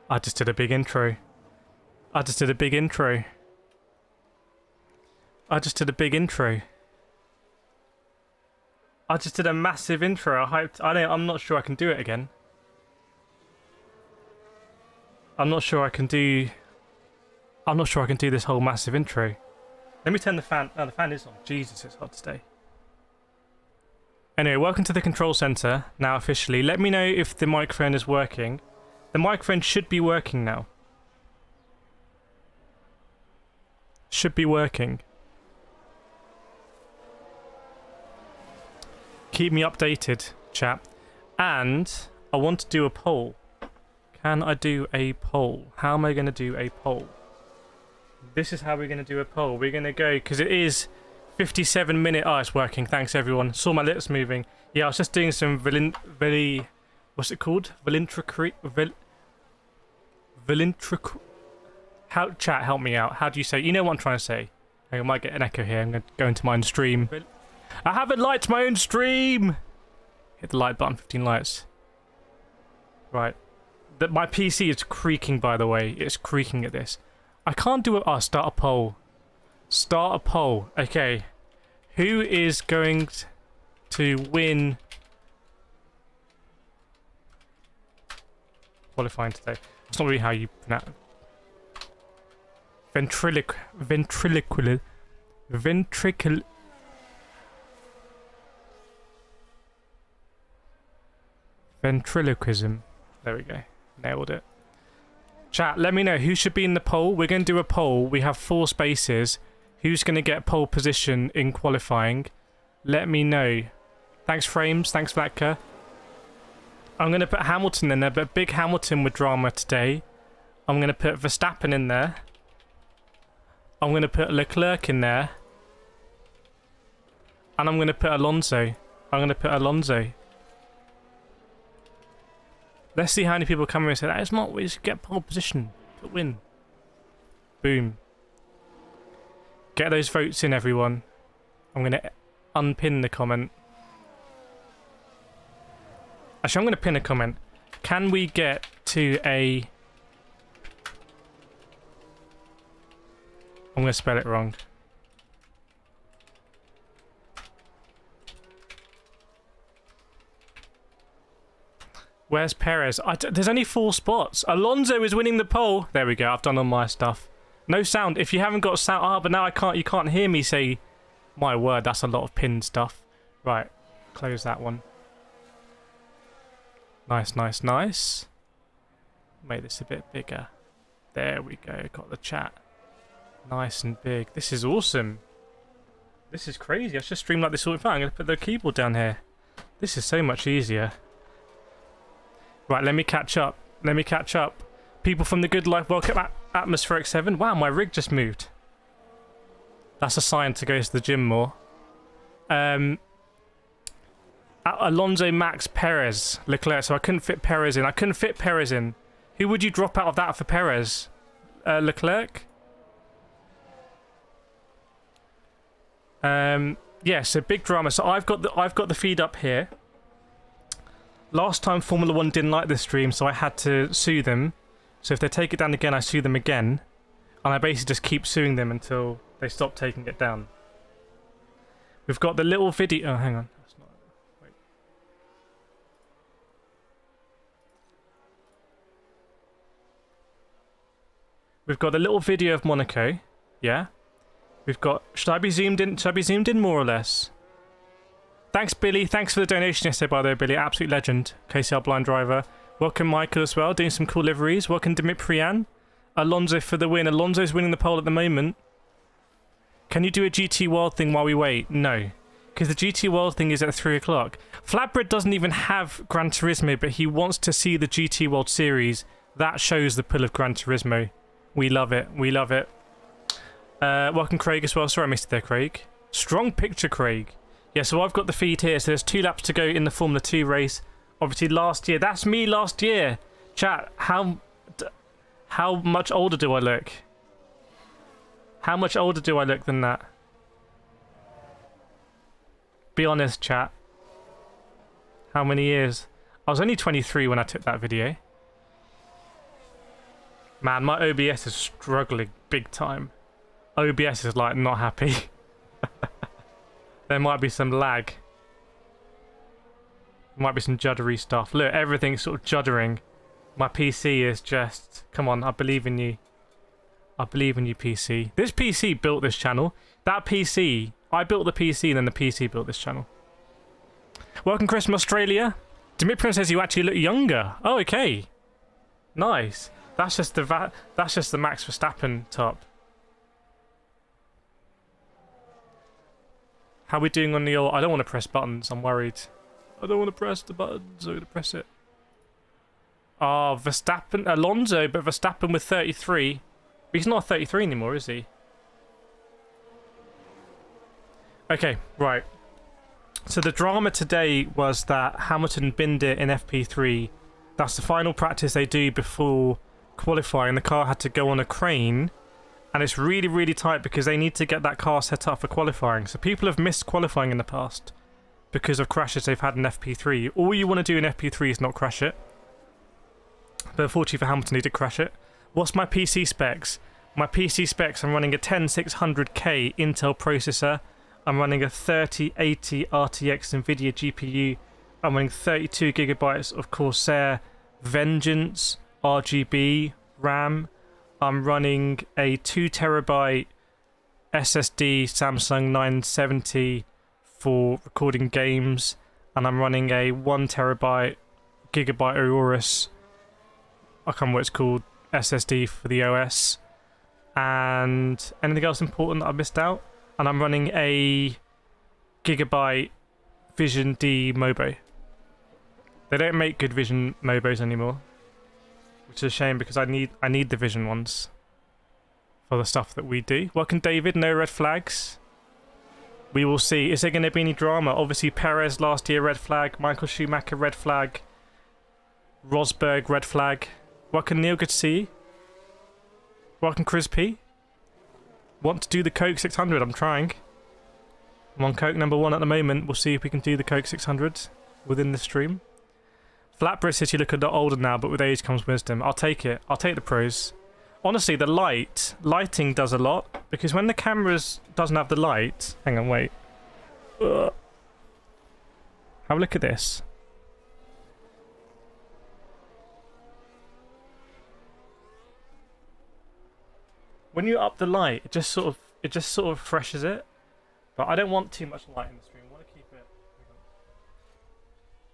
I just did a big intro. I just did a big intro. I just did a big intro. I just did a massive intro. I'm not sure I can do it again. I'm not sure I can do this whole massive intro. Let me turn the fan. Oh, the fan is on. Jesus, it's hot today. Anyway, welcome to the control center now officially. Let me know if the microphone is working. The microphone should be working now. Should be working. Keep me updated, chat. And I want to do a poll. Can I do a poll? How am I going to do a poll? This is how we're going to do a poll. We're going to go, because it is 57 minute. Oh, it's working. Thanks, everyone. Saw my lips moving. Yeah, I was just doing some what's it called? How, chat, help me out. How do you say? You know what I'm trying to say. I might get an echo here. I'm going to go into my own stream. I haven't liked my own stream. Hit the like button. 15 likes. Right. My PC is creaking, by the way. It's creaking at this. I can't do it. Oh, start a poll. Start a poll. Okay. Who is going to win qualifying today? That's not really how you pronounce it. Ventriloquism. There we go. Nailed it. Chat, let me know who should be in the poll. We're going to do a poll. We have 4 spaces. Who's going to get pole position in qualifying? Let me know. Thanks, Frames. Thanks, Vlatka. I'm going to put Hamilton in there, but big Hamilton with drama today. I'm going to put Verstappen in there. I'm going to put Leclerc in there. And I'm going to put Alonso. Let's see how many people come in and say, that is not, we should get pole position to win. Boom. Get those votes in, everyone. I'm going to unpin the comment. Actually, I'm going to pin a comment. Can we get to a... I'm going to spell it wrong. Where's Perez? There's only 4 spots. Alonso is winning the pole. There we go. I've done all my stuff. No sound. If you haven't got sound... Ah, but now I can't. You can't hear me say... My word, that's a lot of pinned stuff. Right. Close that one. Nice, nice, nice. Make this a bit bigger. There we go. Got the chat. Nice and big. This is awesome. This is crazy. I should stream like this all the time. I'm going to put the keyboard down here. This is so much easier. Right, let me catch up. Let me catch up. People from the good life, welcome Atmospheric 7. Wow, my rig just moved. That's a sign to go to the gym more. Alonso, Max, Perez, Leclerc. So I couldn't fit Perez in. Who would you drop out of that for Perez? Leclerc? Yeah, so big drama. So I've got the feed up here. Last time Formula 1 didn't like this stream, so I had to sue them. So if they take it down again, I sue them again. And I basically just keep suing them until they stop taking it down. We've got the little video... Oh, hang on. That's not... Wait. We've got the little video of Monaco. Yeah? We've got... Should I be zoomed in more or less? Thanks, Billy. Thanks for the donation yesterday, by the way, Billy. Absolute legend. KCR Blind Driver. Welcome, Michael, as well. Doing some cool liveries. Welcome, Dimitrian. Alonso for the win. Alonso's winning the pole at the moment. Can you do a GT World thing while we wait? No. Because the GT World thing is at 3 o'clock. Flatbread doesn't even have Gran Turismo, but he wants to see the GT World Series. That shows the pull of Gran Turismo. We love it. We love it. Welcome, Craig, as well. Sorry I missed it there, Craig. Strong picture, Craig. Yeah, so I've got the feed here. So there's 2 laps to go in the Formula 2 race. Obviously, last year. That's me last year. Chat, how much older do I look? How much older do I look than that? Be honest, chat. How many years? I was only 23 when I took that video. Man, my OBS is struggling big time. OBS is like not happy. There might be some lag. Might be some juddery stuff. Look, everything's sort of juddering. My PC is just... Come on, I believe in you. I believe in you, PC. This PC built this channel. That PC... I built the PC and then the PC built this channel. Welcome, Chris from Australia. Dimitrian says you actually look younger. Oh, okay. Nice. That's just the Max Verstappen top. How are we doing on the old... I don't want to press buttons. I'm worried. I don't want to press the buttons. I'm going to press it. Oh, Verstappen. Alonso, but Verstappen with 33. But he's not 33 anymore, is he? Okay, right. So the drama today was that Hamilton binned it in FP3. That's the final practice they do before qualifying. The car had to go on a crane. And it's really, really tight because they need to get that car set up for qualifying. So people have missed qualifying in the past because of crashes they've had in FP3. All you want to do in FP3 is not crash it. But unfortunately for Hamilton, he did crash it. What's my PC specs? My PC specs, I'm running a 10600K Intel processor. I'm running a 3080 RTX NVIDIA GPU. I'm running 32 gigabytes of Corsair Vengeance RGB RAM. I'm running a 2 terabyte SSD Samsung 970 for recording games, and I'm running a 1 terabyte gigabyte Aorus, I can't remember what it's called, SSD for the OS. And anything else important that I missed out? And I'm running a gigabyte Vision D Mobo. They don't make good Vision Mobos anymore, which is a shame because I need the Vision ones for the stuff that we do. Welcome, David. No red flags. We will see. Is there going to be any drama? Obviously, Perez last year, red flag. Michael Schumacher, red flag. Rosberg, red flag. Welcome, Neil. Good to see you. Welcome, Chris P. Want to do the Coke 600? I'm trying. I'm on Coke number 1 at the moment. We'll see if we can do the Coke 600 within the stream. Flatbread says you look a lot older now, but with age comes wisdom. I'll take it. I'll take the pros. Honestly, the lighting does a lot, because when the cameras doesn't have the light... Hang on, wait. Ugh. Have a look at this. When you up the light, it just sort of freshes it. But I don't want too much light in the stream.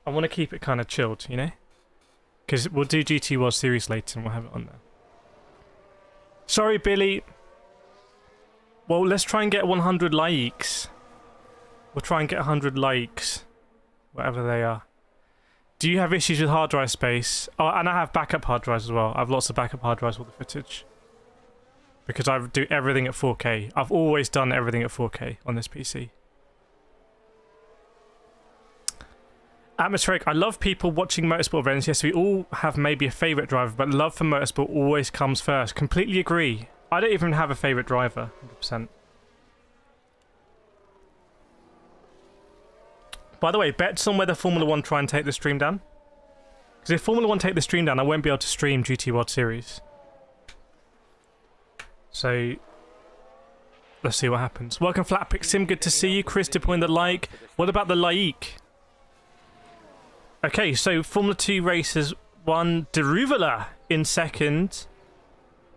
I want to keep it kind of chilled, you know? Because we'll do GT World Series later and we'll have it on there. Sorry, Billy. Well, let's try and get 100 likes. We'll try and get 100 likes. Whatever they are. Do you have issues with hard drive space? Oh, and I have backup hard drives as well. I have lots of backup hard drives with the footage. Because I do everything at 4K. I've always done everything at 4K on this PC. Atmospheric, I love people watching motorsport events. Yes, we all have maybe a favourite driver, but love for motorsport always comes first. Completely agree. I don't even have a favourite driver, 100%. By the way, bets on whether Formula 1 try and take the stream down? Because if Formula 1 take the stream down, I won't be able to stream GT World Series. So, let's see what happens. Welcome, Flatpick Sim. Good to see you. Chris to point the like. What about the like? Okay, so Formula 2 races 1. Deruvala in 2nd.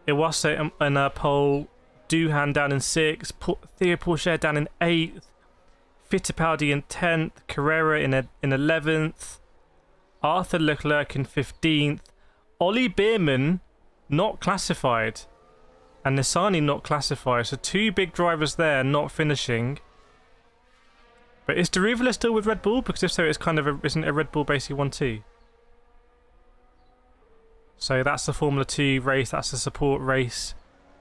Iwasa in a pole. Doohan down in 6th. Theo Pourchaire down in 8th. Fittipaldi in 10th. Carrera in 11th. Arthur Leclerc in 15th. Ollie Beerman not classified. And Nissani not classified. So 2 big drivers there not finishing. But is Deruvala still with Red Bull? Because if so, it's kind of isn't a Red Bull basically 1-2. So that's the Formula 2 race. That's the support race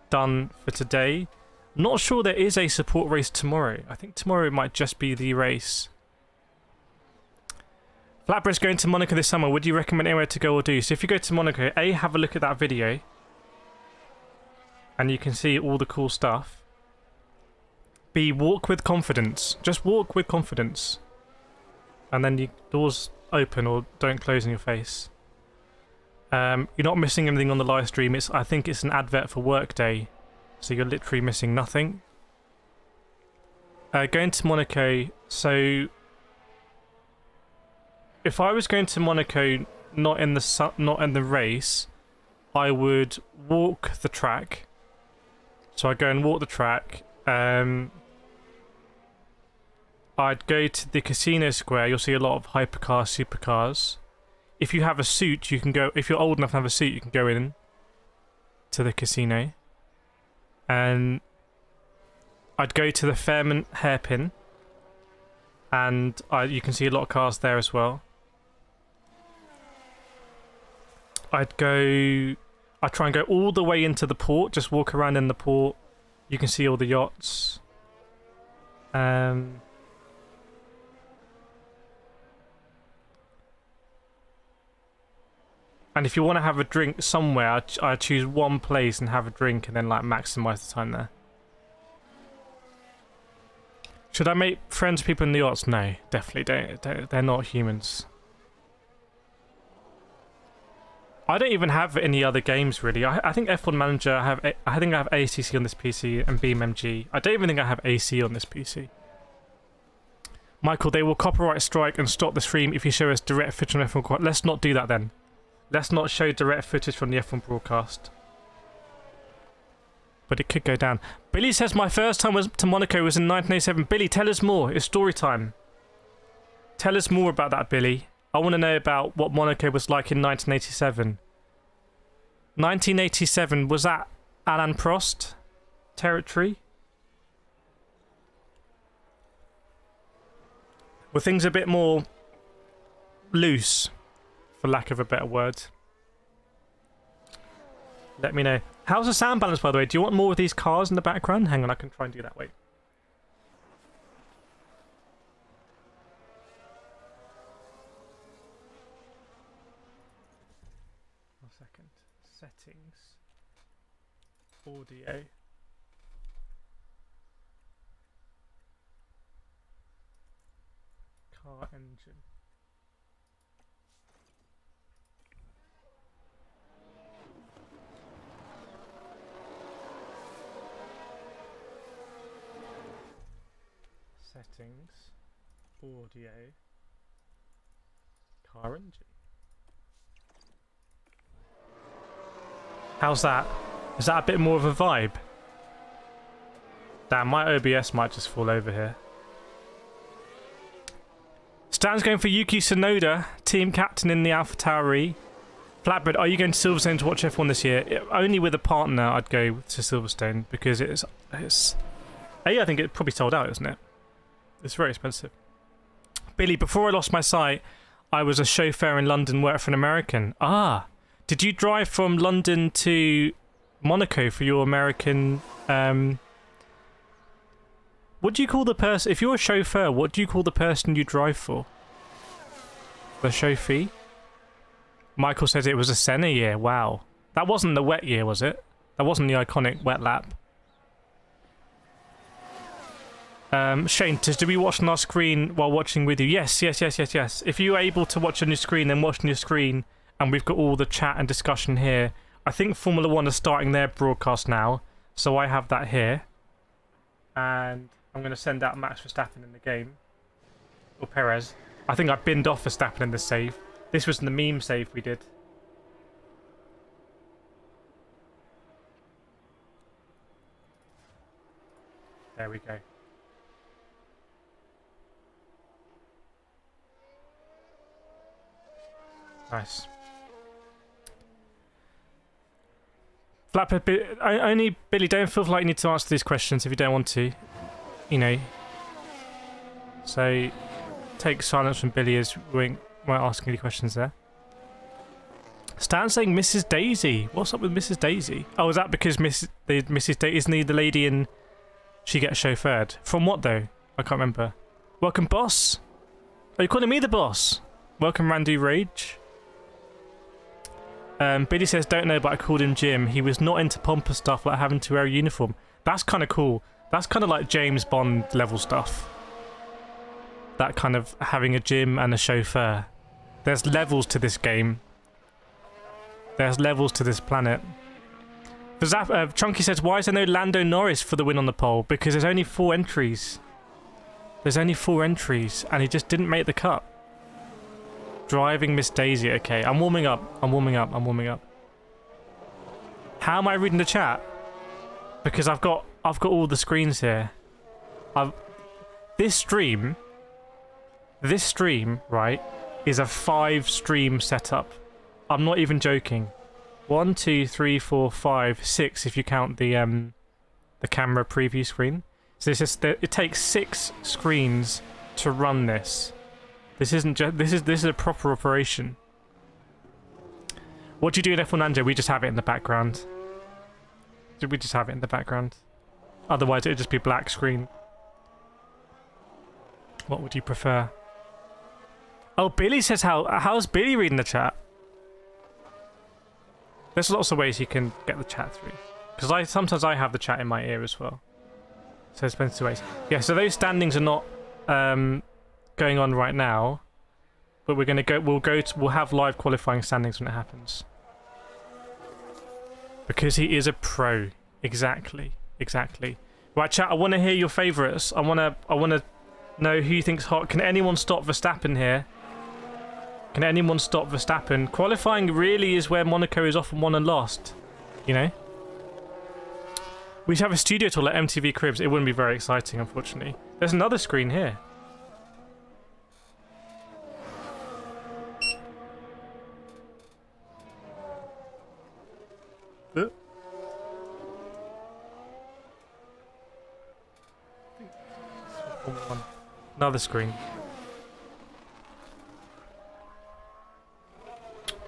done for today. Not sure there is a support race tomorrow. I think tomorrow might just be the race. Flatbread's going to Monaco this summer. Would you recommend anywhere to go or do? So if you go to Monaco, A, have a look at that video. And you can see all the cool stuff. B, walk with confidence. Just walk with confidence. And then the doors open or don't close in your face. You're not missing anything on the live stream. I think it's an advert for Workday, so you're literally missing nothing. Going to Monaco, so if I was going to Monaco not in the race, I would walk the track. So I'd go and walk the track. I'd go to the casino square. You'll see a lot of hypercars, supercars. If you have a suit, you can go. If you're old enough to have a suit, you can go in to the casino. And I'd go to the Fairmont hairpin, and you can see a lot of cars there as well. I'd try and go all the way into the port, just walk around in the port. You can see all the yachts. And if you want to have a drink somewhere, I'd choose one place and have a drink and then like maximize the time there. Should I make friends with people in the yachts? No, definitely don't. They're not humans. I don't even have any other games really. I think F1 Manager. I think I have ACC on this PC and BeamMG. I don't even think I have AC on this PC. Michael, they will copyright strike and stop the stream if you show us direct footage from F1. Let's not do that then. Let's not show direct footage from the F1 broadcast. But it could go down. Billy says my first time to Monaco was in 1987. Billy, tell us more. It's story time. Tell us more about that, Billy. I want to know about what Monaco was like in 1987. 1987, was that Alain Prost territory? Were things a bit more loose, for lack of a better word? Let me know. How's the sound balance, by the way? Do you want more of these cars in the background? Hang on, I can try and do that. Wait. 1 second. Settings. Audio. Car engine. Settings, audio, car engine. How's that? Is that a bit more of a vibe? Damn, my OBS might just fall over here. Stan's going for Yuki Tsunoda, team captain in the AlphaTauri. Flatbread, are you going to Silverstone to watch F1 this year? Only with a partner, I'd go to Silverstone because it's. I think it probably sold out, isn't it? It's very expensive. Billy, before I lost my sight, I was a chauffeur in London, worked for an American. Ah, did you drive from London to Monaco for your American... what do you call the person... If you're a chauffeur, what do you call the person you drive for? The chauffeur? Michael says it was a Senna year. Wow. That wasn't the wet year, was it? That wasn't the iconic wet lap. Shane, do we watch on our screen while watching with you? Yes. If you're able to watch on your screen, then watch on your screen, and we've got all the chat and discussion here. I think Formula 1 is starting their broadcast now, so I have that here. And I'm going to send out Max Verstappen in the game. Or Perez. I think I binned off Verstappen in the save. This was the meme save we did. There we go. Nice. Flatbed, only Billy, don't feel like you need to answer these questions if you don't want to. You know. So, take silence from Billy as we weren't asking any questions there. Stan saying Mrs. Daisy. What's up with Mrs. Daisy? Oh, is that because Mrs. Daisy isn't he the lady in She Gets Chauffeured? From what though? I can't remember. Welcome, boss. Are you calling me the boss? Welcome, Randy Rage. Billy says, don't know, but I called him Jim. He was not into pompous stuff like having to wear a uniform. That's kind of cool. That's kind of like James Bond level stuff. That kind of having a gym and a chauffeur. There's levels to this game. There's levels to this planet. Chunky says, why is there no Lando Norris for the win on the pole? Because there's only 4 entries. There's only 4 entries, and he just didn't make the cut. Driving Miss Daisy. Okay, I'm warming up. I'm warming up. I'm warming up. How am I reading the chat? Because I've got all the screens here. This stream, right, is a 5-stream setup. I'm not even joking. 1, 2, 3, 4, 5, 6 if you count the camera preview screen. So it takes 6 screens to run this. This isn't just this is a proper operation. What do you do in F1 Ninja? We just have it in the background. We just have it in the background. Otherwise it'd just be black screen. What would you prefer? Oh, Billy says how's Billy reading the chat? There's lots of ways you can get the chat through. Because sometimes I have the chat in my ear as well. So there's plenty of ways. Yeah, so those standings are not going on right now. But we're gonna go we'll have live qualifying standings when it happens. Because he is a pro. Exactly. Exactly. Right, chat, I wanna hear your favourites. I wanna know who you think's hot. Can anyone stop Verstappen here? Can anyone stop Verstappen? Qualifying really is where Monaco is often won and lost. You know? We should have a studio tour like MTV Cribs. It wouldn't be very exciting, unfortunately. There's another screen here. Another screen.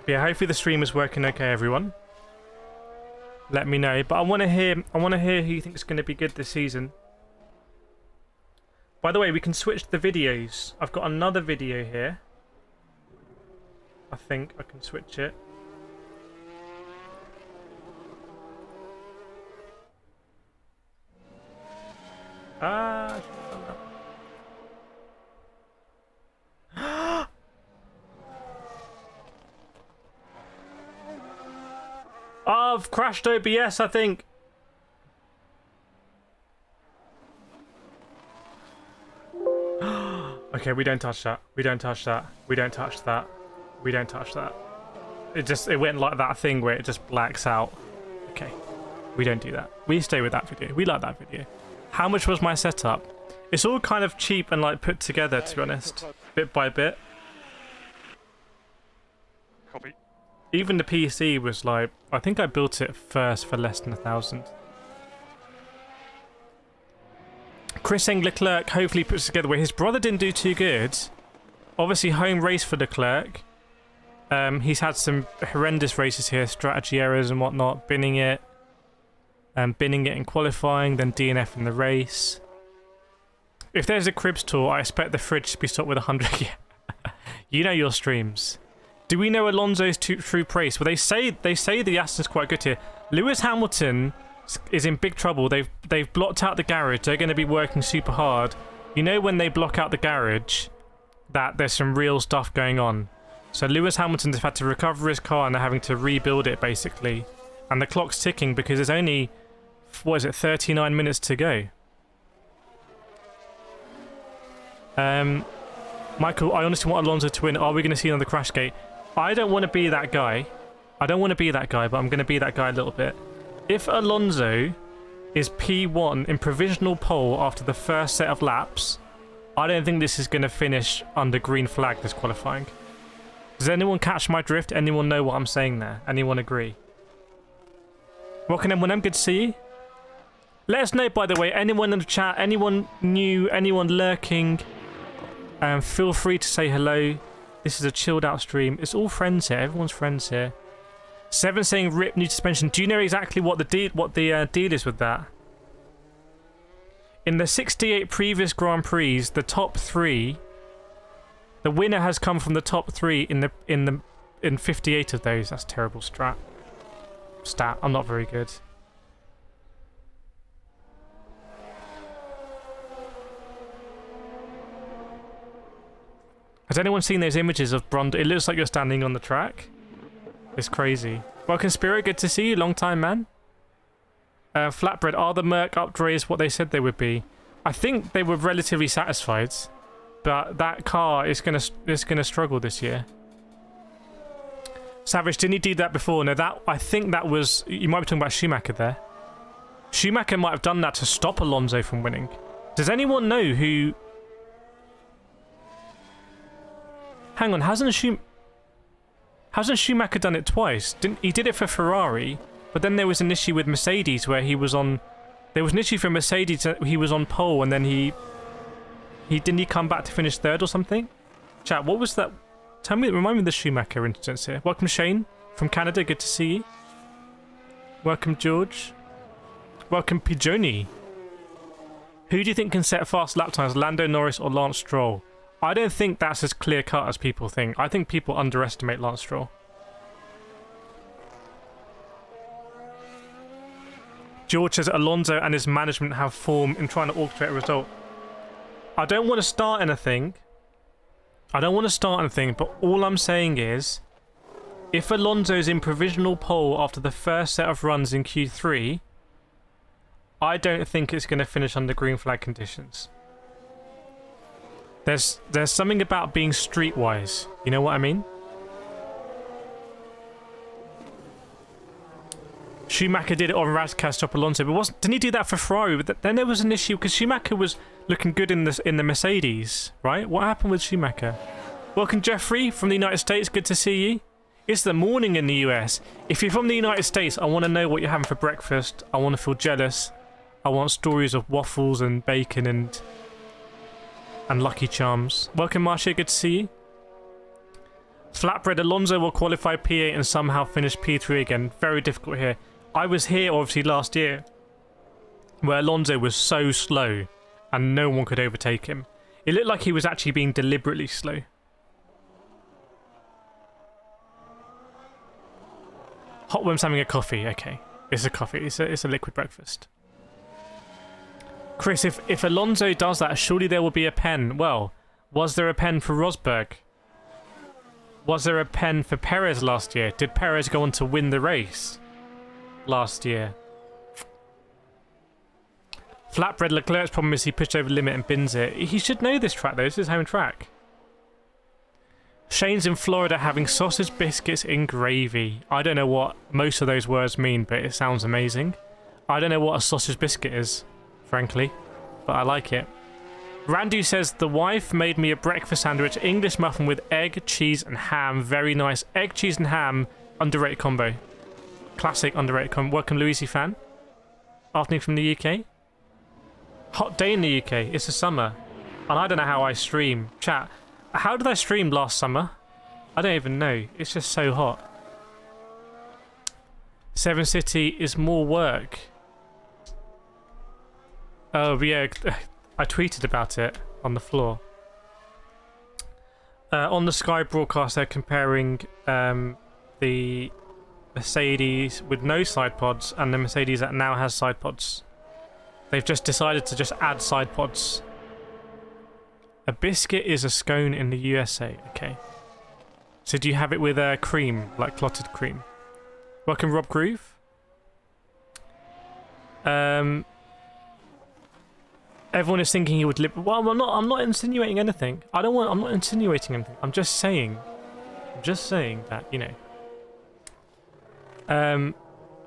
Yeah, hopefully the stream is working okay, everyone. Let me know. But I want to hear who you think is going to be good this season. By the way, we can switch the videos. I've got another video here. I think I can switch it. I've crashed OBS, I think. Okay, we don't touch that. We don't touch that. We don't touch that. We don't touch that. It went like that thing where it just blacks out. Okay. We don't do that. We stay with that video. We like that video. How much was my setup? It's all kind of cheap and like put together, to be honest. Bit by bit. Copy. Even the PC was like, I think I built it first for less than 1,000. Chris saying Leclerc hopefully puts together where his brother didn't do too good. Obviously home race for Leclerc. He's had some horrendous races here, strategy errors and whatnot, binning it in qualifying, then DNF in the race. If there's a Cribs tour, I expect the fridge to be stocked with 100. Yeah. You know your streams. Do we know Alonso's true praise? Well, they say the Aston's quite good here. Lewis Hamilton is in big trouble. They've blocked out the garage. They're going to be working super hard. You know when they block out the garage, that there's some real stuff going on. So Lewis Hamilton's had to recover his car and they're having to rebuild it basically. And the clock's ticking because there's only, what is it, 39 minutes to go. Michael, I honestly want Alonso to win. Are we going to see another crash gate? I don't want to be that guy. I don't want to be that guy, but I'm going to be that guy a little bit. If Alonso is P1 in provisional pole after the first set of laps, I don't think this is going to finish under green flag, this qualifying. Does anyone catch my drift? Anyone know what I'm saying there? Anyone agree? Welcome M1M, good to see you. Let us know, by the way, anyone in the chat, anyone new, anyone lurking, feel free to say hello. This is a chilled out stream. It's all friends here. Everyone's friends here. Seven saying rip new suspension. Do you know exactly what the deal is with that? In the 68 previous Grand Prix, the top 3, the winner has come from the top 3 in 58 of those. That's terrible stat. I'm not very good. Has anyone seen those images of Brundle? It looks like you're standing on the track. It's crazy. Welcome, Spiro. Good to see you. Long time, man. Flatbread, are the Merc upgrades what they said they would be? I think they were relatively satisfied, but that car is gonna struggle this year. Savage, didn't he do that before? No, I think that was... You might be talking about Schumacher there. Schumacher might have done that to stop Alonso from winning. Does anyone know who... Hang on, hasn't Schumacher done it twice? He did it for Ferrari, but then there was an issue with Mercedes where he was on... There was an issue for Mercedes, he was on pole, and then didn't he come back to finish third or something? Chat, what was that? Remind me of the Schumacher instance here. Welcome, Shane from Canada. Good to see you. Welcome, George. Welcome, Pigeoni. Who do you think can set fast lap times, Lando Norris or Lance Stroll? I don't think that's as clear cut as people think. I think people underestimate Lance Stroll. George says Alonso and his management have form in trying to orchestrate a result. I don't want to start anything. But all I'm saying is, if Alonso's in provisional pole after the first set of runs in Q3, I don't think it's going to finish under green flag conditions. There's something about being streetwise. You know what I mean? Schumacher did it on Razcast stop Alonso, but didn't he do that for Ferrari? But then there was an issue because Schumacher was looking good in the Mercedes, right? What happened with Schumacher? Welcome, Jeffrey from the United States. Good to see you. It's the morning in the US. If you're from the United States, I want to know what you're having for breakfast. I want to feel jealous. I want stories of waffles and bacon and Lucky Charms. Welcome, Marcia. Good to see you. Flatbread, Alonso will qualify P8 and somehow finish P3 again. Very difficult here. I was here, obviously, last year, where Alonso was so slow and no one could overtake him. It looked like he was actually being deliberately slow. Hot Worm's having a coffee. Okay. It's a coffee. It's a liquid breakfast. Chris, if Alonso does that, surely there will be a pen. Well, was there a pen for Rosberg? Was there a pen for Perez last year? Did Perez go on to win the race last year? Flatbread, Leclerc's problem is he pushed over the limit and bins it. He should know this track though. This is his home track. Shane's in Florida having sausage biscuits in gravy. I don't know what most of those words mean, but it sounds amazing. I don't know what a sausage biscuit is, frankly, but I like it. Randu says, the wife made me a breakfast sandwich, English muffin with egg, cheese and ham. Very nice. Egg, cheese and ham, underrated combo. Classic underrated combo. Welcome, Louisi fan. Afternoon from the UK. Hot day in the UK. It's the summer. And I don't know how I stream. Chat, how did I stream last summer? I don't even know. It's just so hot. Seven City is more work. Oh, yeah. I tweeted about it on the floor. On the Sky broadcast, they're comparing the Mercedes with no side pods and the Mercedes that now has side pods. They've just decided to just add side pods. A biscuit is a scone in the USA. Okay. So do you have it with cream, like clotted cream? Welcome, Rob Groove. Everyone is thinking he would live. Well, I'm not insinuating anything. I'm not insinuating anything. I'm just saying that, you know.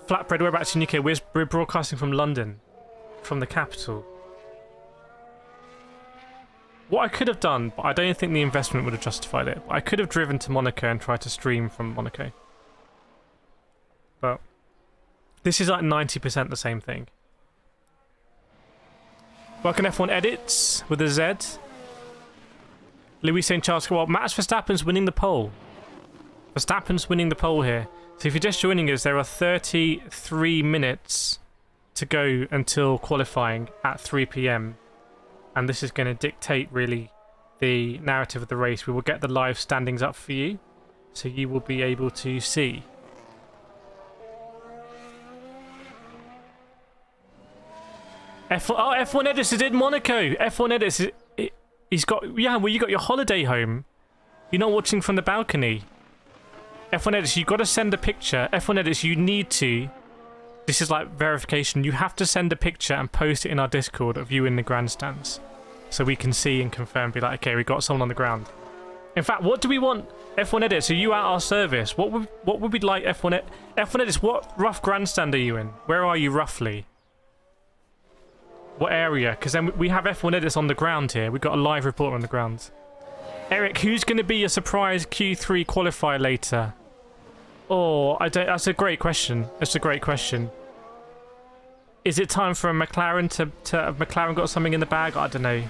Flatbread, whereabouts in UK? We're broadcasting from London, from the capital. What I could have done, but I don't think the investment would have justified it. I could have driven to Monaco and tried to stream from Monaco. But this is like 90% the same thing. Welcome F1 Edits with a Z. Louis St. Charles, well, Max Verstappen's winning the pole. Verstappen's winning the pole here. So if you're just joining us, there are 33 minutes to go until qualifying at 3 PM. And this is going to dictate, really, the narrative of the race. We will get the live standings up for you, so you will be able to see. F1 Edits is in Monaco. F1 Edits, he's got... Yeah, well, you got your holiday home. You're not watching from the balcony. F1 Edits, you got to send a picture. F1 Edits, you need to. This is like verification. You have to send a picture and post it in our Discord of you in the grandstands, so we can see and confirm. Be like, okay, we got someone on the ground. In fact, what do we want? F1 Edits, are you at our service? What would we like F1 Edits? What rough grandstand are you in? Where are you roughly? What area? Because then we have F1 Edits on the ground here. We've got a live reporter on the ground. Eric, who's going to be a surprise Q3 qualifier later? Oh, I don't. That's a great question. That's a great question. Is it time for a McLaren to have McLaren got something in the bag? I don't know.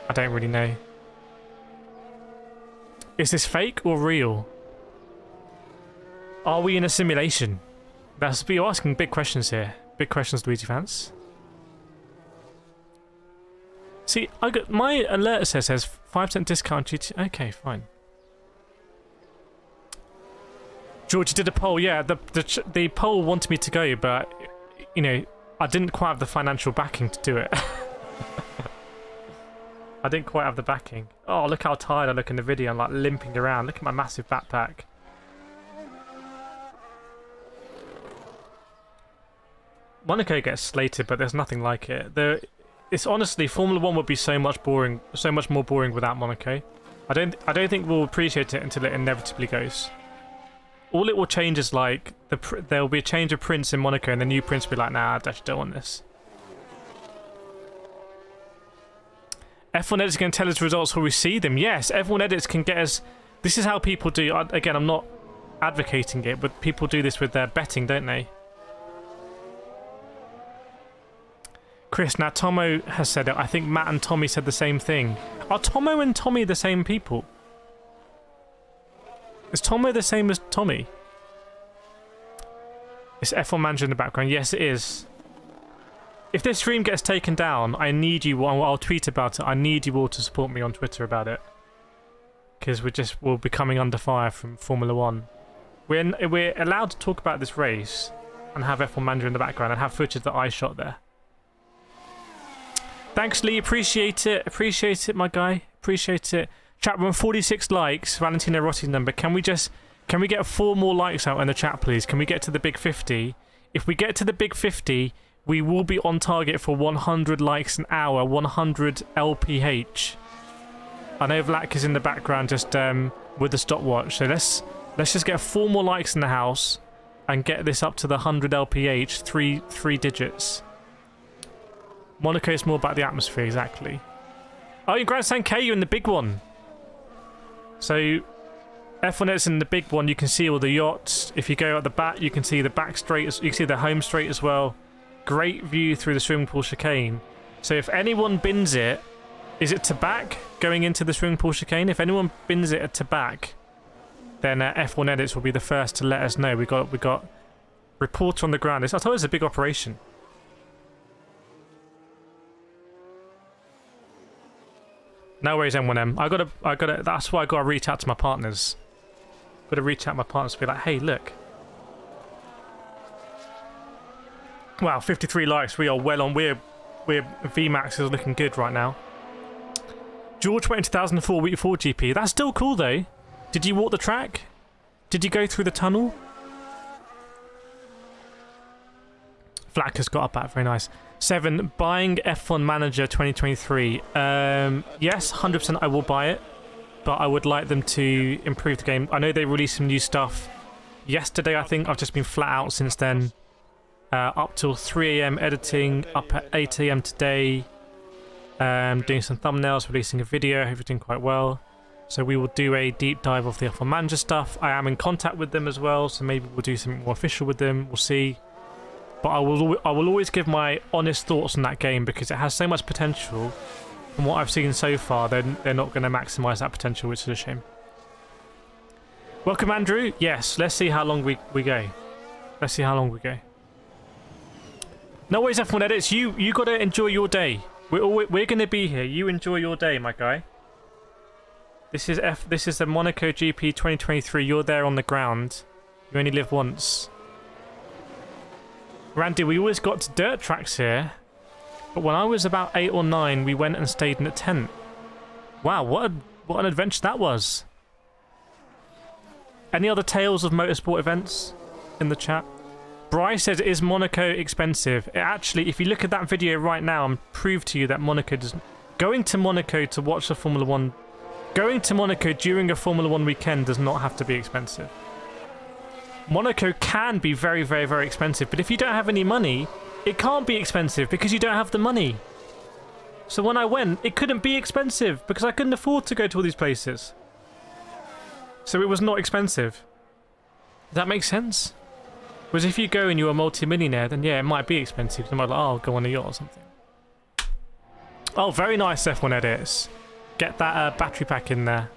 I don't really know. Is this fake or real? Are we in a simulation? You're asking big questions here. Big questions, Luigi fans. See, I got my alert says 5% discount GT. Okay, fine. George did a poll. Yeah, the poll wanted me to go, but you know, I didn't quite have the financial backing to do it. I didn't quite have the backing. Oh, look how tired I look in the video. I'm like limping around. Look at my massive backpack. Monaco gets slated, but there's nothing like it. It's honestly, Formula 1 would be so much more boring without Monaco. I don't think we'll appreciate it until it inevitably goes. All it will change is like there'll be a change of prince in Monaco, and the new prince will be like, nah, I actually don't want this. F1 Edits can tell us results before we see them. Yes, F1 Edits can get us. This is how people do. Again, I'm not advocating it, but people do this with their betting, don't they? Chris, now Tomo has said it. I think Matt and Tommy said the same thing. Are Tomo and Tommy the same people? Is Tomo the same as Tommy? Is F1 Manager in the background? Yes, it is. If this stream gets taken down, I need you. I'll tweet about it. I need you all to support me on Twitter about it, because we'll be coming under fire from Formula 1. We're allowed to talk about this race and have F1 Manager in the background and have footage that I shot there. Thanks, Lee. Appreciate it. Appreciate it, my guy. Appreciate it. Chat room, 46 likes. Valentino Rossi's number. Can we get 4 more likes out in the chat, please? Can we get to the big 50? If we get to the big 50, we will be on target for 100 likes an hour, 100 LPH. I know Vlak is in the background just with the stopwatch. So let's just get 4 more likes in the house and get this up to the 100 LPH, three digits. Monaco is more about the atmosphere, exactly. Oh, in Grandstand K, you're in the big one. So, F1 is in the big one. You can see all the yachts. If you go at the back, you can see the back straight. You can see the home straight as well. Great view through the swimming pool chicane. So if anyone bins it, is it to back going into the swimming pool chicane? If anyone bins it to back, then F1 Edits will be the first to let us know. We got reporter on the ground. I told you it's a big operation. No worries, M1M. I gotta. That's why I gotta reach out to my partners. Gotta reach out to my partners to be like, hey, look. Wow, 53 likes. We are well on. We're VMAX is looking good right now. George went in 2004 Week 4 GP. That's still cool though. Did you walk the track? Did you go through the tunnel? Flack has got up at very nice. 7, buying F1 Manager 2023. Yes, 100% I will buy it, but I would like them to improve the game. I know they released some new stuff yesterday, I think. I've just been flat out since then. Up till 3 AM editing, up at 8 AM today. Doing some thumbnails, releasing a video, everything quite well. So we will do a deep dive of the F1 Manager stuff. I am in contact with them as well, so maybe we'll do something more official with them. We'll see. But I will always give my honest thoughts on that game because it has so much potential. From what I've seen so far, they're not going to maximise that potential, which is a shame. Welcome, Andrew. Yes, let's see how long we go. Let's see how long we go. No worries, F1 Edits. You got to enjoy your day. We're going to be here. You enjoy your day, my guy. This is the Monaco GP 2023. You're there on the ground. You only live once. Randy, we always got to dirt tracks here, but when I was about 8 or 9, we went and stayed in a tent. Wow, what an adventure that was. Any other tales of motorsport events in the chat? Bryce says, is Monaco expensive? It actually, if you look at that video right now and prove to you that Monaco doesn't... Going to Monaco to watch the Formula 1... Going to Monaco during a Formula 1 weekend does not have to be expensive. Monaco can be very, very, very expensive, but if you don't have any money, it can't be expensive because you don't have the money. So when I went, it couldn't be expensive because I couldn't afford to go to all these places. So it was not expensive. Does that make sense? Whereas if you go and you're a multi-millionaire, then yeah, it might be expensive. You might be like, oh, I'll go on a yacht or something. Oh, very nice F1 edits. Get that battery pack in there.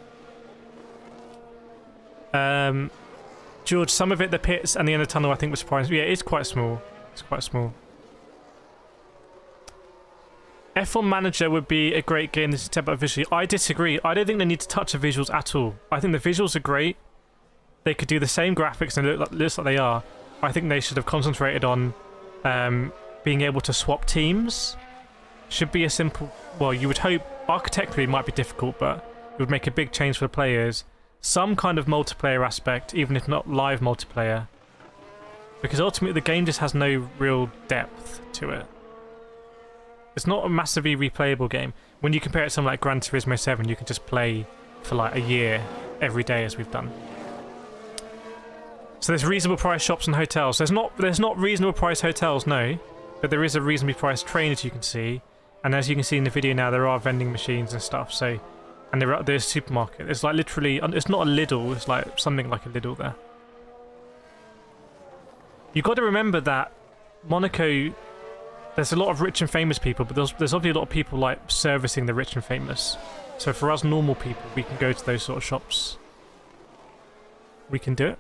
George, some of it, the pits and the inner tunnel, I think was surprising. Yeah, it's quite small. It's quite small. F1 Manager would be a great game this September visually. I disagree. I don't think they need to touch the visuals at all. I think the visuals are great. They could do the same graphics and looks like they are. I think they should have concentrated on being able to swap teams. Should be a simple... Well, you would hope architecturally it might be difficult, but it would make a big change for the players. Some kind of multiplayer aspect, even if not live multiplayer. Because ultimately the game just has no real depth to it. It's not a massively replayable game. When you compare it to something like Gran Turismo 7, you can just play for like a year every day as we've done. So there's reasonable price shops and hotels. There's not reasonable price hotels, no. But there is a reasonably priced train, as you can see. And as you can see in the video now, there are vending machines and stuff. So, and there's a supermarket. It's like literally, it's not a Lidl, it's like something like a Lidl there. You've got to remember that Monaco, there's a lot of rich and famous people, but there's obviously a lot of people like servicing the rich and famous. So for us normal people, we can go to those sort of shops. We can do it.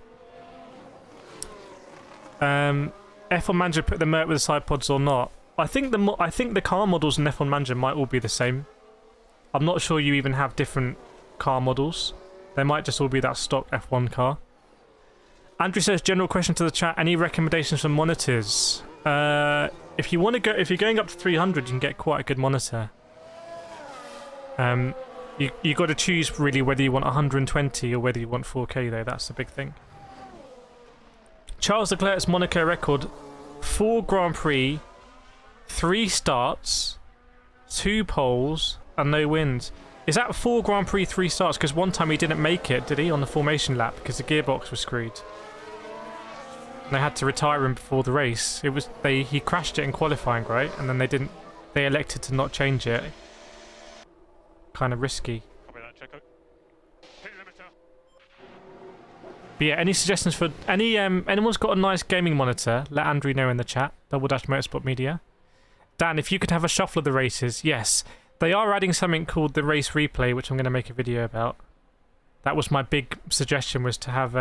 F1 Manager put the Merc with the side pods or not? I think the car models in F1 Manager might all be the same. I'm not sure you even have different car models. They might just all be that stock F1 car. Andrew says, general question to the chat, any recommendations for monitors? If you're going up to 300, you can get quite a good monitor. You got to choose really whether you want 120 or whether you want 4K though. That's the big thing. Charles Leclerc's Monaco record: 4 Grand Prix, 3 starts, 2 poles, and no wins. Is that 4 Grand Prix, 3 starts? Because one time he didn't make it, did he, on the formation lap because the gearbox was screwed. And they had to retire him before the race. He crashed it in qualifying, right? And then they elected to not change it. Kind of risky. But yeah, any suggestions for anyone's got a nice gaming monitor? Let Andrew know in the chat. _Motorsport Media. Dan, if you could have a shuffle of the races, yes. They are adding something called the race replay, which I'm going to make a video about. That was my big suggestion, was to have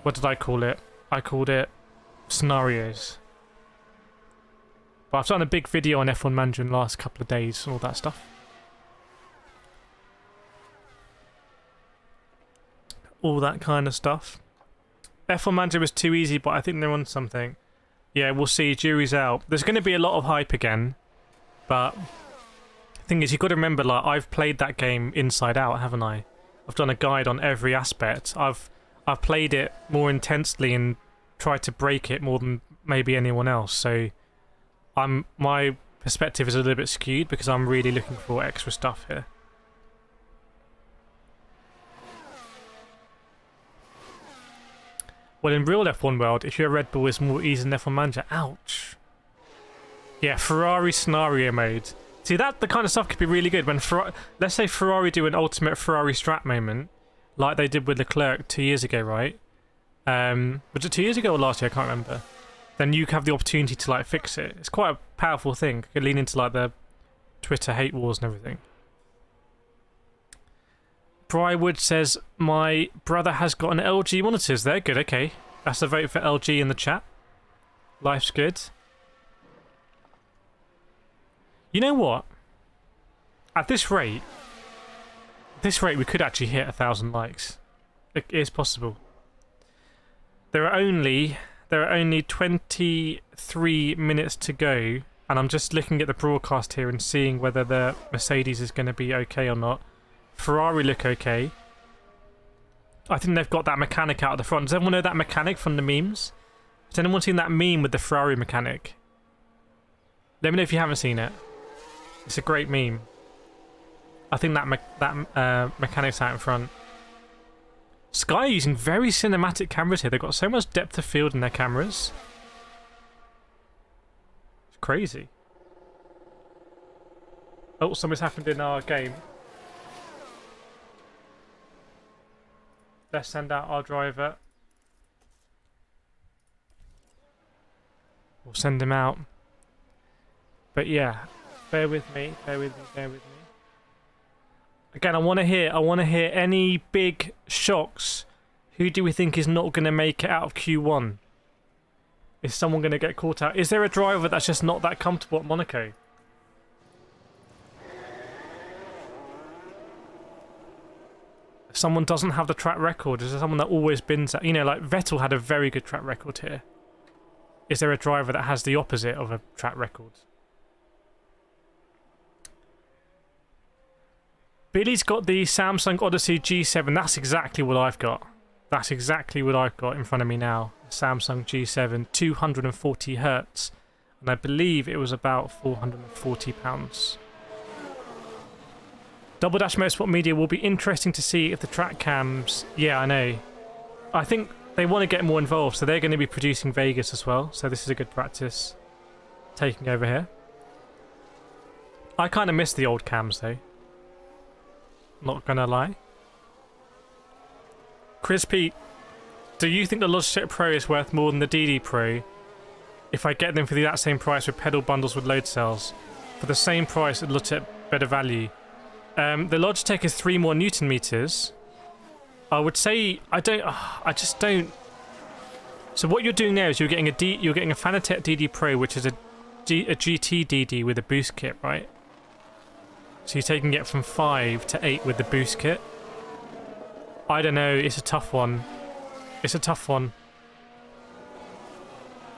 what did I call it? I called it scenarios. But I've done a big video on F1 Manager in the last couple of days and all that stuff. All that kind of stuff. F1 Manager was too easy, but I think they're on something. Yeah, we'll see. Jury's out. There's going to be a lot of hype again, but the thing is, you've got to remember, like, I've played that game inside out, haven't I? I've done a guide on every aspect. I've played it more intensely and tried to break it more than maybe anyone else. So my perspective is a little bit skewed because I'm really looking for extra stuff here. Well, in real F1 world, if you're a Red Bull, it's more easy than F1 Manager. Ouch. Yeah, Ferrari scenario mode. See, that the kind of stuff could be really good when let's say Ferrari do an ultimate Ferrari strat moment, like they did with Leclerc 2 years ago, right? Was it 2 years ago or last year? I can't remember. Then you have the opportunity to like fix it. It's quite a powerful thing. You could lean into like the Twitter hate wars and everything. Brywood says, my brother has got an LG monitors. They're good, okay. That's a vote for LG in the chat. Life's good. You know what? At this rate, we could actually hit 1,000 likes. It is possible. There are only 23 minutes to go, and I'm just looking at the broadcast here and seeing whether the Mercedes is going to be okay or not. Ferrari look okay. I think they've got that mechanic out at the front. Does everyone know that mechanic from the memes? Has anyone seen that meme with the Ferrari mechanic? Let me know if you haven't seen it. It's a great meme. I think that mechanic's out in front. Sky are using very cinematic cameras here. They've got so much depth of field in their cameras. It's crazy. Oh, something's happened in our game. Let's send out our driver. We'll send him out. But yeah, bear with me, bear with me, bear with me. Again, I want to hear any big shocks. Who do we think is not going to make it out of Q1? Is someone going to get caught out? Is there a driver that's just not that comfortable at Monaco? If someone doesn't have the track record, is there someone that always bins at? You know, like Vettel had a very good track record here. Is there a driver that has the opposite of a track record? Billy's got the Samsung Odyssey G7. That's exactly what I've got. That's exactly what I've got in front of me now. Samsung G7, 240 Hz. And I believe it was about £440. Double Dash Motorsport Media will be interesting to see if the track cams... Yeah, I know. I think they want to get more involved, so they're going to be producing Vegas as well. So this is a good practice. Taking over here. I kind of miss the old cams, though. Not gonna lie. Crispy, do you think the Logitech Pro is worth more than the DD Pro if I get them for the exact same price with pedal bundles with load cells? For the same price, it looks at better value. The Logitech is 3 more Newton meters. I would say I just don't. So what you're doing now is you're getting a Fanatec DD Pro, which is a GT DD with a boost kit, right? So you're taking it from 5 to 8 with the boost kit. I don't know, it's a tough one. It's a tough one.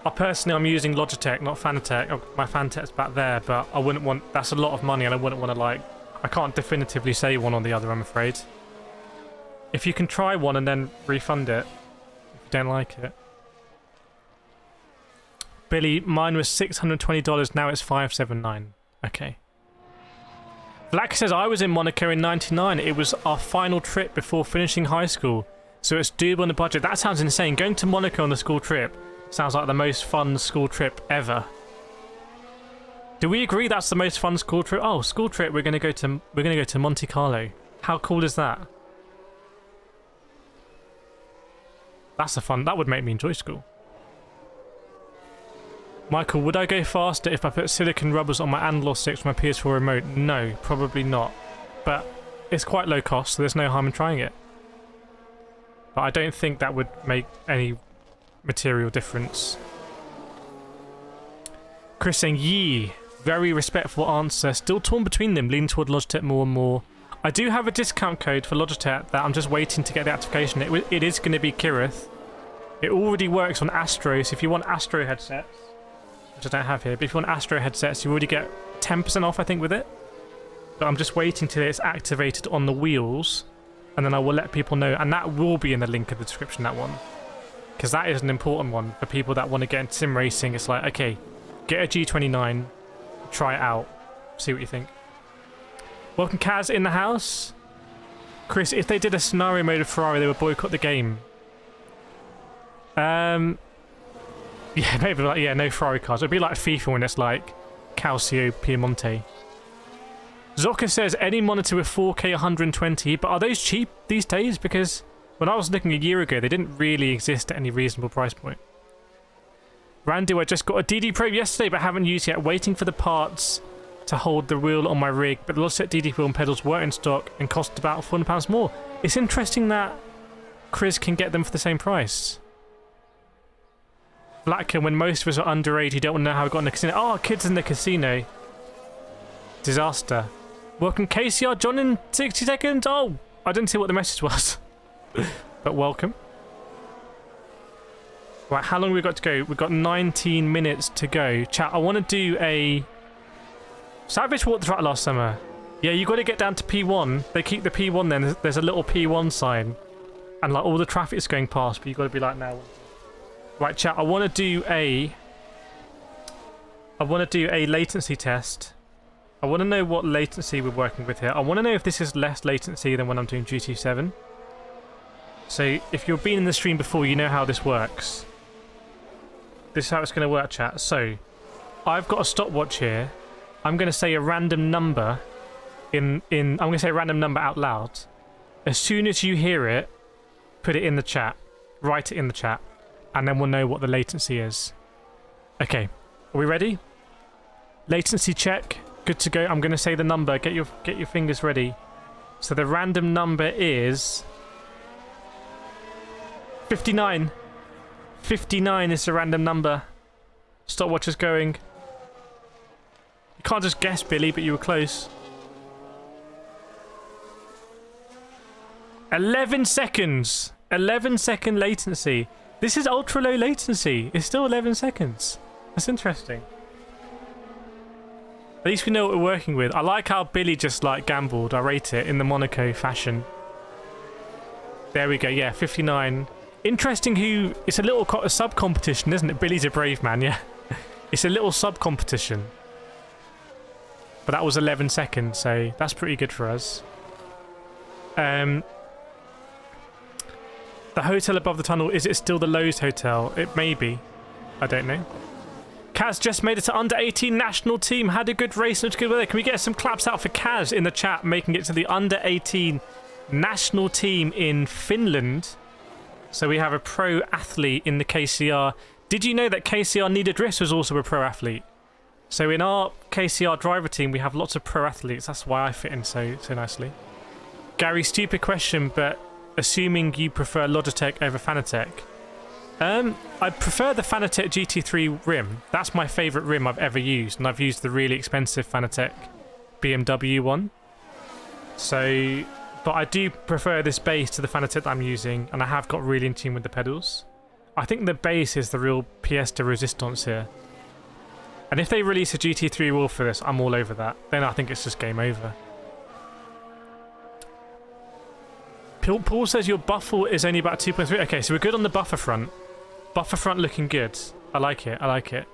I'm using Logitech, not Fanatec. My Fanatec's back there, but I wouldn't want... That's a lot of money and I wouldn't want to, like... I can't definitively say one or the other, I'm afraid. If you can try one and then refund it, if you don't like it. Billy, mine was $620, now it's $579. Okay. Black says, I was in Monaco in '99. It was our final trip before finishing high school. So it's doable on the budget. That sounds insane. Going to Monaco on the school trip sounds like the most fun school trip ever. Do we agree that's the most fun school trip? Oh, school trip, we're gonna go to Monte Carlo. How cool is that? That's that would make me enjoy school. Michael, would I go faster if I put silicone rubbers on my analog sticks with my PS4 remote? No, probably not. But it's quite low cost, so there's no harm in trying it. But I don't think that would make any material difference. Chris saying, yee. Very respectful answer. Still torn between them, leaning toward Logitech more and more. I do have a discount code for Logitech that I'm just waiting to get the activation. It is going to be Kireth. It already works on Astro, so if you want Astro headsets, which I don't have here, but if you want Astro headsets, you already get 10% off, I think, with it. But I'm just waiting till it's activated on the wheels, and then I will let people know, and that will be in the link in the description, that one. Because that is an important one for people that want to get into sim racing. It's like, okay, get a G29, try it out, see what you think. Welcome Kaz in the house. Chris, if they did a scenario mode of Ferrari, they would boycott the game. Yeah, maybe like, yeah, no Ferrari cars. It'd be like FIFA when it's like Calcio Piemonte. Zoka says any monitor with 4K 120, but are those cheap these days? Because when I was looking a year ago, they didn't really exist at any reasonable price point. Randy, I just got a DD Pro yesterday, but haven't used yet. Waiting for the parts to hold the wheel on my rig, but the Logitech DD wheel and pedals were in stock and cost about £400 more. It's interesting that Chris can get them for the same price. Blacker, when most of us are underage, you don't want to know how we got in the casino. Oh, kids in the casino. Disaster. Welcome, KCR John in 60 seconds. Oh, I didn't see what the message was. But welcome. Right, how long have we got to go? We've got 19 minutes to go. Chat, I want to do a... Savage walked the track last summer. Yeah, you got to get down to P1. They keep the P1 then. There's a little P1 sign. and like all the traffic's going past, but you've got to be like, now. Right, chat. I want to do a latency test. I want to know what latency we're working with here. I want to know if this is less latency than when I'm doing GT7. So if you've been in the stream before, you know how this works. This is how it's going to work, chat. So I've got a stopwatch here. I'm going to say a random number I'm going to say a random number out loud. As soon as you hear it, put it in the chat. Write it in the chat. And then we'll know what the latency is. Okay. Are we ready? Latency check. Good to go. I'm going to say the number. Get your fingers ready. So the random number is 59. 59 is the random number. Stopwatch is going. You can't just guess, Billy, but you were close. 11 seconds. 11-second latency. This is ultra low latency. It's still 11 seconds. That's interesting. At least we know what we're working with. I like how Billy just like gambled. I rate it in the Monaco fashion. There we go. Yeah, 59. Interesting who... It's a little sub-competition, isn't it? Billy's a brave man, yeah. It's a little sub-competition. But that was 11 seconds, so that's pretty good for us. The hotel above the tunnel, is it still the Lowe's Hotel? It may be. I don't know. Kaz just made it to under 18 national team. Had a good race and good weather. Can we get some claps out for Kaz in the chat, making it to the under 18 national team in Finland? So we have a pro athlete in the KCR. Did you know that KCR Neither Drift was also a pro athlete? So in our KCR driver team, we have lots of pro athletes. That's why I fit in so nicely. Gary, stupid question, but assuming you prefer Logitech over Fanatec. I prefer the Fanatec GT3 rim. That's my favourite rim I've ever used, and I've used the really expensive Fanatec BMW one. So, but I do prefer this base to the Fanatec that I'm using, and I have got really in tune with the pedals. I think the base is the real pièce de résistance here. And if they release a GT3 wheel for this, I'm all over that. Then I think it's just game over. Paul says your buffer is only about 2.3. Okay, so we're good on the buffer front. Buffer front looking good. I like it. I like it.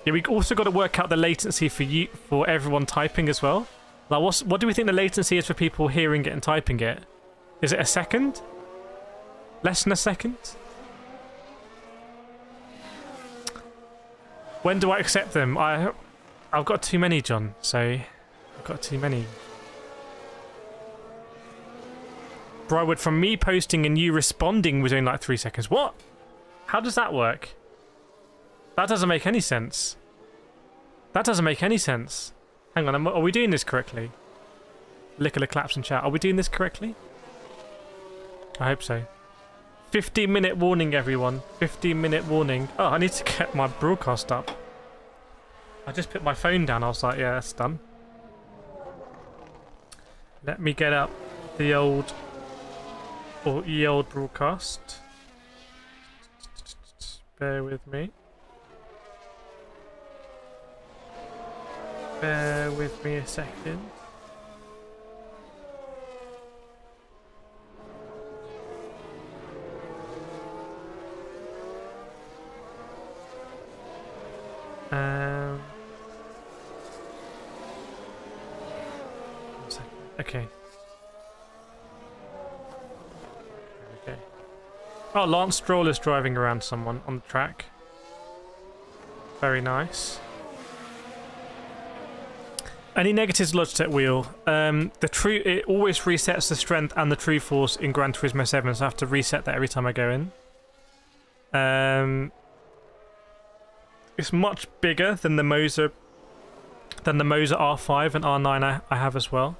Yeah, we also got to work out the latency for everyone typing as well. Like, what do we think the latency is for people hearing it and typing it? Is it a second? Less than a second? When do I accept them? I've got too many, John. So I've got too many. Brywood, from me posting and you responding was only like 3 seconds. What? How does that work? That doesn't make any sense. That doesn't make any sense. Hang on, are we doing this correctly? Lick of the claps in chat. Are we doing this correctly? I hope so. 15-minute warning, everyone. 15-minute warning. Oh, I need to get my broadcast up. I just put my phone down. I was like, yeah, that's done. Let me get up the old... or ye old broadcast. Bear with me. Bear with me a second. One second. Okay. Okay. Oh, Lance Stroll is driving around someone on the track. Very nice. Any negatives, Logitech wheel? It always resets the strength and the true force in Gran Turismo 7, so I have to reset that every time I go in. It's much bigger than the Moser R5 and R9 I have as well.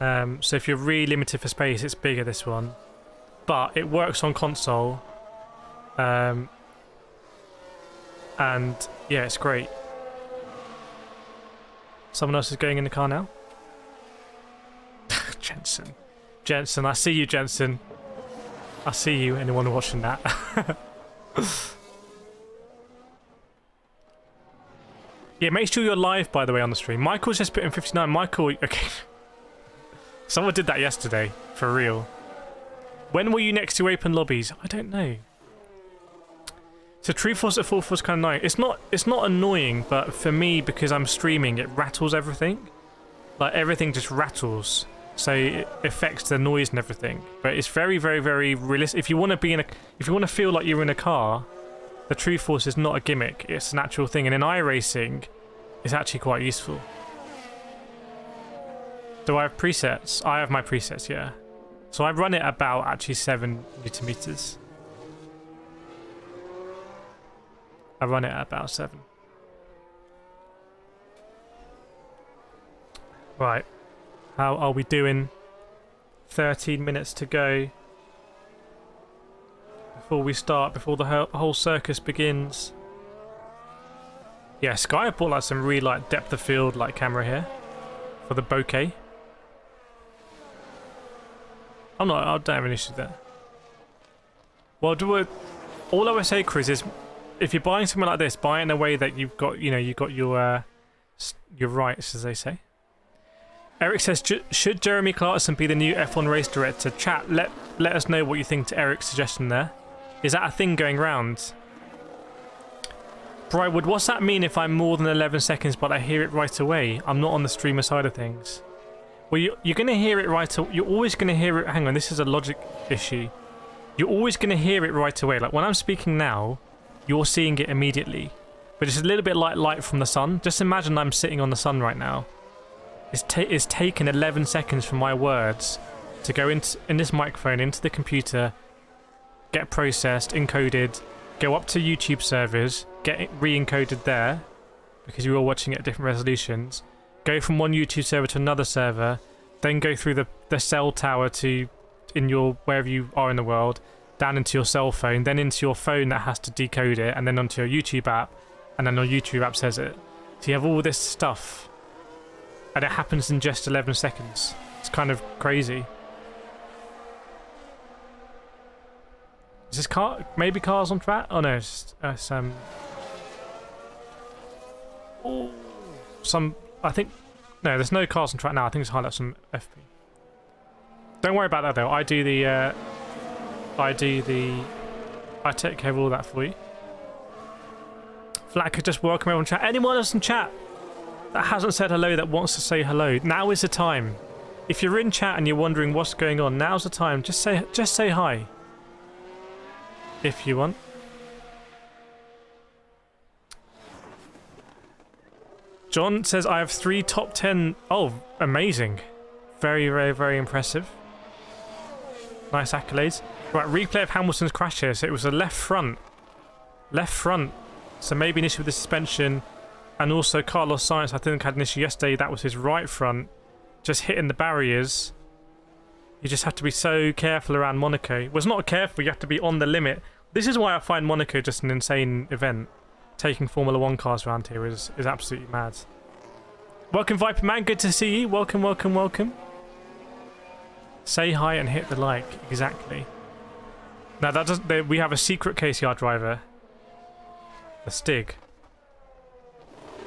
So if you're really limited for space, it's bigger, this one. But it works on console. And yeah, it's great. Someone else is going in the car now. Jensen, I see you, Jensen. I see you, anyone watching that. Yeah, make sure you're live, by the way, on the stream. Michael's just put in 59. Michael, okay. Someone did that yesterday, for real. When will you next do open lobbies? I don't know. So true force at full force kind of annoying. It's not annoying, but for me, because I'm streaming, it rattles everything. Like everything just rattles, so it affects the noise and everything. But it's very, very, very realistic. If you want to feel like you're in a car, the true force is not a gimmick. It's an actual thing. And in iRacing, it's actually quite useful. Do I have presets? I have my presets, yeah. So I run it about actually 7 Newton meters. I run it at about 7. Right. How are we doing? 13 minutes to go. Before we start, before the whole circus begins. Yeah, Sky have bought like some really like depth of field like camera here. For the bokeh. I don't have an issue there. Well, all I would say, Chris, is if you're buying something like this, buy it in a way that you've got, you've got your rights, as they say. Eric says, should Jeremy Clarkson be the new F1 race director? Chat, let us know what you think to Eric's suggestion there. Is that a thing going round? Brightwood, what's that mean if I'm more than 11 seconds but I hear it right away? I'm not on the streamer side of things. Well, you're going to hear it right away. You're always going to hear it. Hang on, this is a logic issue. You're always going to hear it right away. Like when I'm speaking now, you're seeing it immediately. But it's a little bit like light from the sun. Just imagine I'm sitting on the sun right now. It's taken 11 seconds for my words to go in this microphone into the computer, get processed, encoded, go up to YouTube servers, get it re-encoded there, because you were watching it at different resolutions, go from one YouTube server to another server, then go through the cell tower to wherever you are in the world, down into your cell phone, then into your phone that has to decode it, and then onto your YouTube app, and then your YouTube app says it. So you have all this stuff, and it happens in just 11 seconds. It's kind of crazy. Is this car? Maybe cars on track? Oh no, it's oh, I think. No, there's no cars on track now. I think it's highlights some FP. Don't worry about that though. I take care of all that for you. Flat could just welcome everyone in chat. Anyone else in chat that hasn't said hello that wants to say hello, now is the time. If you're in chat and you're wondering what's going on, now's the time. Just say hi. If you want. John says I have 3 top 10. Oh, amazing. Very, very, very impressive. Nice accolades. Right, replay of Hamilton's crash here. So it was a left front. Left front. So maybe an issue with the suspension. And also Carlos Sainz, I think, had an issue yesterday. That was his right front. Just hitting the barriers. You just have to be so careful around Monaco. Well, it's not careful. You have to be on the limit. This is why I find Monaco just an insane event. Taking Formula 1 cars around here is absolutely mad. Welcome, Viper Man. Good to see you. Welcome, welcome, welcome. Say hi and hit the like. Exactly. Now, that doesn't... We have a secret KCR driver. The Stig.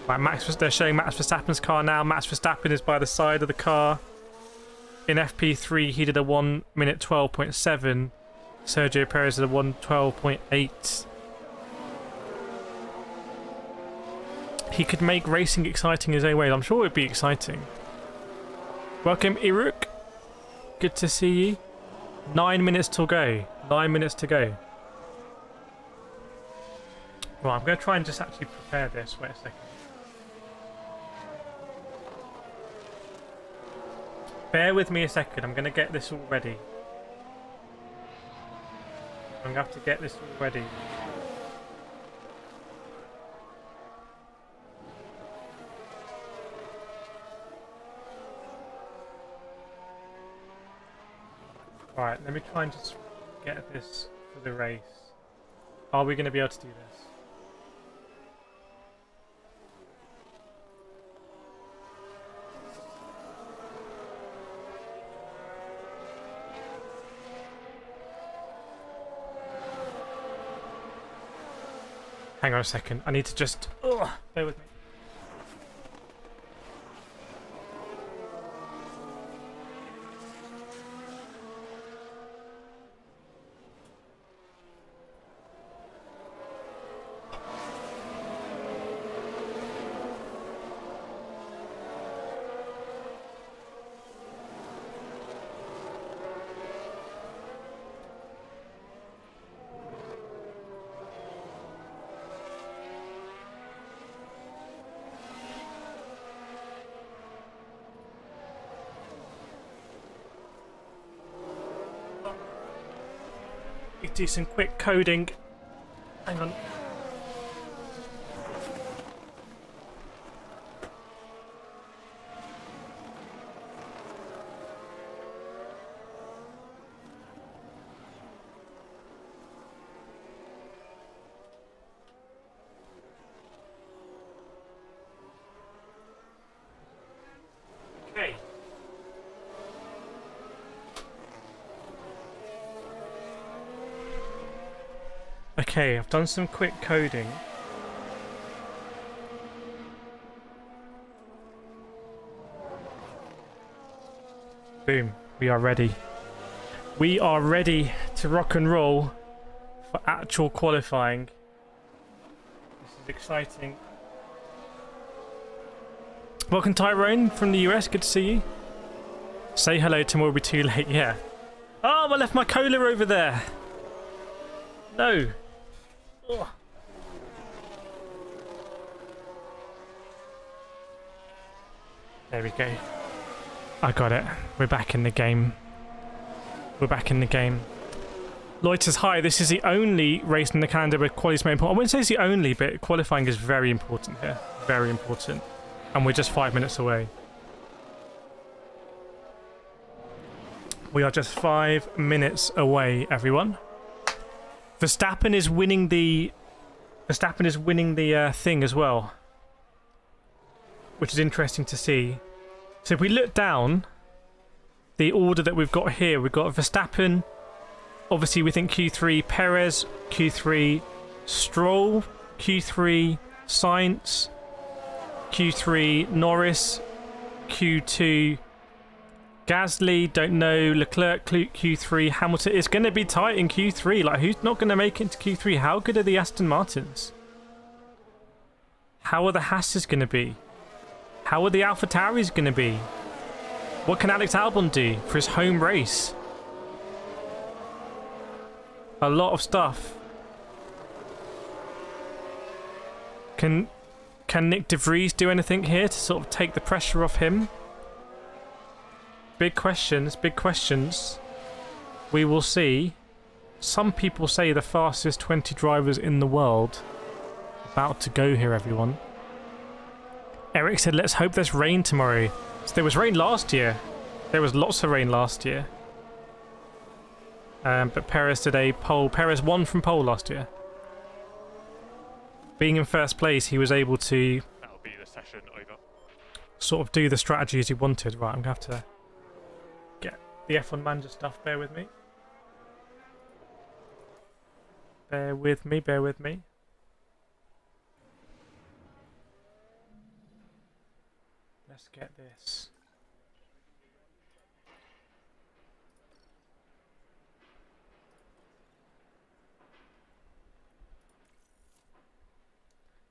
Right, they're showing Max Verstappen's car now. Max Verstappen is by the side of the car. In FP3, he did a 1 minute 12.7. Sergio Perez did a 1:12.8. He could make racing exciting his own way. I'm sure it would be exciting. Welcome, Iruk. Good to see you. 9 minutes to go. 9 minutes to go. Right, I'm going to try and just actually prepare this. Wait a second. Bear with me a second. I'm going to get this all ready. I'm going to have to get this all ready. Right, let me try and just get this for the race. Are we going to be able to do this? Hang on a second, I need to just... bear with me. do some quick coding. Hang on. Okay. Okay, I've done some quick coding. Boom, we are ready. We are ready to rock and roll for actual qualifying. This is exciting. Welcome Tyrone from the US, good to see you. Say hello, tomorrow will be too late, yeah. Oh, I left my cola over there. No. Ugh. There we go. I got it. We're back in the game. We're back in the game. Lloyd says, hi, this is the only race in the calendar where qualifying is very important. I wouldn't say it's the only, but qualifying is very important here. Very important. And we're just 5 minutes away. We are just 5 minutes away, everyone. Verstappen is winning the thing as well, which is interesting to see. So if we look down the order that we've got here, we've got Verstappen, obviously we think Q3, Perez, Q3, Stroll, Q3, Sainz, Q3, Norris, Q2, Gasly, don't know, Leclerc, Q3, Hamilton. It's going to be tight in Q3. Like, who's not going to make it into Q3? How good are the Aston Martins? How are the Haas's going to be? How are the AlphaTauris going to be? What can Alex Albon do for his home race? A lot of stuff. Can Nick De Vries do anything here to sort of take the pressure off him? Big questions, big questions. We will see. Some people say the fastest 20 drivers in the world. About to go here, everyone. Eric said, let's hope there's rain tomorrow. So there was rain last year. There was lots of rain last year. But Perez did a pole. Perez won from pole last year. Being in first place, he was able to that'll be the session over. Sort of do the strategies he wanted. Right, I'm going to have to get the F1 manager stuff. Bear with me. Bear with me, bear with me. Let's get this.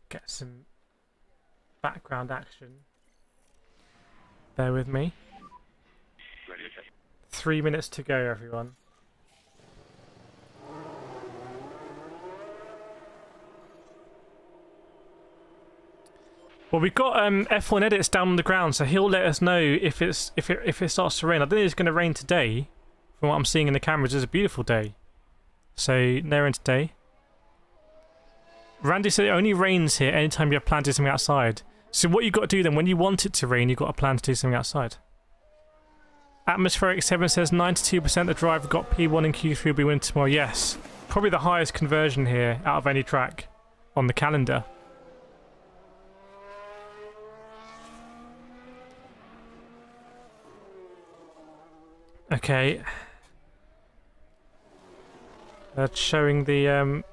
Get some background action. Bear with me. Ready, okay. 3 minutes to go, everyone. Well, we've got F1 edits down on the ground, so he'll let us know if it starts to rain. I don't think it's going to rain today. From what I'm seeing in the cameras, it's a beautiful day. So no rain today. Randy said it only rains here anytime you have planned to do something outside. So what you've got to do then, when you want it to rain, you've got to plan to do something outside. Atmospheric 7 says 92% of the driver got P1 in Q3 will be winning tomorrow. Yes. Probably the highest conversion here out of any track on the calendar. Okay. That's showing the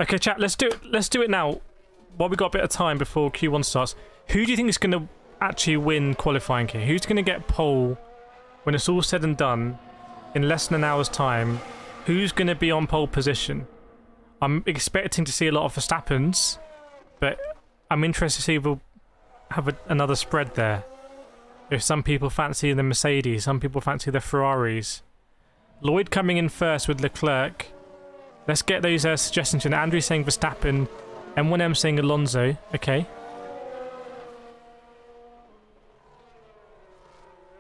okay, chat, let's do it now. While we've got a bit of time before Q1 starts. Who do you think is going to actually win qualifying here? Who's going to get pole when it's all said and done in less than an hour's time? Who's going to be on pole position? I'm expecting to see a lot of Verstappens, but I'm interested to see if we'll have another spread there. If some people fancy the Mercedes, some people fancy the Ferraris. Lloyd coming in first with Leclerc. Let's get those suggestions in. Andrew saying Verstappen, M1M saying Alonso. Okay.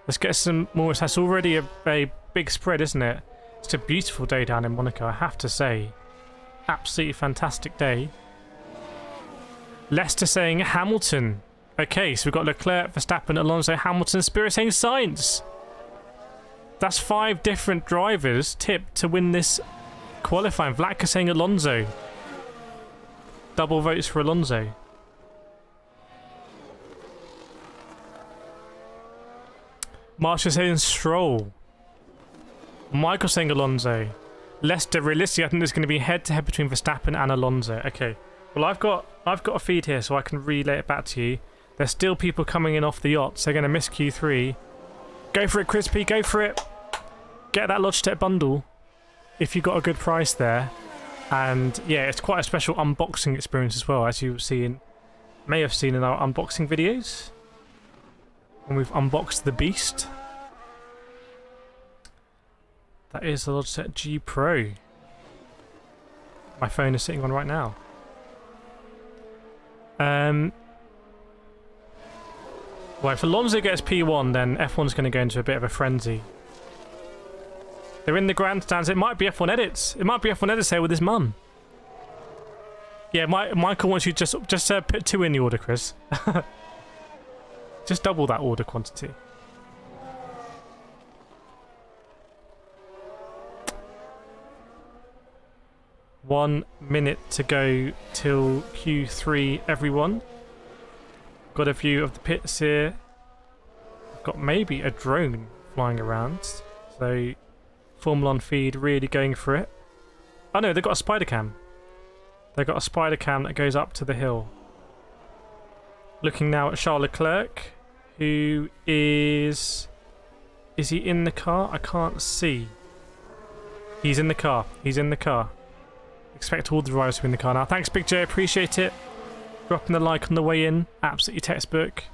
Let's get some more. That's already a big spread, isn't it? It's a beautiful day down in Monaco, I have to say. Absolutely fantastic day. Leicester saying Hamilton. Okay, so we've got Leclerc, Verstappen, Alonso, Hamilton, Spirit saying Sainz. That's 5 different drivers tipped to win this qualifying. Vlatka saying Alonso. Double votes for Alonso. Marsha saying Stroll. Michael saying Alonso. Leicester, realistically, I think there's going to be head-to-head between Verstappen and Alonso. Okay. Well, I've got a feed here, so I can relay it back to you. There's still people coming in off the yachts. They're going to miss Q3. Go for it, Crispy. Go for it. Get that Logitech bundle if you got a good price there. And yeah, it's quite a special unboxing experience as well, as you may have seen in our unboxing videos when we've unboxed the beast. That is the Logitech G Pro. My phone is sitting on right now. Well, if Alonso gets P1, then F1's going to go into a bit of a frenzy. They're in the grandstands. It might be F1 Edits. It might be F1 Edits here with his mum. Yeah, Michael wants you just put 2 in the order, Chris. Just double that order quantity. One minute to go till Q3, everyone. Got a view of the pits here. Got maybe a drone flying around. So, Formula On feed really going for it. Oh no, they've got a spider cam. They've got a spider cam that goes up to the hill. Looking now at Charles Leclerc, who is... Is he in the car? I can't see. He's in the car. He's in the car. Expect all the drivers to be in the car now. Thanks, Big J. Appreciate it. Dropping the like on the way in. Absolutely textbook.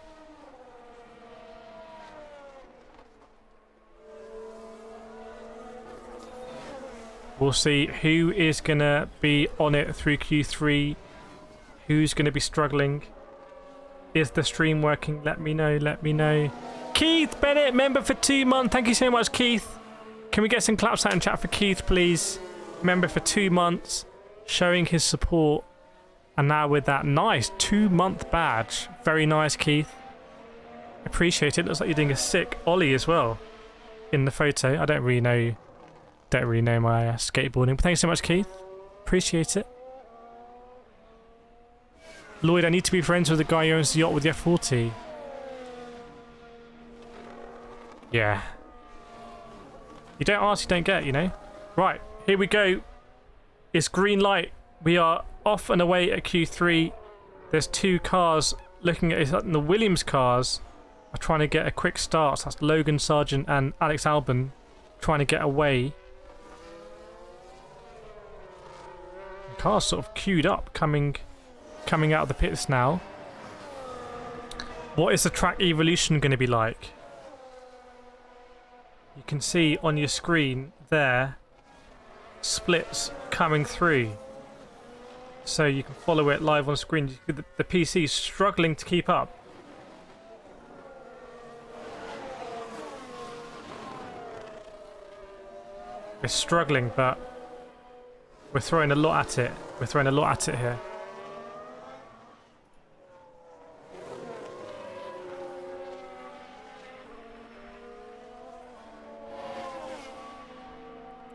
We'll see who is going to be on it through Q3. Who's going to be struggling. Is the stream working? Let me know. Let me know. Keith Bennett, member for 2 months. Thank you so much, Keith. Can we get some claps out in chat for Keith, please? Member for 2 months. Showing his support. And now with that nice 2-month badge. Very nice, Keith. Appreciate it. Looks like you're doing a sick ollie as well in the photo. I don't really know my skateboarding. But thanks so much, Keith. Appreciate it. Lloyd, I need to be friends with the guy who owns the yacht with the F40. Yeah. You don't ask, you don't get, you know? Right, here we go. It's green light. We are off and away at Q3. There's 2 cars looking at it. The Williams cars are trying to get a quick start. So that's Logan Sargent and Alex Albon trying to get away. The car's sort of queued up, coming out of the pits now. What is the track evolution going to be like? You can see on your screen there splits coming through, so you can follow it live on screen. The PC is struggling to keep up. It's struggling, but we're throwing a lot at it. We're throwing a lot at it here.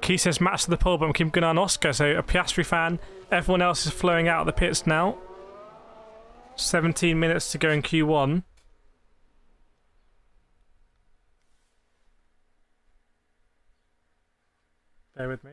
He says match to the pole, but I'm keeping an eye on Oscar, so a Piastri fan. Everyone else is flowing out of the pits now. 17 minutes to go in Q1. Bear with me.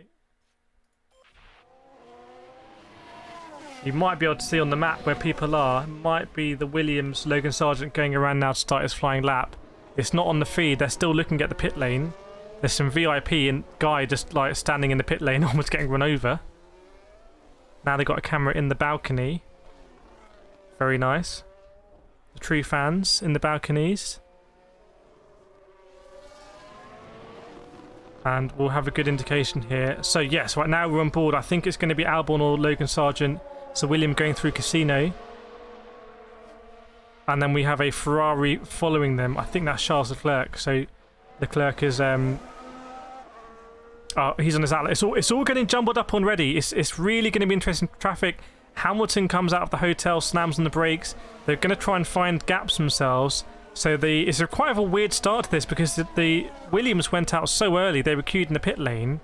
You might be able to see on the map where people are. It might be the Williams Logan Sargent going around now to start his flying lap. It's not on the feed. They're still looking at the pit lane. There's some VIP and guy just like standing in the pit lane, almost getting run over. Now they've got a camera in the balcony. Very nice. The true fans in the balconies. And we'll have a good indication here. So yes, right now we're on board. I think it's going to be Albon or Logan Sargent. So William going through Casino. And then we have a Ferrari following them. I think that's Charles Leclerc. So Leclerc is Oh, he's on his outlet. It's all getting jumbled up already. It's really going to be interesting traffic. Hamilton comes out of the hotel, slams on the brakes. They're going to try and find gaps themselves. So it's quite of a weird start to this because the Williams went out so early. They were queued in the pit lane.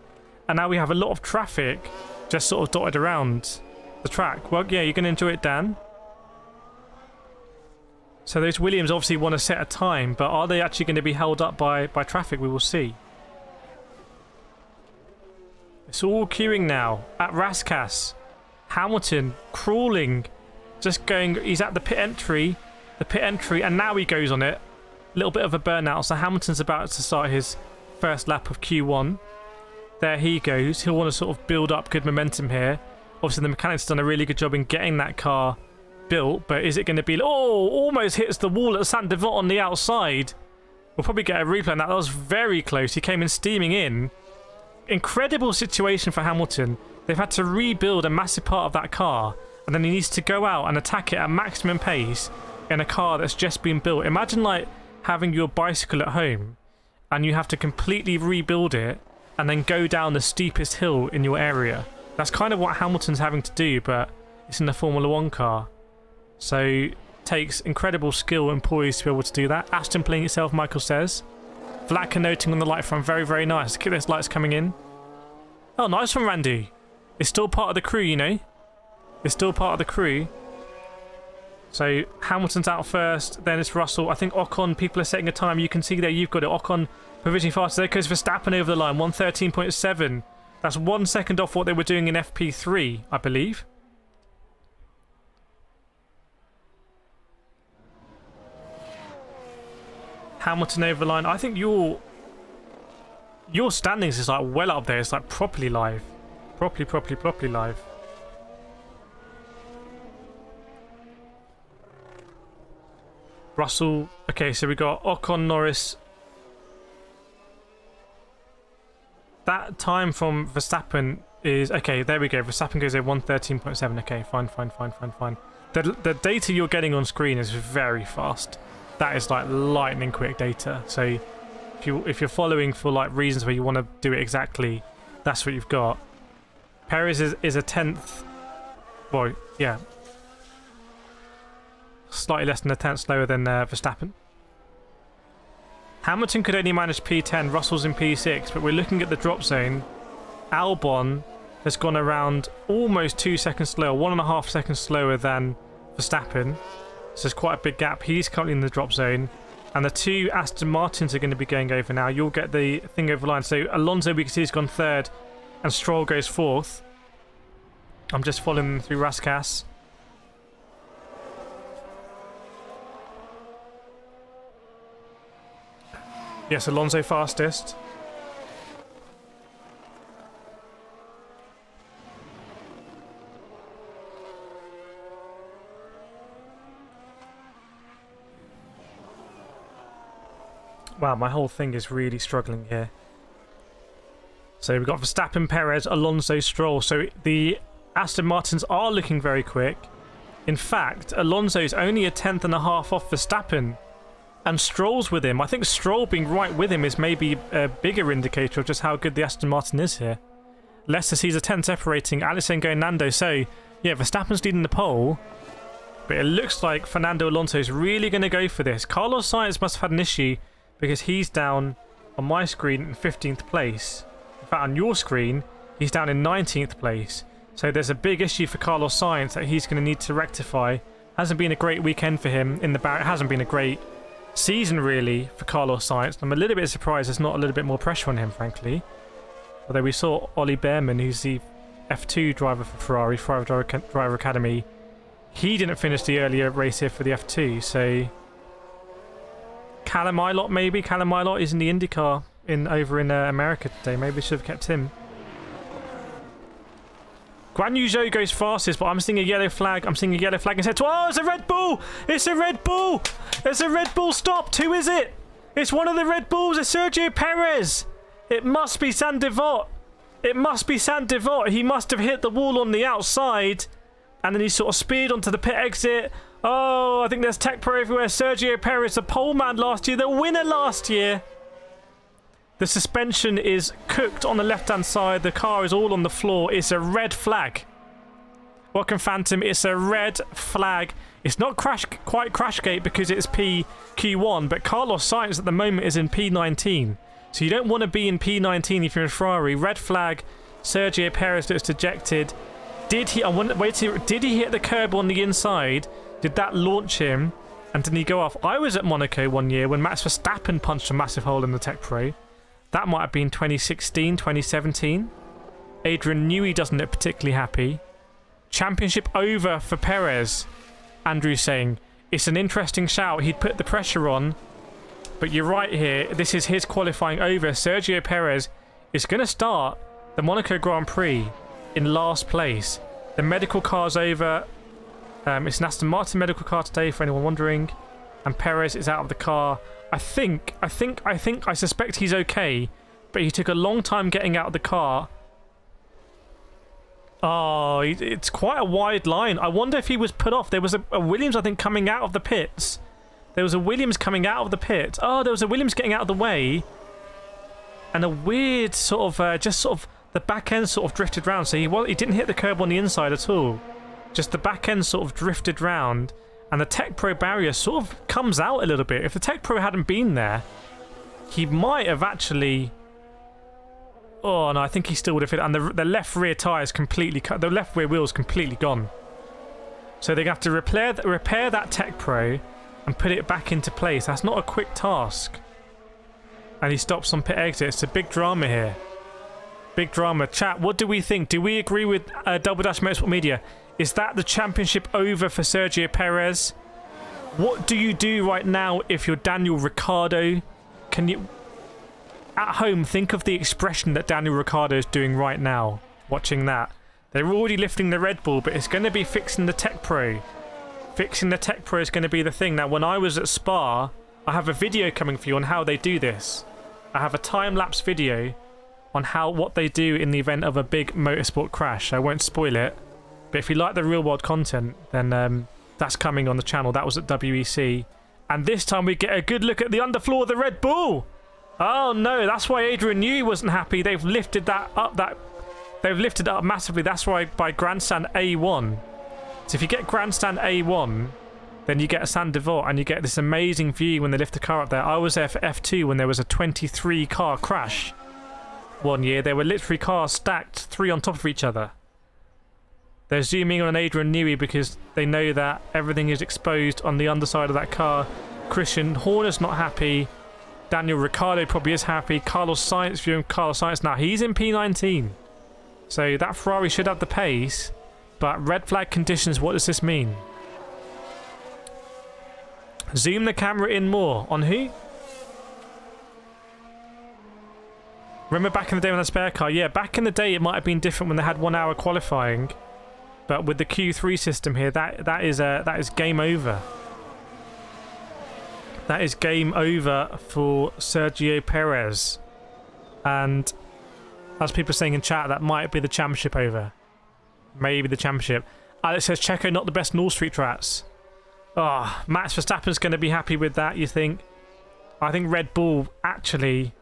And now we have a lot of traffic just sort of dotted around the track. Well, yeah, you're going to enjoy it, Dan. So those Williams obviously want to set a time, but are they actually going to be held up by traffic? We will see. It's all queuing now at Raskas. Hamilton crawling, just going. He's at the pit entry, and now he goes on it. A little bit of a burnout. So Hamilton's about to start his first lap of Q1. There he goes. He'll want to sort of build up good momentum here. Obviously, the mechanics have done a really good job in getting that car built, but is it going to be... Oh, almost hits the wall at Saint Devot on the outside. We'll probably get a replay on that. That was very close. He came in steaming in. Incredible situation for Hamilton. They've had to rebuild a massive part of that car, and then he needs to go out and attack it at maximum pace in a car that's just been built. Imagine like having your bicycle at home and you have to completely rebuild it and then go down the steepest hill in your area. That's kind of what Hamilton's having to do, but it's in the Formula 1 car. So takes incredible skill and poise to be able to do that. Aston playing itself, Michael says. Vlaka noting on the light front, very, very nice. Look at those lights coming in. Oh, nice one, Randy. It's still part of the crew, you know. It's still part of the crew. So Hamilton's out first, then it's Russell. I think Ocon, people are setting a time. You can see there, you've got it. Ocon provisioning faster. There goes Verstappen over the line, 1:13.7. That's 1 second off what they were doing in FP3, I believe. Hamilton over the line. I think your standings is like well up there. It's like properly live. Properly live. Russell. Okay, so we got Ocon, Norris. That time from Verstappen is... Okay, there we go. Verstappen goes there 1:13.7. Okay, fine. The data you're getting on screen is very fast. That is like lightning quick data. So if you're following for like reasons where you want to do it exactly, that's what you've got. Perez is a 10th. Well, yeah. Slightly less than a 10th slower than Verstappen. Hamilton could only manage P10, Russell's in P6, but we're looking at the drop zone. Albon has gone around almost 2 seconds slower, 1.5 seconds slower than Verstappen. So there's quite a big gap. He's currently in the drop zone. And the two Aston Martins are going to be going over now. You'll get the thing over the line. So Alonso, we can see, has gone third. And Stroll goes fourth. I'm just following them through Raskas. Yes, Alonso fastest. Wow, my whole thing is really struggling here. So we've got Verstappen, Perez, Alonso, Stroll. So the Aston Martins are looking very quick. In fact, Alonso's only 1/10.5 off Verstappen. And Stroll's with him. I think Stroll being right with him is maybe a bigger indicator of just how good the Aston Martin is here. Leicester sees a 10 separating. Alisson going Nando. So, yeah, Verstappen's leading the pole. But it looks like Fernando Alonso is really going to go for this. Carlos Sainz must have had an issue because he's down on my screen in 15th place. In fact, on your screen, he's down in 19th place. So there's a big issue for Carlos Sainz that he's going to need to rectify. Hasn't been a great weekend for him in the Barrett. Hasn't been a great season, really, for Carlos Sainz. I'm a little bit surprised there's not a little bit more pressure on him, frankly. Although we saw Ollie Behrman, who's the F2 driver for Ferrari Driver Academy. He didn't finish the earlier race here for the F2, so... Callum Ilott, maybe? Callum Ilott is in the IndyCar over in America today. Maybe we should have kept him. Guan Yu Zhou goes fastest, but I'm seeing a yellow flag. I'm seeing a yellow flag instead. Oh, it's a Red Bull! It's a Red Bull! It's a Red Bull stopped! Who is it? It's one of the Red Bulls. It's Sergio Perez. It must be Saint Devot. It must be Saint Devot. He must have hit the wall on the outside. And then he sort of speared onto the pit exit. Oh, I think there's tech pro everywhere. Sergio Perez, the pole man last year, the winner last year. The suspension is cooked on the left-hand side. The car is all on the floor. It's a red flag. Welcome, Phantom. It's a red flag. It's not quite Crashgate because it's PQ1, but Carlos Sainz at the moment is in P19. So you don't want to be in P19 if you're in Ferrari. Red flag. Sergio Perez looks dejected. Did he hit the curb on the inside? Did that launch him? And didn't he go off? I was at Monaco one year when Max Verstappen punched a massive hole in the Tech Pro. That might have been 2016, 2017. Adrian Newey doesn't look particularly happy. Championship over for Perez. Andrew's saying, it's an interesting shout. He'd put the pressure on. But you're right here. This is his qualifying over. Sergio Perez is going to start the Monaco Grand Prix in last place. The medical car's over. It's an Aston Martin medical car today, for anyone wondering. And Perez is out of the car. I suspect he's okay. But he took a long time getting out of the car. Oh, it's quite a wide line. I wonder if he was put off. There was a Williams, I think, coming out of the pits. There was a Williams coming out of the pit. Oh, there was a Williams getting out of the way. And a weird sort of, the back end sort of drifted round. So he didn't hit the curb on the inside at all. Just the back end sort of drifted round. And the Tech Pro barrier sort of comes out a little bit. If the Tech Pro hadn't been there, he might have actually... Oh, no, I think he still would have hit. And the left rear tyre is completely cut. The left rear wheel is completely gone. So they're going to have to repair that Tech Pro and put it back into place. That's not a quick task. And he stops on pit exit. It's a big drama here. Big drama. Chat, what do we think? Do we agree with Double Dash Motorsport Media? Is that the championship over for Sergio Perez? What do you do right now if you're Daniel Ricciardo? Can you... At home, think of the expression that Daniel Ricciardo is doing right now, watching that. They're already lifting the Red Bull, but it's going to be fixing the Tech Pro. Fixing the Tech Pro is going to be the thing. Now, when I was at Spa, I have a video coming for you on how they do this. I have a time-lapse video on what they do in the event of a big motorsport crash. I won't spoil it, but if you like the real-world content, then that's coming on the channel. That was at WEC. And this time we get a good look at the underfloor of the Red Bull. Oh no, that's why Adrian Newey wasn't happy. They've lifted that up. They've lifted it up massively. That's why by grandstand A1. So if you get grandstand A1, then you get a Saint Devot and you get this amazing view when they lift the car up there. I was there for F2 when there was a 23 car crash one year. There were literally cars stacked 3 on top of each other. They're zooming on Adrian Newey because they know that everything is exposed on the underside of that car. Christian Horner's not happy. Daniel Ricciardo probably is happy. Carlos Sainz, viewing Carlos Sainz now. He's in P19. So that Ferrari should have the pace. But red flag conditions, what does this mean? Zoom the camera in more. On who? Remember back in the day when the spare car? Yeah, back in the day it might have been different when they had 1 hour qualifying. But with the Q3 system here, that is game over. That is game over for Sergio Perez. And as people are saying in chat, that might be the championship over. Maybe the championship. Alex says Checo not the best in all street tracks. Oh, Max Verstappen's going to be happy with that, you think? I think Red Bull, actually,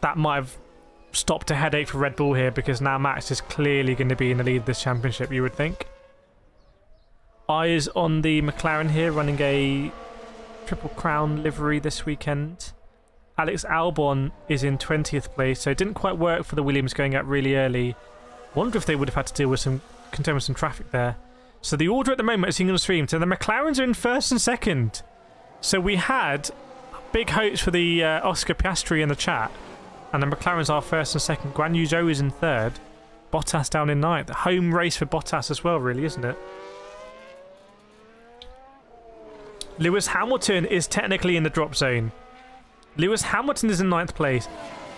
that might have stopped a headache for Red Bull here because now Max is clearly going to be in the lead of this championship, you would think. Eyes on the McLaren here, running a Triple Crown livery this weekend. Alex Albon is in 20th place, so it didn't quite work for the Williams going out really early. Wonder if they would have had to deal with contend with some traffic there. So the order at the moment is seen on the stream. So the McLarens are in 1st and 2nd. So we had big hopes for the Oscar Piastri in the chat, and the McLarens are 1st and 2nd. Guan Yu Zhou is in 3rd. Bottas down in 9th. Home race for Bottas as well, really, isn't it? Lewis Hamilton is technically in the drop zone. Lewis Hamilton is in 9th place.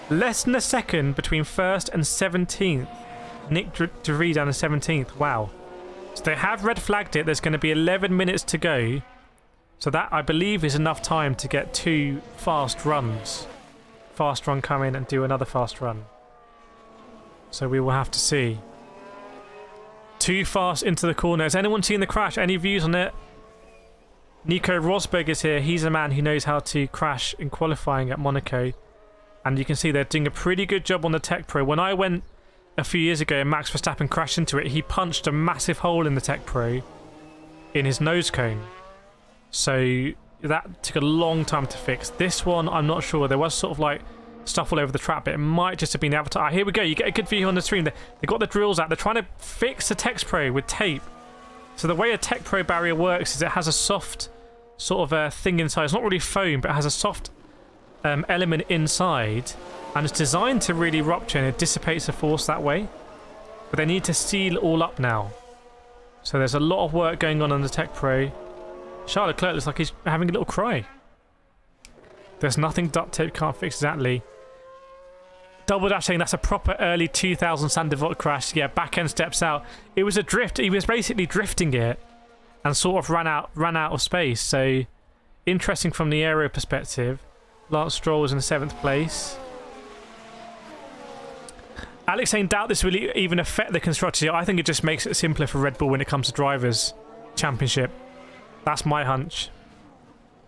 Less than a second between 1st and 17th. Nick De Vries down in 17th. Wow. So they have red flagged it. There's going to be 11 minutes to go. So that, I believe, is enough time to get 2 fast runs. Fast run come in and do another fast run. So we will have to see. Too fast into the corner. Has anyone seen the crash? Any views on it? Nico Rosberg is here. He's a man who knows how to crash in qualifying at Monaco. And you can see they're doing a pretty good job on the Tech Pro. When I went a few years ago and Max Verstappen crashed into it, he punched a massive hole in the Tech Pro in his nose cone. So that took a long time to fix. This one, I'm not sure. There was sort of like stuff all over the track, but it might just have been the avatar. Here we go. You get a good view on the screen. They got the drills out. They're trying to fix the Tech Pro with tape. So the way a Tech Pro barrier works is it has a soft sort of a thing inside. It's not really foam, but it has a soft element inside, and it's designed to really rupture, and it dissipates the force that way. But they need to seal it all up now. So there's a lot of work going on the Tech Pro. Charles Leclerc looks like he's having a little cry. There's nothing duct tape can't fix. Exactly. Double Dash saying that's a proper early 2000 Sandevot crash. Yeah, back end steps out. It was a drift. He was basically drifting it and sort of ran out of space. So interesting from the aero perspective. Lance Stroll was in 7th place. Alex saying doubt this will even affect the constructors. I think it just makes it simpler for Red Bull when it comes to drivers' championship. That's my hunch.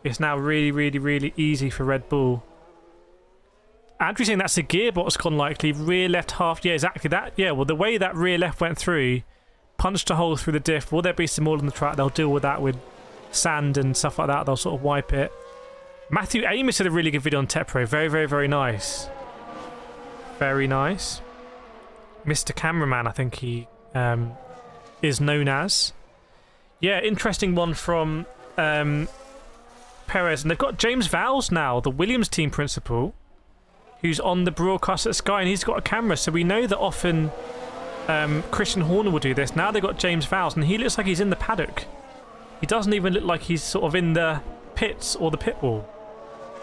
It's now really, really, really easy for Red Bull. Andrew saying that's a gearbox con likely. Rear left half. Yeah, exactly that. Yeah, well, the way that rear left went through, punched a hole through the diff. Will there be some more on the track? They'll deal with that with sand and stuff like that. They'll sort of wipe it. Matthew Amos did a really good video on Tech Pro. Very, very, very nice. Very nice. Mr. Cameraman, I think he is known as. Yeah, interesting one from Perez. And they've got James Vowles now, the Williams team principal, who's on the broadcast at Sky, and he's got a camera. So we know that often Christian Horner will do this. Now they've got James Vowles, and he looks like he's in the paddock. He doesn't even look like he's sort of in the pits or the pit wall.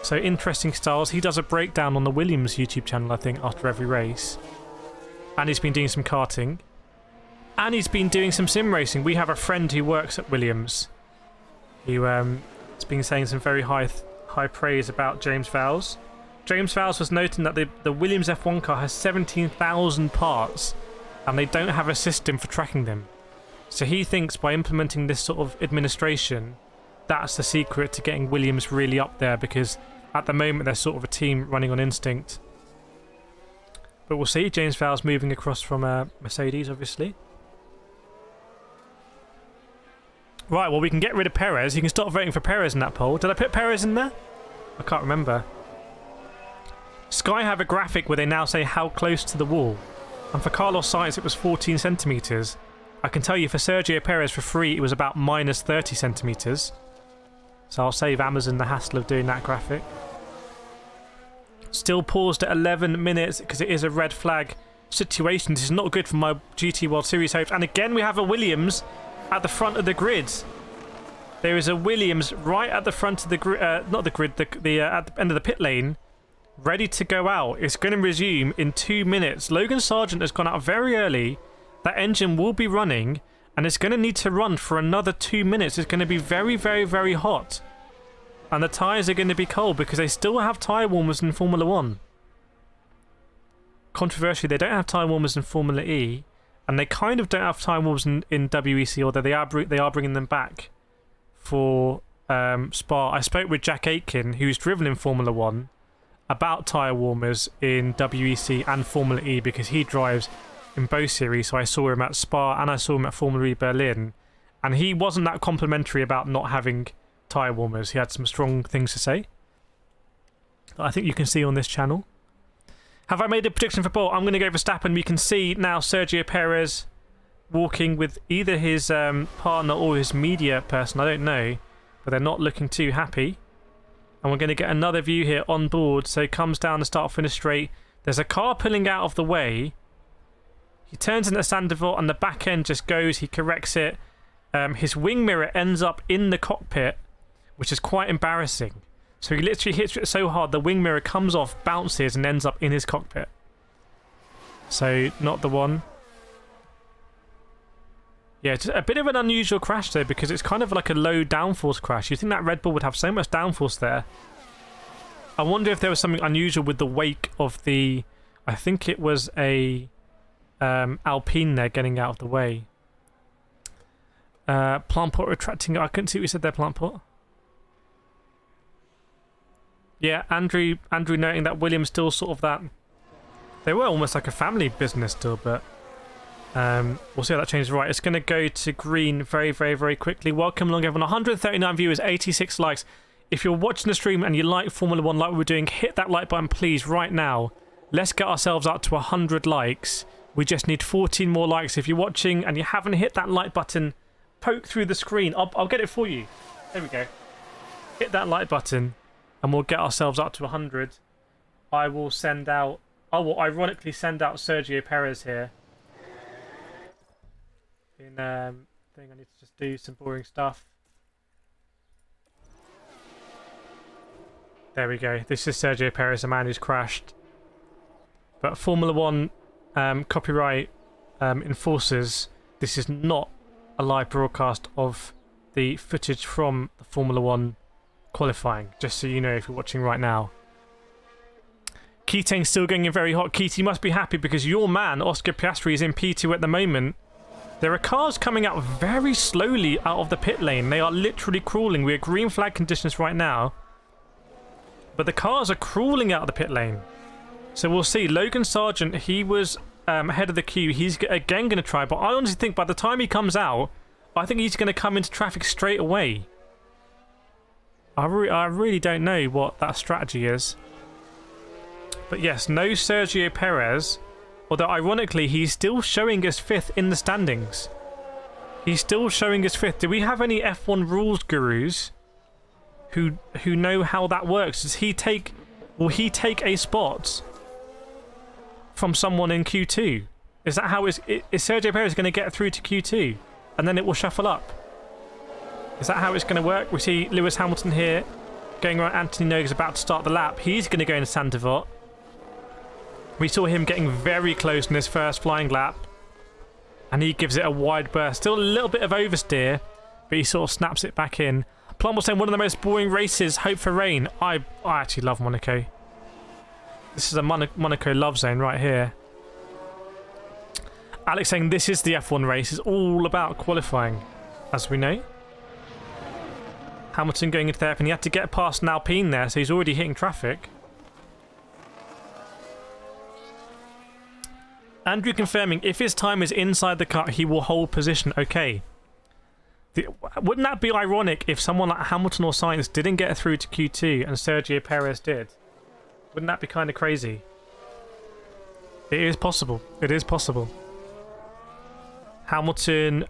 So interesting styles. He does a breakdown on the Williams YouTube channel, I think, after every race. And he's been doing some karting. And he's been doing some sim racing. We have a friend who works at Williams who has been saying some very high praise about James Vowles. James Vowles was noting that the Williams F1 car has 17,000 parts and they don't have a system for tracking them. So he thinks by implementing this sort of administration, that's the secret to getting Williams really up there, because at the moment they're sort of a team running on instinct. But we'll see. James Vowles moving across from Mercedes, obviously. Right, well, we can get rid of Perez. You can start voting for Perez in that poll. Did I put Perez in there? I can't remember. Sky have a graphic where they now say how close to the wall. And for Carlos Sainz, it was 14 centimetres. I can tell you for Sergio Perez for free, it was about minus 30 centimetres. So I'll save Amazon the hassle of doing that graphic. Still paused at 11 minutes because it is a red flag situation. This is not good for my GT World Series hopes. And again, we have a Williams at the front of the grid. There is a Williams right at the front of the grid, not the grid, at the end of the pit lane, ready to go out. It's going to resume in 2 minutes. Logan Sargent has gone out very early. That engine will be running, and it's going to need to run for another 2 minutes. It's going to be very, very, very hot. And the tyres are going to be cold because they still have tyre warmers in Formula 1. Controversially, they don't have tyre warmers in Formula E, and they kind of don't have tyre warmers in WEC, although they are bringing them back for Spa. I spoke with Jack Aitken, who's driven in Formula 1, about tyre warmers in WEC and Formula E, because he drives in both series. So I saw him at Spa and I saw him at Formula E Berlin, and he wasn't that complimentary about not having tyre warmers. He had some strong things to say that I think you can see on this channel. Have I made a prediction for Bolt? I'm going to go Verstappen. We can see now Sergio Perez walking with either his partner or his media person, I don't know, but they're not looking too happy. And we're going to get another view here on board. So he comes down the start-finish straight. There's a car pulling out of the way. He turns into Sandoval and the back end just goes. He corrects it. His wing mirror ends up in the cockpit, which is quite embarrassing. So he literally hits it so hard, the wing mirror comes off, bounces, and ends up in his cockpit. So, not the one. Yeah, it's a bit of an unusual crash though, because it's kind of like a low downforce crash. You'd think that Red Bull would have so much downforce there. I wonder if there was something unusual with the wake of the... I think it was a Alpine there getting out of the way. Plant pot retracting. I couldn't see what you said there, Plant pot. Yeah, Andrew noting that Williams still sort of that... They were almost like a family business still, but... we'll see how that changes. Right, it's going to go to green very, very, very quickly. Welcome along, everyone. 139 viewers, 86 likes. If you're watching the stream and you like Formula 1 like we were doing, hit that like button, please, right now. Let's get ourselves up to 100 likes. We just need 14 more likes. If you're watching and you haven't hit that like button, poke through the screen. I'll get it for you. There we go. Hit that like button and we'll get ourselves up to 100. I will send out... I will ironically send out Sergio Perez here. In thing, I need to just do some boring stuff. There we go. This is Sergio Perez, a man who's crashed. But Formula 1 copyright enforcers, this is not a live broadcast of the footage from the Formula 1 qualifying, just so you know if you're watching right now. Keating's still going in very hot. Keating must be happy because your man, Oscar Piastri, is in P2 at the moment. There are cars coming out very slowly out of the pit lane. They are literally crawling. We're green flag conditions right now. But the cars are crawling out of the pit lane. So we'll see. Logan Sargent, he was ahead of the queue. He's again going to try. But I honestly think by the time he comes out, I think he's going to come into traffic straight away. I really don't know what that strategy is. But yes, no Sergio Perez. Although, ironically, he's still showing us 5th in the standings. He's still showing us 5th. Do we have any F1 rules gurus who know how that works? Will he take a spot from someone in Q2? Is that how is Sergio Perez going to get through to Q2? And then it will shuffle up? Is that how it's going to work? We see Lewis Hamilton here going around. Anthony Nogue's about to start the lap. He's going to go into Santavot. We saw him getting very close in his first flying lap. And he gives it a wide berth. Still a little bit of oversteer, but he sort of snaps it back in. Plum was saying one of the most boring races, hope for rain. I actually love Monaco. This is a Monaco love zone right here. Alex saying this is the F1 race. It's all about qualifying, as we know. Hamilton going into there, and he had to get past an Alpine there, so he's already hitting traffic. Andrew confirming, if his time is inside the cut, he will hold position. Okay. Wouldn't that be ironic if someone like Hamilton or Sainz didn't get through to Q2 and Sergio Perez did? Wouldn't that be kind of crazy? It is possible. It is possible. Hamilton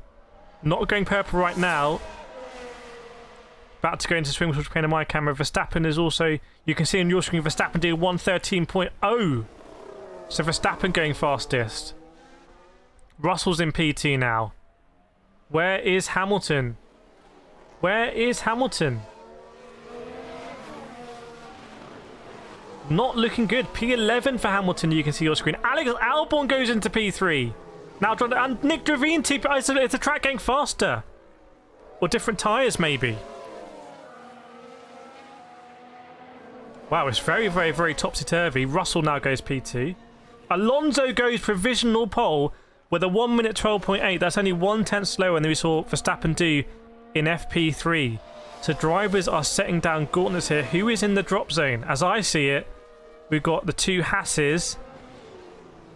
not going purple right now. About to go into swing, which is on my camera. Verstappen is also, you can see on your screen, Verstappen doing 113.0. So Verstappen going fastest. Russell's in PT now. Where is Hamilton? Where is Hamilton? Not looking good. P11 for Hamilton, you can see your screen. Alex Albon goes into P3. Now, and Nick Dravine, it's a track getting faster. Or different tyres, maybe. Wow, it's very, very, very topsy-turvy. Russell now goes P2. Alonso goes provisional pole with a 1 minute 12.8. That's only 1/10 slower than we saw Verstappen do in FP3. So drivers are setting down gauntlets here. Who is in the drop zone? As I see it, we've got the two Hasses.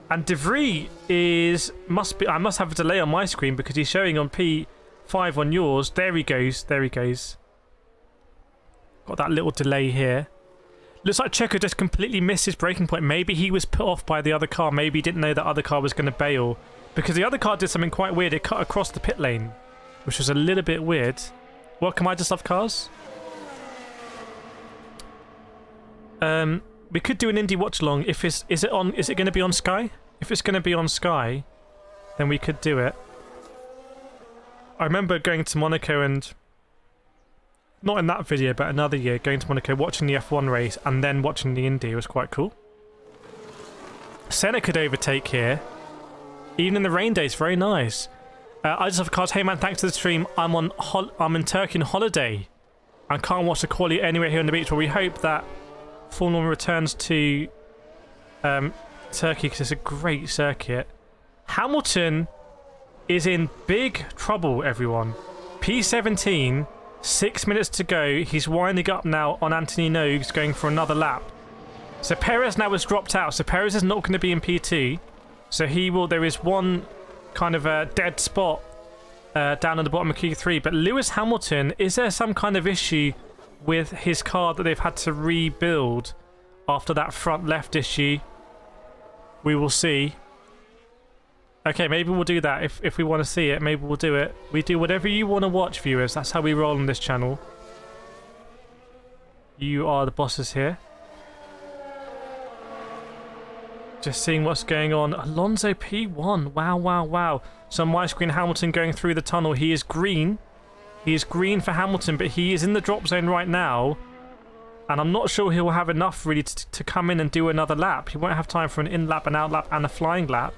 And De Vries I must have a delay on my screen because he's showing on P5 on yours. There he goes. There he goes. Got that little delay here. Looks like Checo just completely missed his braking point. Maybe he was put off by the other car. Maybe he didn't know that other car was going to bail. Because the other car did something quite weird. It cut across the pit lane, which was a little bit weird. Welcome, I just love cars. We could do an indie watch along. If is it going to be on Sky? If it's going to be on Sky, then we could do it. I remember going to Monaco and... Not in that video, but another year, going to Monaco, watching the F1 race, and then watching the Indy. It was quite cool. Senna could overtake here. Even in the rain days, very nice. I just have cars. Hey man, thanks to the stream. I'm in Turkey on holiday. I can't watch the quali anywhere here on the beach, but we hope that Formula 1 returns to Turkey, because it's a great circuit. Hamilton is in big trouble, everyone. P17... 6 minutes to go. He's winding up now on Anthony Nogues, going for another lap. So Perez now has dropped out. So Perez is not going to be in P2. So he will. There is one kind of a dead spot down at the bottom of Q3. But Lewis Hamilton, is there some kind of issue with his car that they've had to rebuild after that front left issue? We will see. Okay, maybe we'll do that. If we want to see it, maybe we'll do it. We do whatever you want to watch, viewers. That's how we roll on this channel. You are the bosses here. Just seeing what's going on. Alonso P1. Wow, wow, wow. So on my screen, Hamilton going through the tunnel. He is green. He is green for Hamilton, but he is in the drop zone right now. And I'm not sure he'll have enough really to come in and do another lap. He won't have time for an in lap, an out lap, and a flying lap.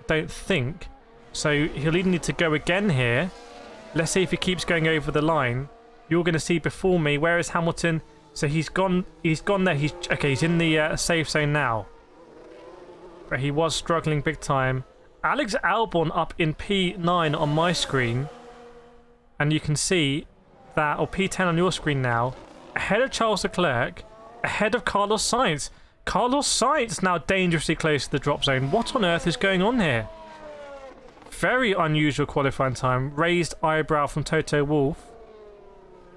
Don't think. So he'll either need to go again here. Let's see if he keeps going over the line. You're going to see before me. Where is Hamilton? So he's gone there. He's in the safe zone now. But he was struggling big time. Alex Albon up in P9 on my screen. And you can see that, or P10 on your screen now, ahead of Charles Leclerc, ahead of Carlos Sainz. Carlos Sainz now dangerously close to the drop zone. What on earth is going on here? Very unusual qualifying time. Raised eyebrow from Toto Wolff.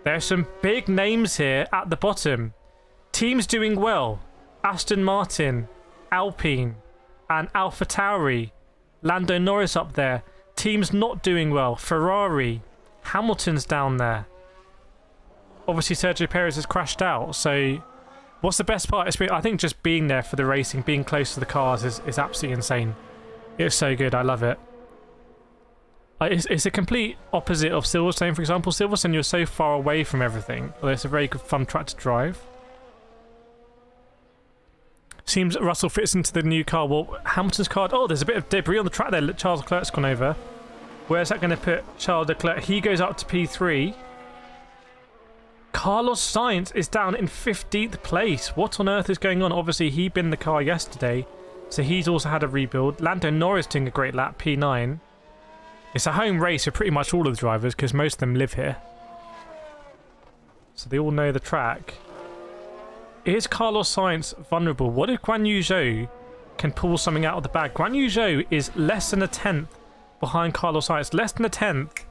There's some big names here at the bottom. Teams doing well. Aston Martin, Alpine, and AlphaTauri. Lando Norris up there. Teams not doing well. Ferrari. Hamilton's down there. Obviously Sergio Perez has crashed out, so what's the best part? I think just being there for the racing, being close to the cars is absolutely insane. It's so good. I love it. It's a complete opposite of Silverstone, for example. Silverstone, you're so far away from everything, although it's a very good fun track to drive. Seems that Russell fits into the new car. Well, Hamilton's car... Oh, there's a bit of debris on the track there. Charles Leclerc's gone over. Where's that going to put Charles Leclerc? He goes up to P3. Carlos Sainz is down in 15th place. What on earth is going on? Obviously, he binned the car yesterday, so he's also had a rebuild. Lando Norris doing a great lap, P9. It's a home race for pretty much all of the drivers because most of them live here. So they all know the track. Is Carlos Sainz vulnerable? What if Guan Yu Zhou can pull something out of the bag? Guan Yu Zhou is less than a tenth behind Carlos Sainz. Less than a tenth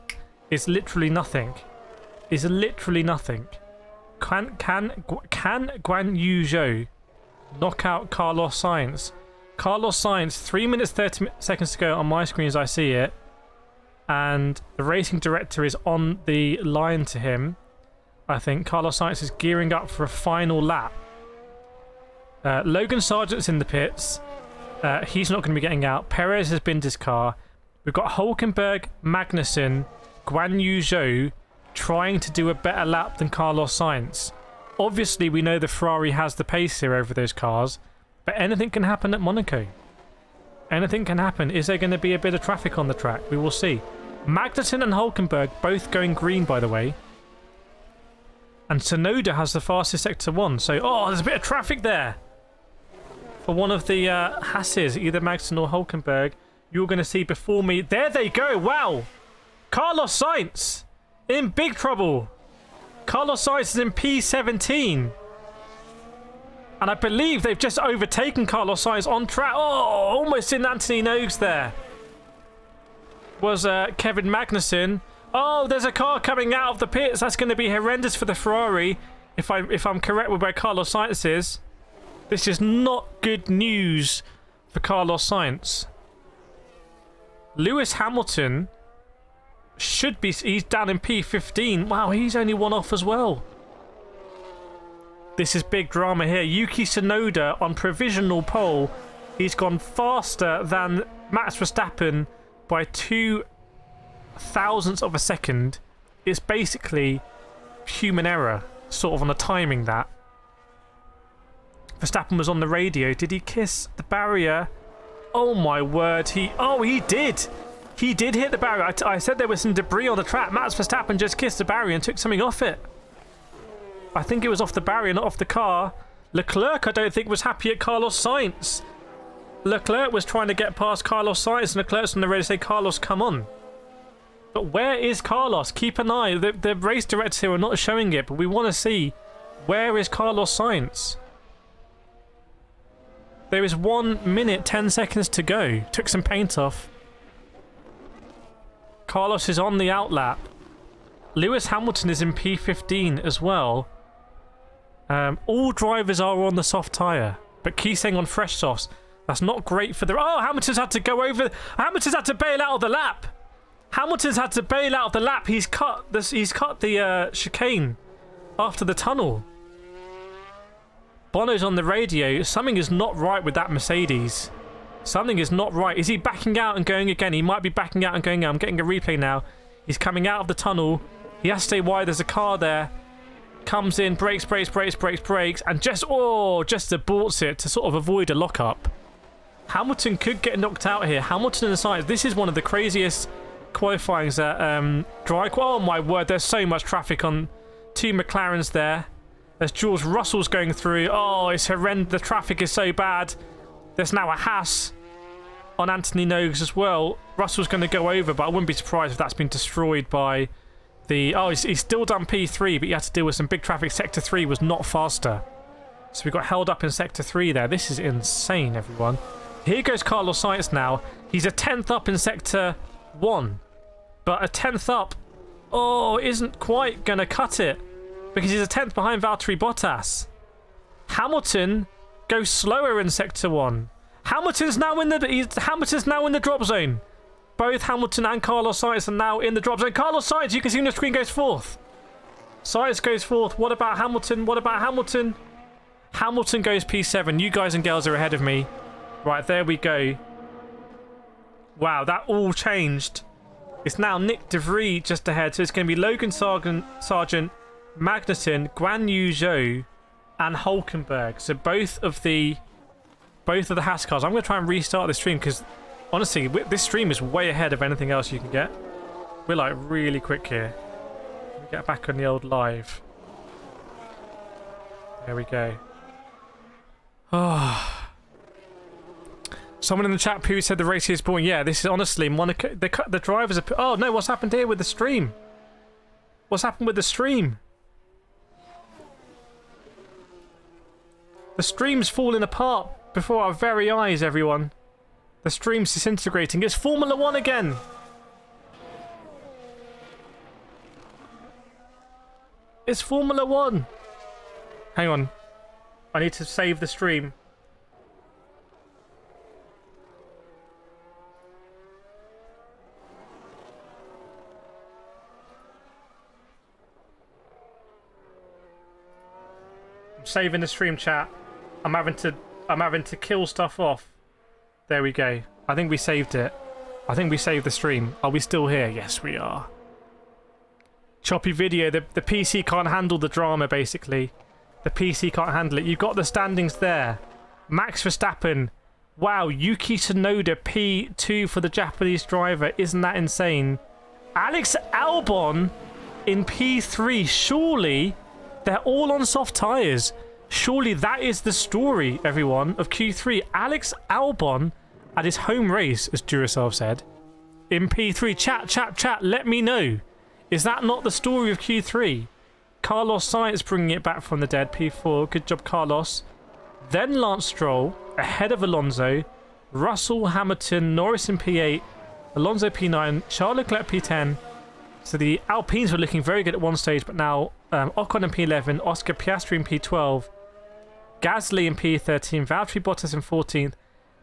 is literally nothing. Is literally nothing. Can Guan Yu Zhou knock out Carlos Sainz? Carlos Sainz, 3 minutes 30 seconds to go on my screen as I see it. And the racing director is on the line to him. I think Carlos Sainz is gearing up for a final lap. Logan Sargent's in the pits. He's not going to be getting out. Perez has binned his car. We've got Hülkenberg, Magnussen, Guan Yu Zhou trying to do a better lap than Carlos Sainz. Obviously, we know the Ferrari has the pace here over those cars, but anything can happen at Monaco. Anything can happen. Is there going to be a bit of traffic on the track? We will see. Magnussen and Hülkenberg both going green, by the way. And Tsunoda has the fastest Sector 1. So, oh, there's a bit of traffic there. For one of the Hasses, either Magnussen or Hülkenberg. You're going to see before me. There they go. Wow. Carlos Sainz in big trouble. Carlos Sainz is in P17. And I believe they've just overtaken Carlos Sainz on track. Oh, almost in Anthony Nogues there. Was Kevin Magnussen. Oh, there's a car coming out of the pits. That's going to be horrendous for the Ferrari. If I'm correct with where Carlos Sainz is. This is not good news for Carlos Sainz. Lewis Hamilton should be... He's down in P15. Wow, he's only one off as well. This is big drama here. Yuki Tsunoda on provisional pole. He's gone faster than Max Verstappen by 2 thousandths of a second. It's basically human error, sort of on the timing that. Verstappen was on the radio. Did he kiss the barrier? Oh my word, he did. He did hit the barrier. I said there was some debris on the track. Max Verstappen just kissed the barrier and took something off it. I think it was off the barrier, not off the car. Leclerc, I don't think, was happy at Carlos Sainz. Leclerc was trying to get past Carlos Sainz, and Leclerc's on the radio to say, Carlos, come on. But where is Carlos? Keep an eye. The race directors here are not showing it, but we want to see where is Carlos Sainz. There is 1 minute, 10 seconds to go. Took some paint off. Carlos is on the outlap. Lewis Hamilton is in P15 as well. All drivers are on the soft tyre, but Keeseng on fresh softs. That's not great for the... Oh, Hamilton's had to go over... Hamilton's had to bail out of the lap. Hamilton's had to bail out of the lap. He's cut the chicane after the tunnel. Bono's on the radio. Something is not right with that Mercedes. Something is not right. Is he backing out and going again? He might be backing out and going out. I'm getting a replay now. He's coming out of the tunnel. He has to stay wide. There's a car there. Comes in, brakes, and just aborts it to sort of avoid a lockup. Hamilton could get knocked out here. Hamilton and Sainz. This is one of the craziest qualifyings at dry. Oh my word! There's so much traffic on 2 McLarens there. There's George Russell's going through. Oh, it's horrendous. The traffic is so bad. There's now a Haas on Anthony Nogues as well. Russell's going to go over, but I wouldn't be surprised if that's been destroyed by the... Oh, he's still done P3, but he had to deal with some big traffic. Sector 3 was not faster. So we got held up in Sector 3 there. This is insane, everyone. Here goes Carlos Sainz now. He's a 10th up in Sector 1. But a 10th up, isn't quite going to cut it. Because he's a 10th behind Valtteri Bottas. Hamilton goes slower in Sector 1. Hamilton's now in the drop zone. Both Hamilton and Carlos Sainz are now in the drop zone. Carlos Sainz, you can see on the screen, goes 4th. Sainz goes 4th. What about Hamilton? Hamilton goes P7. You guys and girls are ahead of me. Right, there we go. Wow, that all changed. It's now Nick De Vries just ahead. So it's going to be Logan Sargent, Magnussen, Guan Yu Zhou, and Hulkenberg. So both of the Haas cars. I'm going to try and restart the stream because honestly, this stream is way ahead of anything else you can get. We're like really quick here. Let me get back on the old live. There we go. Oh. Someone in the chat who said the race is boring. Yeah, this is honestly Monaco. The drivers are. Oh no! What's happened here with the stream? What's happened with the stream? The stream's falling apart before our very eyes, everyone. The stream's disintegrating. It's Formula 1 again. It's Formula 1. Hang on. I need to save the stream. I'm saving the stream, chat. I'm having to kill stuff off. There we go. I think we saved it. I think we saved the stream. Are we still here? Yes, we are. Choppy video. The PC can't handle the drama, basically. The PC can't handle it. You've got the standings there. Max Verstappen. Wow, Yuki Tsunoda P2 for the Japanese driver. Isn't that insane? Alex Albon in P3. Surely they're all on soft tyres. Surely that is the story, everyone, of Q3. Alex Albon at his home race, as Duracell said, in P3. Chat, let me know. Is that not the story of Q3? Carlos Sainz bringing it back from the dead, P4. Good job, Carlos. Then Lance Stroll, ahead of Alonso. Russell, Hamilton, Norris in P8. Alonso P9. Charles Leclerc P10. So the Alpines were looking very good at one stage, but now Ocon in P11. Oscar Piastri in P12. Gasly in P13, Valtteri Bottas in 14th,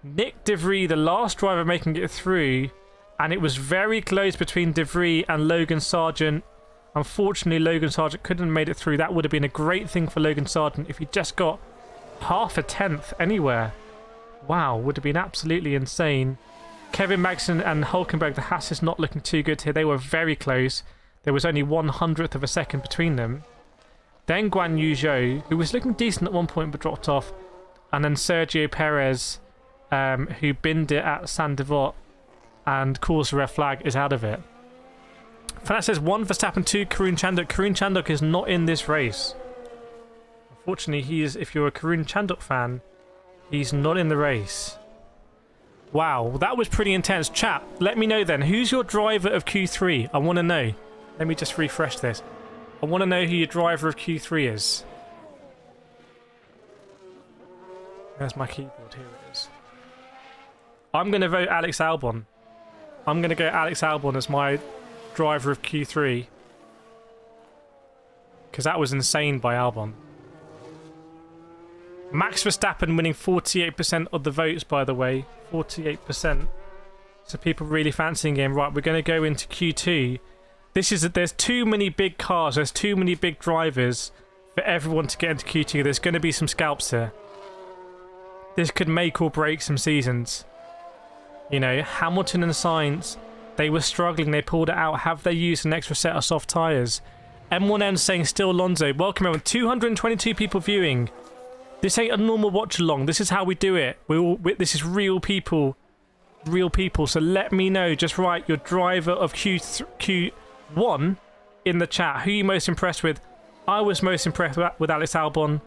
Nick De Vries, the last driver making it through, and it was very close between De Vries and Logan Sargent. Unfortunately, Logan Sargent couldn't have made it through. That would have been a great thing for Logan Sargent if he just got half a 10th anywhere. Wow, would have been absolutely insane. Kevin Magnussen and Hulkenberg, the Haas is not looking too good here. They were very close. There was only 1/100th of a second between them. Then Guan Yu Zhou, who was looking decent at one point but dropped off. And then Sergio Perez, who binned it at Saint Devote and caused a red flag, is out of it. Fanatec says 1 Verstappen, 2 Karun Chandhok. Karun Chandhok is not in this race. Unfortunately, if you're a Karun Chandhok fan, he's not in the race. Wow, that was pretty intense. Chat, let me know then. Who's your driver of Q3? I want to know. Let me just refresh this. I want to know who your driver of Q3 is. There's my keyboard. Here it is. I'm going to vote Alex Albon. I'm going to go Alex Albon as my driver of Q3. Because that was insane by Albon. Max Verstappen winning 48% of the votes, by the way. 48%. So people really fancying him. Right, we're going to go into Q2. There's too many big cars. There's too many big drivers for everyone to get into Q2. There's going to be some scalps here. This could make or break some seasons. You know, Hamilton and Sainz, they were struggling. They pulled it out. Have they used an extra set of soft tyres? M1M saying still Alonso. Welcome everyone. 222 people viewing. This ain't a normal watch along. This is how we do it. This is real people. Real people. So let me know. Just write your driver of Q1 in the chat. Who are you most impressed with? I was most impressed with Alex Albon.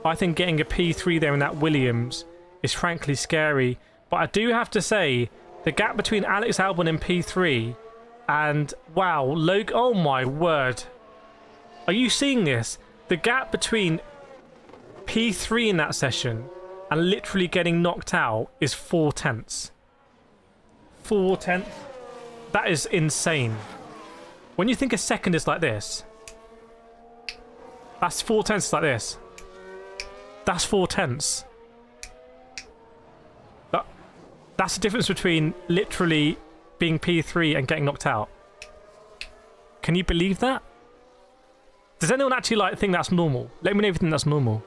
I think getting a P3 there in that Williams is frankly scary. But I do have to say, the gap between Alex Albon and P3 and, wow, Logan, oh my word. Are you seeing this? The gap between P3 in that session and literally getting knocked out is 4/10. 4/10? That is insane. When you think a second is like this, that's 4/10 like this. That's 4/10. That's the difference between literally being P3 and getting knocked out. Can you believe that? Does anyone actually think that's normal? Let me know if you think that's normal.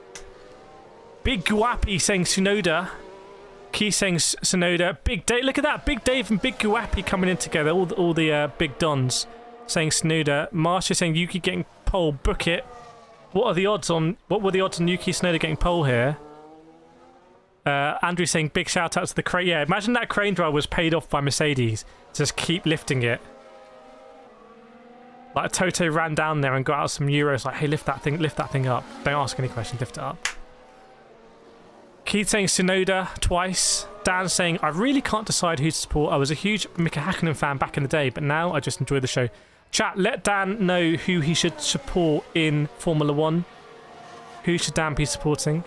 Big Guapi saying Tsunoda. Key saying Tsunoda. Big Dave. Look at that. Big Dave and Big Guapi coming in together. All the big dons saying Tsunoda. Marsha saying Yuki getting pole. Book it. What were the odds on Yuki Tsunoda getting pole here? Andrew saying big shout out to the crane. Yeah, imagine that crane driver was paid off by Mercedes to just keep lifting it. Like Toto ran down there and got out some euros. Like, hey, lift that thing up. Don't ask any questions. Lift it up. Keith saying Tsunoda twice. Dan saying I really can't decide who to support. I was a huge Mika Hakkinen fan back in the day, but now I just enjoy the show. Chat, let Dan know who he should support in Formula 1. Who should Dan be supporting?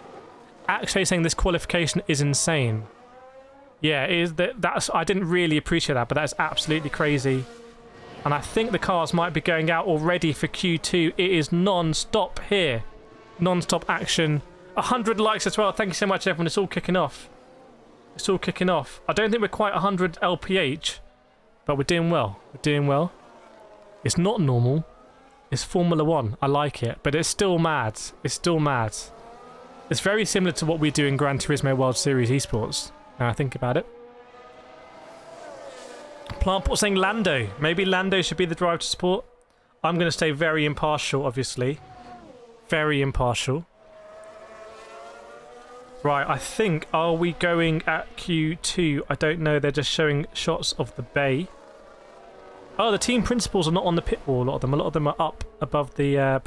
Actually saying this qualification is insane. Yeah, it is. That's I didn't really appreciate that, but that's absolutely crazy. And I think the cars might be going out already for Q2. It is non-stop here. Non-stop action. 100 likes as well. Thank you so much, everyone. It's all kicking off. It's all kicking off. I don't think we're quite 100 LPH, but we're doing well. We're doing well. It's not normal. It's Formula 1. I like it, but it's still mad. It's still mad. It's very similar to what we do in Gran Turismo World Series Esports. Now I think about it. Plantport saying Lando. Maybe Lando should be the driver to support. I'm going to stay very impartial, obviously. Very impartial. Right, I think, are we going at Q2? I don't know. They're just showing shots of the bay. Oh, the team principals are not on the pit wall, a lot of them. A lot of them are up above the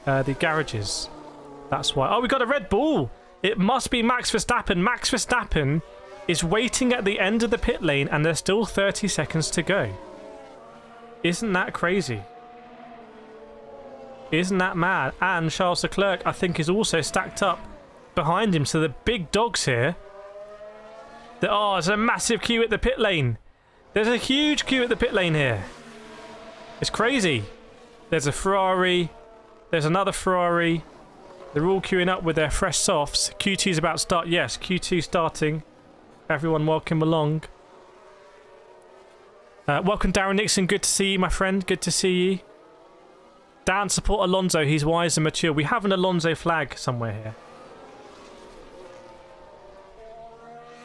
the garages. That's why. Oh, we got a Red Bull. It must be Max Verstappen. Max Verstappen is waiting at the end of the pit lane and there's still 30 seconds to go. Isn't that crazy? Isn't that mad? And Charles Leclerc, I think, is also stacked up behind him. So the big dogs here. Oh, there's a massive queue at the pit lane. There's a huge queue at the pit lane here. It's crazy. There's a Ferrari. There's another Ferrari. They're all queuing up with their fresh softs. Q2's about to start. Yes, Q2 starting. Everyone, welcome along. Welcome, Darren Nixon. Good to see you, my friend. Good to see you. Dan, support Alonso. He's wise and mature. We have an Alonso flag somewhere here.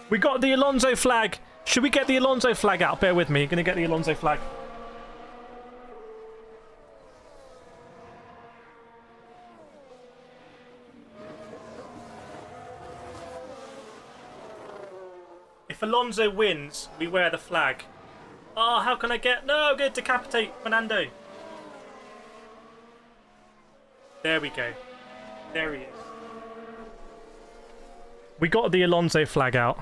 We got the Alonso flag. Should we get the Alonso flag out? Bear with me. I'm going to get the Alonso flag. If Alonso wins, we wear the flag. Oh, how can I get... No, I'm going to decapitate Fernando. There we go. There he is. We got the Alonso flag out.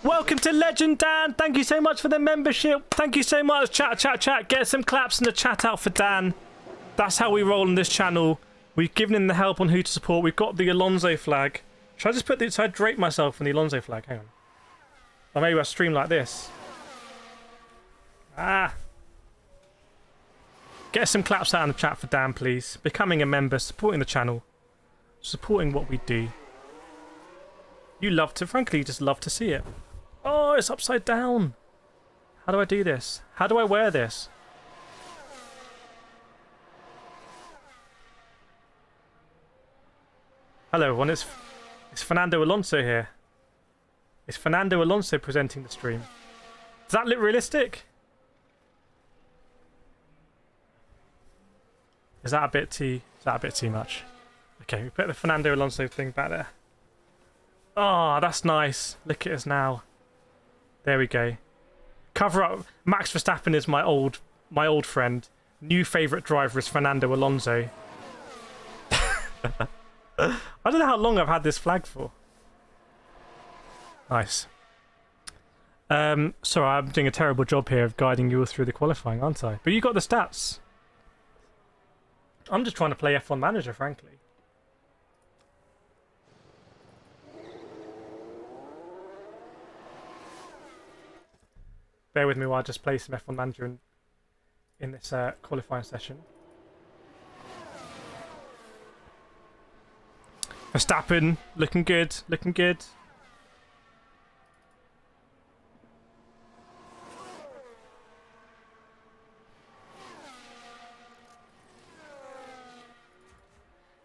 Welcome to Legend Dan. Thank you so much for the membership. Thank you so much. Chat, chat, chat. Get some claps in the chat out for Dan. That's how we roll on this channel. We've given him the help on who to support. We've got the Alonso flag. Should I just put the... Should I drape myself in the Alonso flag? Hang on. Or maybe I'll stream like this. Ah. Get some claps out in the chat for Dan, please. Becoming a member, supporting the channel. Supporting what we do. You love to... Frankly, you just love to see it. Oh, it's upside down. How do I do this? How do I wear this? Hello everyone, it's Fernando Alonso here. It's Fernando Alonso presenting the stream. Does that look realistic? Is that a bit too much? Okay, we put the Fernando Alonso thing back there. Oh, that's nice. Look at us now. There we go. Cover up. Max Verstappen is my old friend. New favourite driver is Fernando Alonso. I don't know how long I've had this flag for. Nice. Sorry, I'm doing a terrible job here of guiding you all through the qualifying, aren't I? But you got the stats. I'm just trying to play F1 Manager, frankly. Bear with me while I just play some F1 Manager in this qualifying session. Verstappen, looking good, looking good.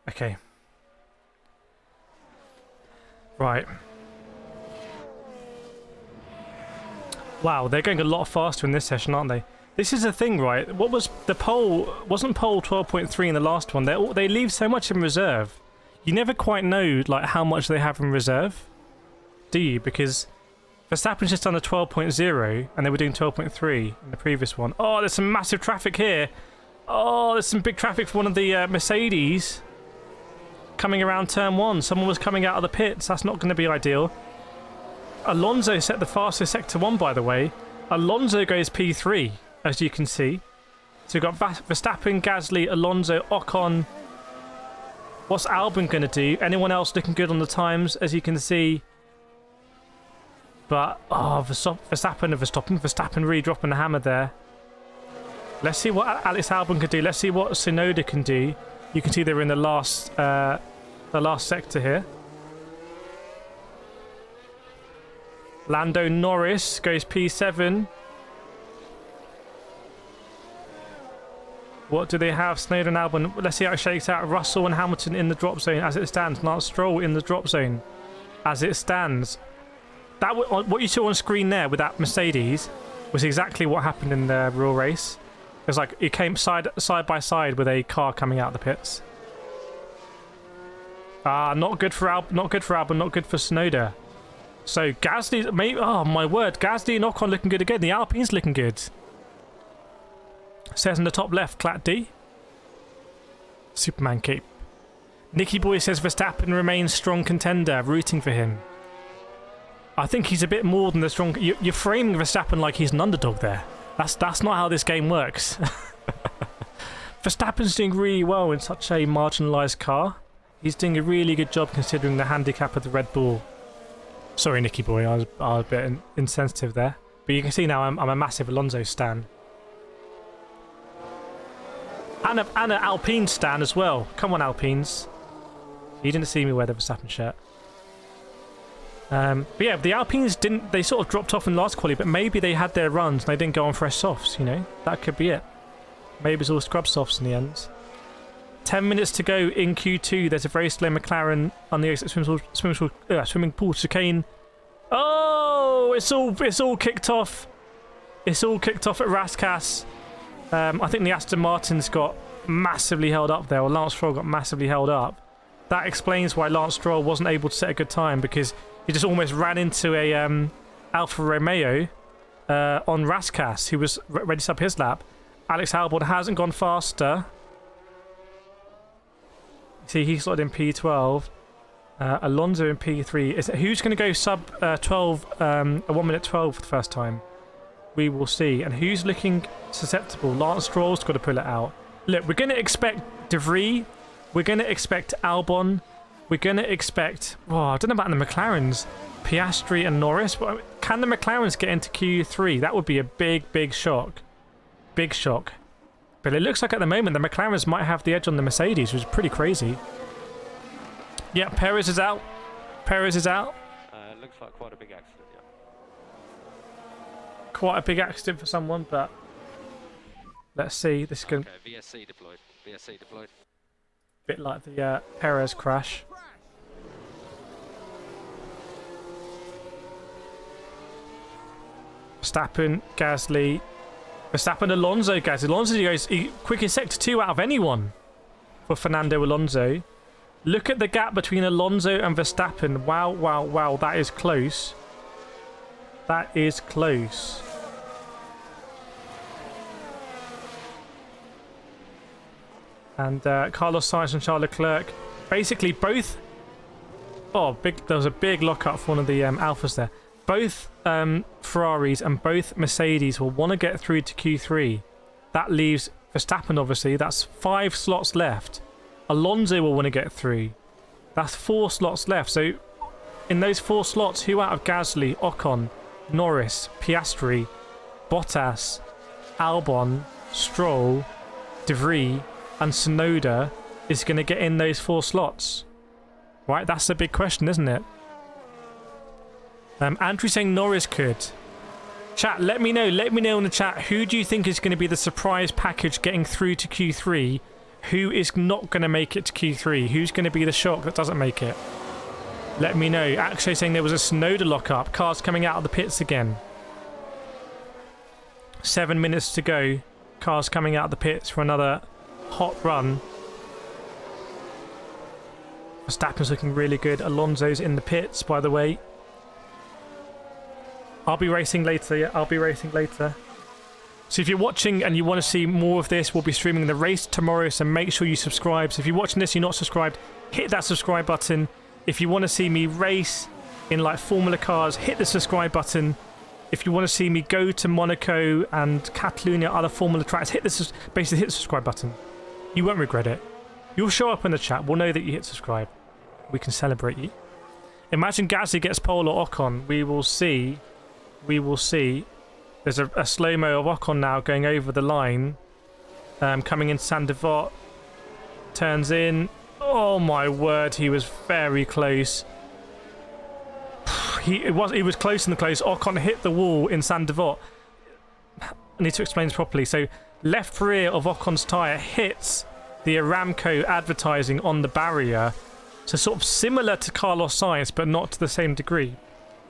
Okay. Right. Wow, they're going a lot faster in this session, aren't they? This is the thing, right? What was the pole? Wasn't pole 12.3 in the last one? They leave so much in reserve. You never quite know like how much they have in reserve, do you? Because Verstappen's just done a 12.0 and they were doing 12.3 in the previous one. Oh, there's some massive traffic here. Oh, there's some big traffic for one of the Mercedes coming around turn 1. Someone was coming out of the pits. That's not going to be ideal. Alonso set the fastest sector 1, by the way. Alonso goes P3, as you can see. So we've got Verstappen, Gasly, Alonso, Ocon. What's Albon going to do? Anyone else looking good on the times, as you can see. But, oh, Verstappen really dropping the hammer there. Let's see what Alex Albon can do. Let's see what Tsunoda can do. You can see they're in the last sector here. Lando Norris goes P7. What do they have? Tsunoda and Albon. Let's see how it shakes out. Russell and Hamilton in the drop zone as it stands. Lance Stroll in the drop zone as it stands. That what you saw on screen there with that Mercedes was exactly what happened in the real race. It was like it came side by side with a car coming out of the pits. Not good for Albon. Not good for Albon. Not good for Tsunoda. So Gasly, maybe. Oh my word! Gasly and Ocon looking good again. The Alpine's looking good. Says in the top left, Clat D. Superman cape. Nicky Boy says Verstappen remains strong contender. Rooting for him. I think he's a bit more than the strong. You're framing Verstappen like he's an underdog there. That's not how this game works. Verstappen's doing really well in such a marginalised car. He's doing a really good job considering the handicap of the Red Bull. Sorry, Nicky Boy, I was a bit insensitive there. But you can see now I'm a massive Alonso stan. And an Alpine stan as well. Come on, Alpines. You didn't see me wear the Verstappen shirt. But yeah, the Alpines didn't. They sort of dropped off in last quali, but maybe they had their runs and they didn't go on fresh softs. You know, that could be it. Maybe it's all scrub softs in the end. 10 minutes to go in Q2. There's a very slow McLaren on the exit swimming pool chicane. Oh, it's all kicked off. It's all kicked off at Raskas. I think the Aston Martin's got massively held up there, or Lance Stroll got massively held up. That explains why Lance Stroll wasn't able to set a good time, because he just almost ran into a Alfa Romeo on Raskas, who was ready to sub his lap. Alex Albon hasn't gone faster. See, he slotted in P12. Alonso in P3. Who's going to go sub 12, 1 minute 12 for the first time? We will see. And who's looking susceptible? Lance Stroll's got to pull it out. Look, we're going to expect De Vries. We're going to expect Albon. We're going to expect... Oh, I don't know about the McLarens. Piastri and Norris. Can the McLarens get into Q3? That would be a big, big shock. Big shock. But it looks like at the moment the McLarens might have the edge on the Mercedes, which is pretty crazy. Yeah, Perez is out. Perez is out. Looks like quite a big accident, yeah. Quite a big accident for someone, but let's see. This is going Okay, VSC deployed. VSC deployed. bit like the Perez crash. Verstappen, Gasly. Verstappen, Alonso, Gasly. Alonso goes quickest sector 2 out of anyone for Fernando Alonso. Look at the gap between Alonso and Verstappen. Wow, wow, wow. That is close. That is close. And Carlos Sainz and Charles Leclerc. Basically both... Oh, there was a big lock-up for one of the Alphas there. Both Ferraris and both Mercedes will want to get through to Q3. That leaves Verstappen, obviously. That's 5 slots left. Alonso will want to get through. That's 4 slots left. So in those 4 slots, who out of Gasly, Ocon, Norris, Piastri, Bottas, Albon, Stroll, De Vries and Tsunoda is going to get in those 4 slots? Right, that's the big question, isn't it? Andrew saying Norris could. Chat, let me know in the chat, who do you think is going to be the surprise package getting through to Q3? Who is not going to make it to Q3? Who's going to be the shock that doesn't make it? Let me know. Actually saying there was a Tsunoda lock-up. Cars coming out of the pits again. 7 minutes to go. Cars coming out of the pits for another hot run. Verstappen's looking really good. Alonso's in the pits, by the way. I'll be racing later. Yeah, I'll be racing later. So if you're watching and you want to see more of this, we'll be streaming the race tomorrow, so make sure you subscribe. So if you're watching this, you're not subscribed, hit that subscribe button. If you want to see me race in like Formula cars, hit the subscribe button. If you want to see me go to Monaco and Catalonia, other Formula tracks, basically hit the subscribe button. You won't regret it. You'll show up in the chat. We'll know that you hit subscribe. We can celebrate you. Imagine Gasly gets pole or Ocon. We will see. We will see. There's a slow-mo of Ocon now going over the line. Coming in Saint-Devote. Turns in. Oh my word, he was very close. He was close in the close. Ocon hit the wall in Saint-Devote. I need to explain this properly. So left rear of Ocon's tyre hits the Aramco advertising on the barrier. So sort of similar to Carlos Sainz, but not to the same degree.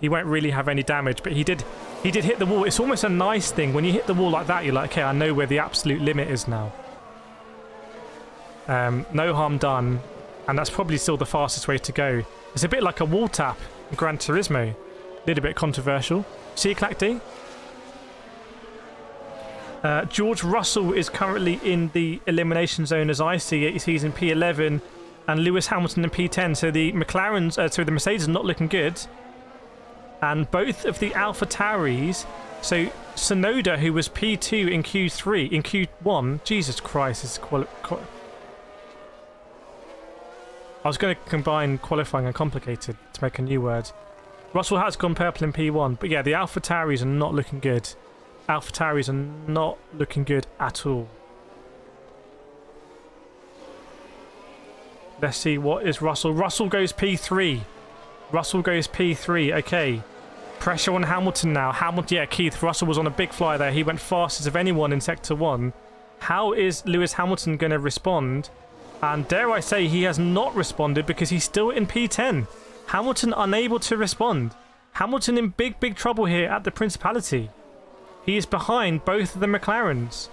He won't really have any damage, but he did hit the wall. It's almost a nice thing. When you hit the wall like that, you're like, okay, I know where the absolute limit is now. No harm done. And that's probably still the fastest way to go. It's a bit like a wall tap in Gran Turismo. A little bit controversial. See you, Clack D? George Russell is currently in the elimination zone as I see it. He's in P11 and Lewis Hamilton in P10. So the the Mercedes are not looking good. And both of the AlphaTauris, so Tsunoda, who was P2 in Q3, in Q1, Jesus Christ, is I was going to combine qualifying and complicated to make a new word. Russell has gone purple in P1, but yeah, the AlphaTauris are not looking good. AlphaTauris are not looking good at all. Let's see, what is Russell? Russell goes P3. Russell goes P3, okay. Pressure on Hamilton now. Yeah, Keith, Russell was on a big fly there. He went fastest of anyone in Sector 1. How is Lewis Hamilton going to respond? And dare I say, he has not responded because he's still in P10. Hamilton unable to respond. Hamilton in big, big trouble here at the Principality. He is behind both of the McLarens.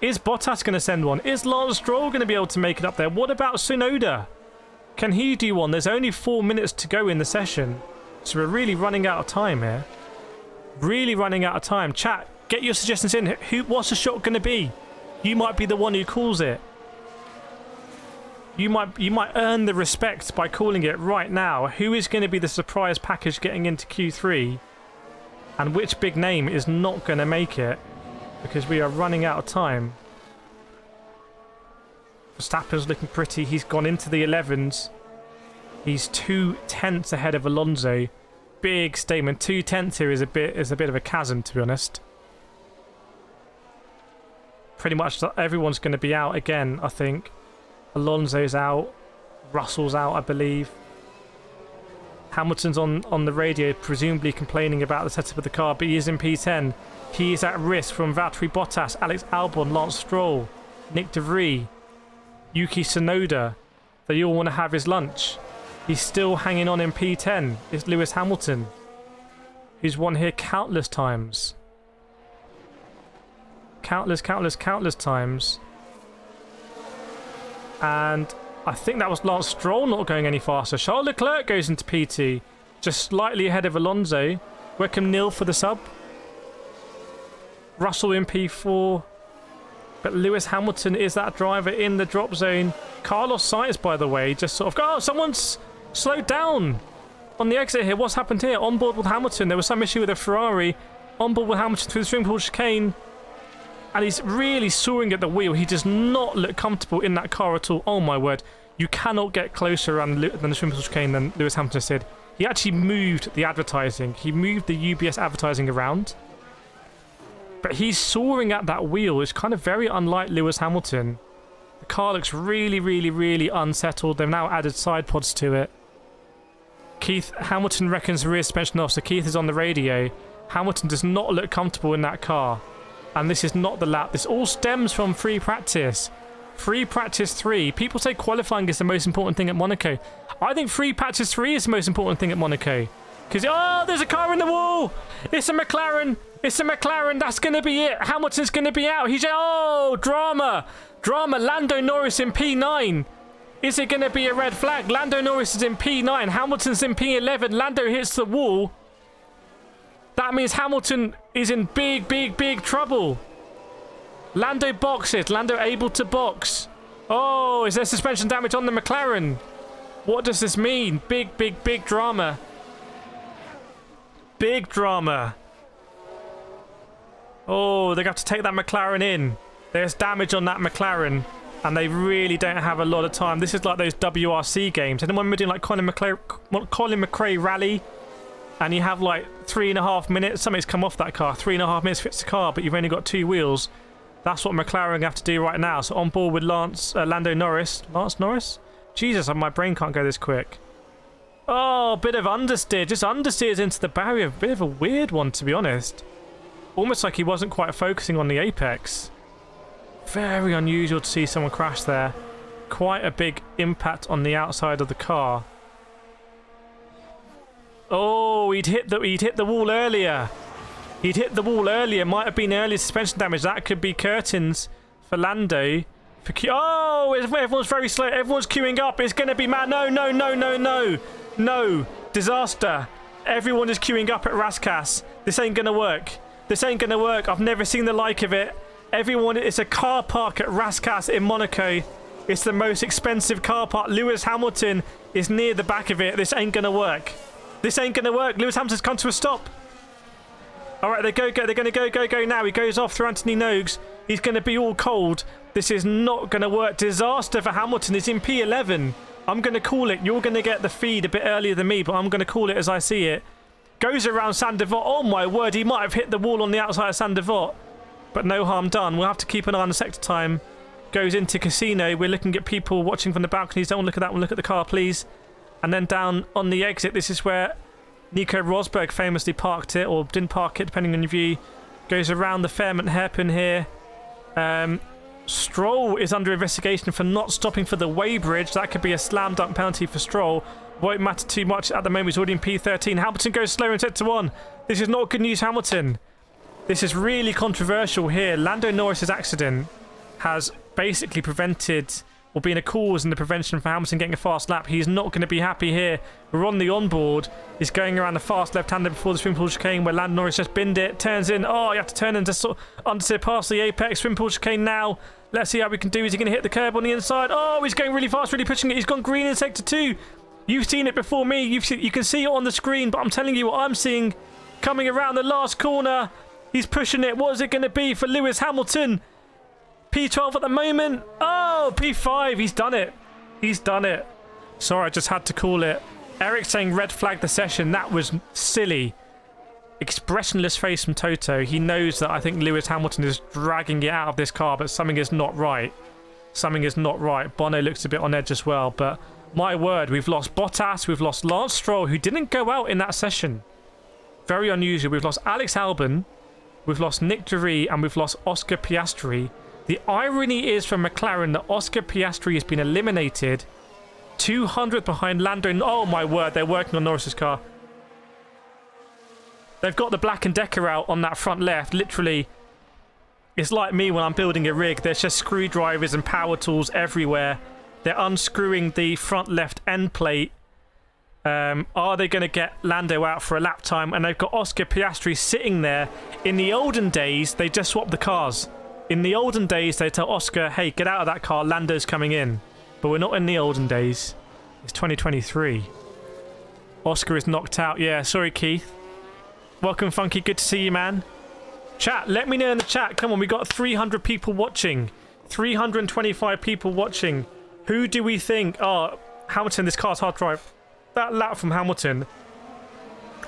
Is Bottas going to send one? Is Lance Stroll going to be able to make it up there? What about Tsunoda? Can he do one? There's only 4 minutes to go in the session. So we're really running out of time here. Really running out of time. Chat, get your suggestions in. What's the shot going to be? You might be the one who calls it. You might earn the respect by calling it right now. Who is going to be the surprise package getting into Q3? And which big name is not going to make it? Because we are running out of time. Verstappen's looking pretty. He's gone into the 11s. He's 2/10 ahead of Alonso. Big statement. 2/10 here is a bit of a chasm, to be honest. Pretty much everyone's going to be out again, I think. Alonso's out. Russell's out, I believe. Hamilton's on the radio, presumably complaining about the setup of the car, but he is in P10. He is at risk from Valtteri Bottas, Alex Albon, Lance Stroll, Nick De Vries, Yuki Tsunoda. They all want to have his lunch. He's still hanging on in P10. It's Lewis Hamilton, who's won here countless times. Countless times. And I think that was Lance Stroll not going any faster. Charles Leclerc goes into P2, just slightly ahead of Alonso. Wickham nil for the sub. Russell in P4. But Lewis Hamilton is that driver in the drop zone. Carlos Sainz, by the way, just sort of... Oh, someone's slowed down on the exit here. What's happened here? On board with Hamilton. There was some issue with a Ferrari. On board with Hamilton through the swimming pool chicane. And he's really soaring at the wheel. He does not look comfortable in that car at all. Oh my word. You cannot get closer than the swimming pool chicane than Lewis Hamilton said. He actually moved the advertising. He moved the UBS advertising around. But he's soaring at that wheel. It's kind of very unlike Lewis Hamilton. The car looks really, really, really unsettled. They've now added side pods to it. Keith Hamilton reckons rear suspension off, so Keith is on the radio. Hamilton does not look comfortable in that car. And this is not the lap. This all stems from free practice. Free practice 3. People say qualifying is the most important thing at Monaco. I think free practice 3 is the most important thing at Monaco. Because, oh, there's a car in the wall. It's a McLaren. It's a McLaren. That's going to be it. Hamilton's going to be out. He's, oh, drama. Drama. Lando Norris in P9. Is it going to be a red flag? Lando Norris is in P9. Hamilton's in P11. Lando hits the wall. That means Hamilton is in big, big, big trouble. Lando boxes. Lando able to box. Oh, is there suspension damage on the McLaren? What does this mean? Big, big, big drama. Big drama. Oh, they're going to have to take that McLaren in. There's damage on that McLaren. And they really don't have a lot of time. This is like those WRC games. And then when we're doing like Colin McRae rally, and you have like 3.5 minutes, something's come off that car. 3.5 minutes fits the car, but you've only got 2 wheels. That's what McLaren have to do right now. So on board with Lando Norris. Lance Norris? Jesus, my brain can't go this quick. Oh, bit of understeer. Just understeers into the barrier. Bit of a weird one, to be honest. Almost like he wasn't quite focusing on the apex. Very unusual to see someone crash there. Quite a big impact on the outside of the car. Oh, he'd hit the wall earlier. He'd hit the wall earlier. Might have been early suspension damage. That could be curtains for Lando. Oh, everyone's very slow. Everyone's queuing up. It's going to be mad. No, no, no, no, no. No. Disaster. Everyone is queuing up at Rascasse. This ain't going to work. This ain't going to work. I've never seen the like of it. Everyone, it's a car park at Rascasse in Monaco. It's the most expensive car park. Lewis Hamilton is near the back of it. This ain't going to work. This ain't going to work. Lewis Hamilton's come to a stop. All right, they're going to go now. He goes off through Anthony Nogues. He's going to be all cold. This is not going to work. Disaster for Hamilton. He's in P11. I'm going to call it. You're going to get the feed a bit earlier than me, but I'm going to call it as I see it. Goes around Saint-Devote. Oh, my word. He might have hit the wall on the outside of Saint-Devote, but no harm done. We'll have to keep an eye on the sector time. Goes into Casino. We're looking at people watching from the balconies. Don't look at that one. Look at the car, please. And then down on the exit, this is where Nico Rosberg famously parked it, or didn't park it, depending on your view. Goes around the Fairmont hairpin here. Stroll is under investigation for not stopping for the weighbridge. That could be a slam dunk penalty for Stroll. Won't matter too much at the moment. He's already in P13. Hamilton goes slower in sector 1. This is not good news, Hamilton. This is really controversial here. Lando Norris's accident has basically prevented or being a cause in the prevention for Hamilton getting a fast lap. He's not going to be happy here. We're on the onboard. He's going around the fast left-hander before the swim pool chicane where Lando Norris just binned it. Turns in. Oh, you have to turn in to sort of understeer past the apex. Swim pool chicane now. Let's see how we can do. Is he going to hit the curb on the inside? Oh, he's going really fast, really pushing it. He's gone green in sector 2. You've seen it before me. You can see it on the screen, but I'm telling you what I'm seeing coming around the last corner. He's pushing it. What is it going to be for Lewis Hamilton? P12 at the moment. Oh, P5. He's done it. He's done it. Sorry, I just had to call it. Eric saying red flag the session. That was silly. Expressionless face from Toto. He knows that I think Lewis Hamilton is dragging it out of this car, but something is not right. Something is not right. Bono looks a bit on edge as well, but my word, we've lost Bottas. We've lost Lance Stroll, who didn't go out in that session. Very unusual. We've lost Alex Albon. We've lost Nick de Vries, and we've lost Oscar Piastri. The irony is for McLaren that Oscar Piastri has been eliminated. 200 behind Lando. Oh my word, they're working on Norris's car. They've got the Black & Decker out on that front left. Literally, it's like me when I'm building a rig. There's just screwdrivers and power tools everywhere. They're unscrewing the front left end plate. Are they going to get Lando out for a lap time? And they've got Oscar Piastri sitting there. In the olden days, they just swapped the cars. In the olden days, they tell Oscar, hey, get out of that car. Lando's coming in. But we're not in the olden days. It's 2023. Oscar is knocked out. Yeah, sorry, Keith. Welcome, Funky. Good to see you, man. Chat, let me know in the chat. Come on, we got 300 people watching. 325 people watching. Who do we think? Oh, Hamilton, this car's hard to drive. That lap from Hamilton.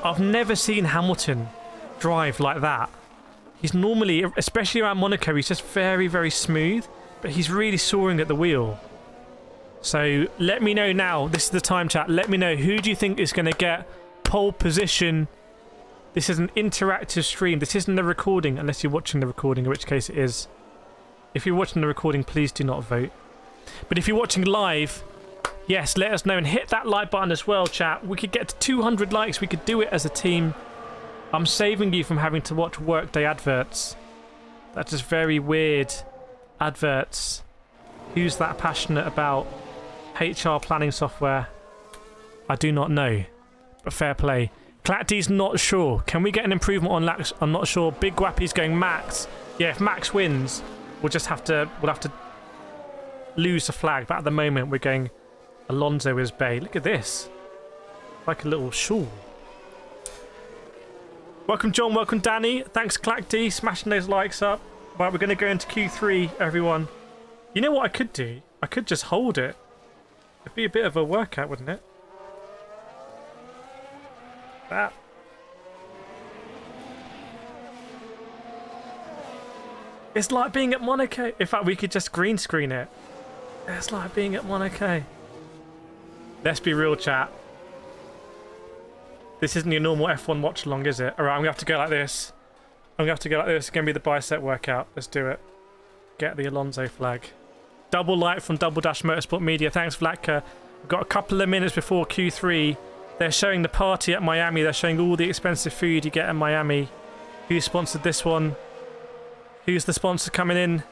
I've never seen Hamilton drive like that. He's normally, especially around Monaco, he's just very, very smooth. But he's really soaring at the wheel. So let me know now. This is the time, chat. Let me know. Who do you think is going to get pole position? This is an interactive stream. This isn't the recording, unless you're watching the recording, in which case it is. If you're watching the recording, please do not vote. But if you're watching live, yes, let us know. And hit that like button as well, chat. We could get to 200 likes. We could do it as a team. I'm saving you from having to watch workday adverts. That's just very weird adverts. Who's that passionate about HR planning software? I do not know. But fair play. Clatty's not sure. Can we get an improvement on Lax? I'm not sure. Big Guappy's going Max. Yeah, if Max wins, we'll have to lose the flag. But at the moment, we're going Alonso is Bay. Look at this. Like a little shawl. Welcome, John. Welcome, Danny. Thanks, Clackdy. Smashing those likes up. Right, we're going to go into Q3, everyone. You know what I could do? I could just hold it. It'd be a bit of a workout, wouldn't it? That. It's like being at Monaco. In fact, we could just green screen it. It's like being at Monaco. Let's be real, chat. This isn't your normal F1 watch along, is it? Alright, I'm going to have to go like this. I'm going to have to go like this. It's going to be the bicep workout. Let's do it. Get the Alonso flag. Double light from Double Dash Motorsport Media. Thanks, Vlatka. We've got a couple of minutes before Q3. They're showing the party at Miami. They're showing all the expensive food you get in Miami. Who sponsored this one? Who's the sponsor coming in?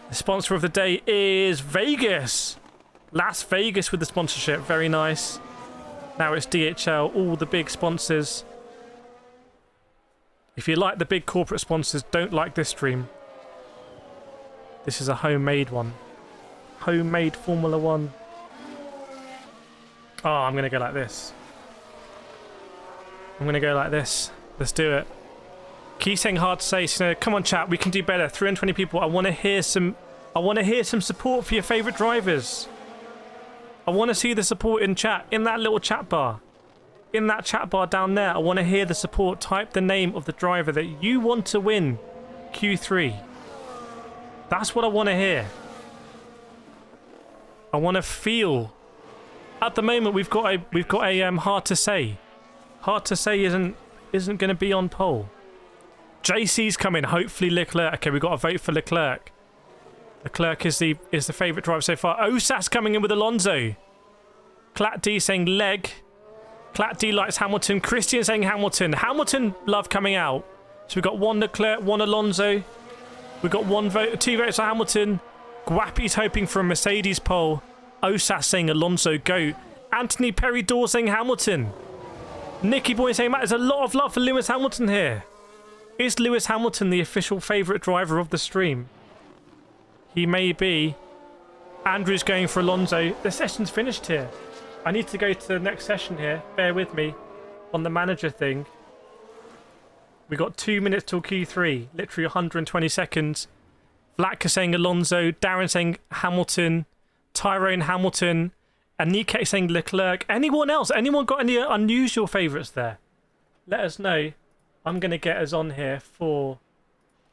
The sponsor of the day is Vegas. Las Vegas with the sponsorship. Very nice. Now it's DHL. All the big sponsors. If you like the big corporate sponsors, don't like this stream. This is a homemade one. Homemade Formula One. Oh, I'm going to go like this. I'm going to go like this. Let's do it. Key saying hard to say. So, come on, chat. We can do better. 320 people. I want to hear some support for your favourite drivers. I want to see the support in chat. In that little chat bar. In that chat bar down there. I want to hear the support. Type the name of the driver that you want to win Q3. That's what I want to hear. I want to feel. At the moment, we've got a hard to say. Hard to say isn't going to be on pole. JC's coming. Hopefully Leclerc. Okay, we've got to vote for Leclerc. Leclerc is the favourite driver so far. Osas coming in with Alonso. Clat D saying leg. Clat D likes Hamilton. Christian saying Hamilton. Hamilton love coming out. So we've got one Leclerc, one Alonso. We've got one vote, 2 votes for Hamilton. Guapi's hoping for a Mercedes pole. Osas saying Alonso go. Anthony Perry Dawes saying Hamilton. Nicky Boy saying Matt, there's a lot of love for Lewis Hamilton here. Is Lewis Hamilton the official favourite driver of the stream? He may be. Andrew's going for Alonso. The session's finished here. I need to go to the next session here. Bear with me on the manager thing. We got 2 minutes till Q3. Literally 120 seconds. Vlatka saying Alonso. Darren saying Hamilton. Tyrone Hamilton. Anike saying Leclerc. Anyone else? Anyone got any unusual favourites there? Let us know. I'm going to get us on here for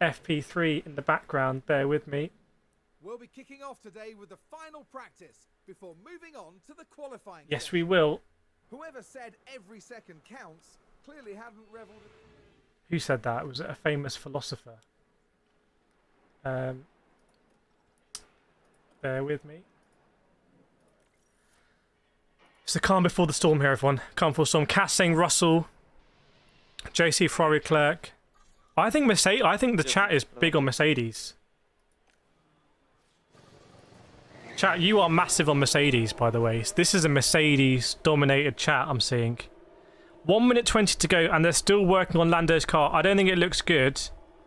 FP3 in the background. Bear with me. We'll be kicking off today with the final practice before moving on to the qualifying. Yes, we will. Whoever said every second counts clearly hadn't revelled. Who said that? Was it a famous philosopher? Bear with me. It's the calm before the storm here, everyone. Calm before the storm. Cass saying Russell. JC Ferrari Clerk. I think the chat is big on Mercedes. Chat, you are massive on Mercedes, by the way. This is a Mercedes-dominated chat I'm seeing. 1 minute 20 to go, and they're still working on Lando's car. I don't think it looks good.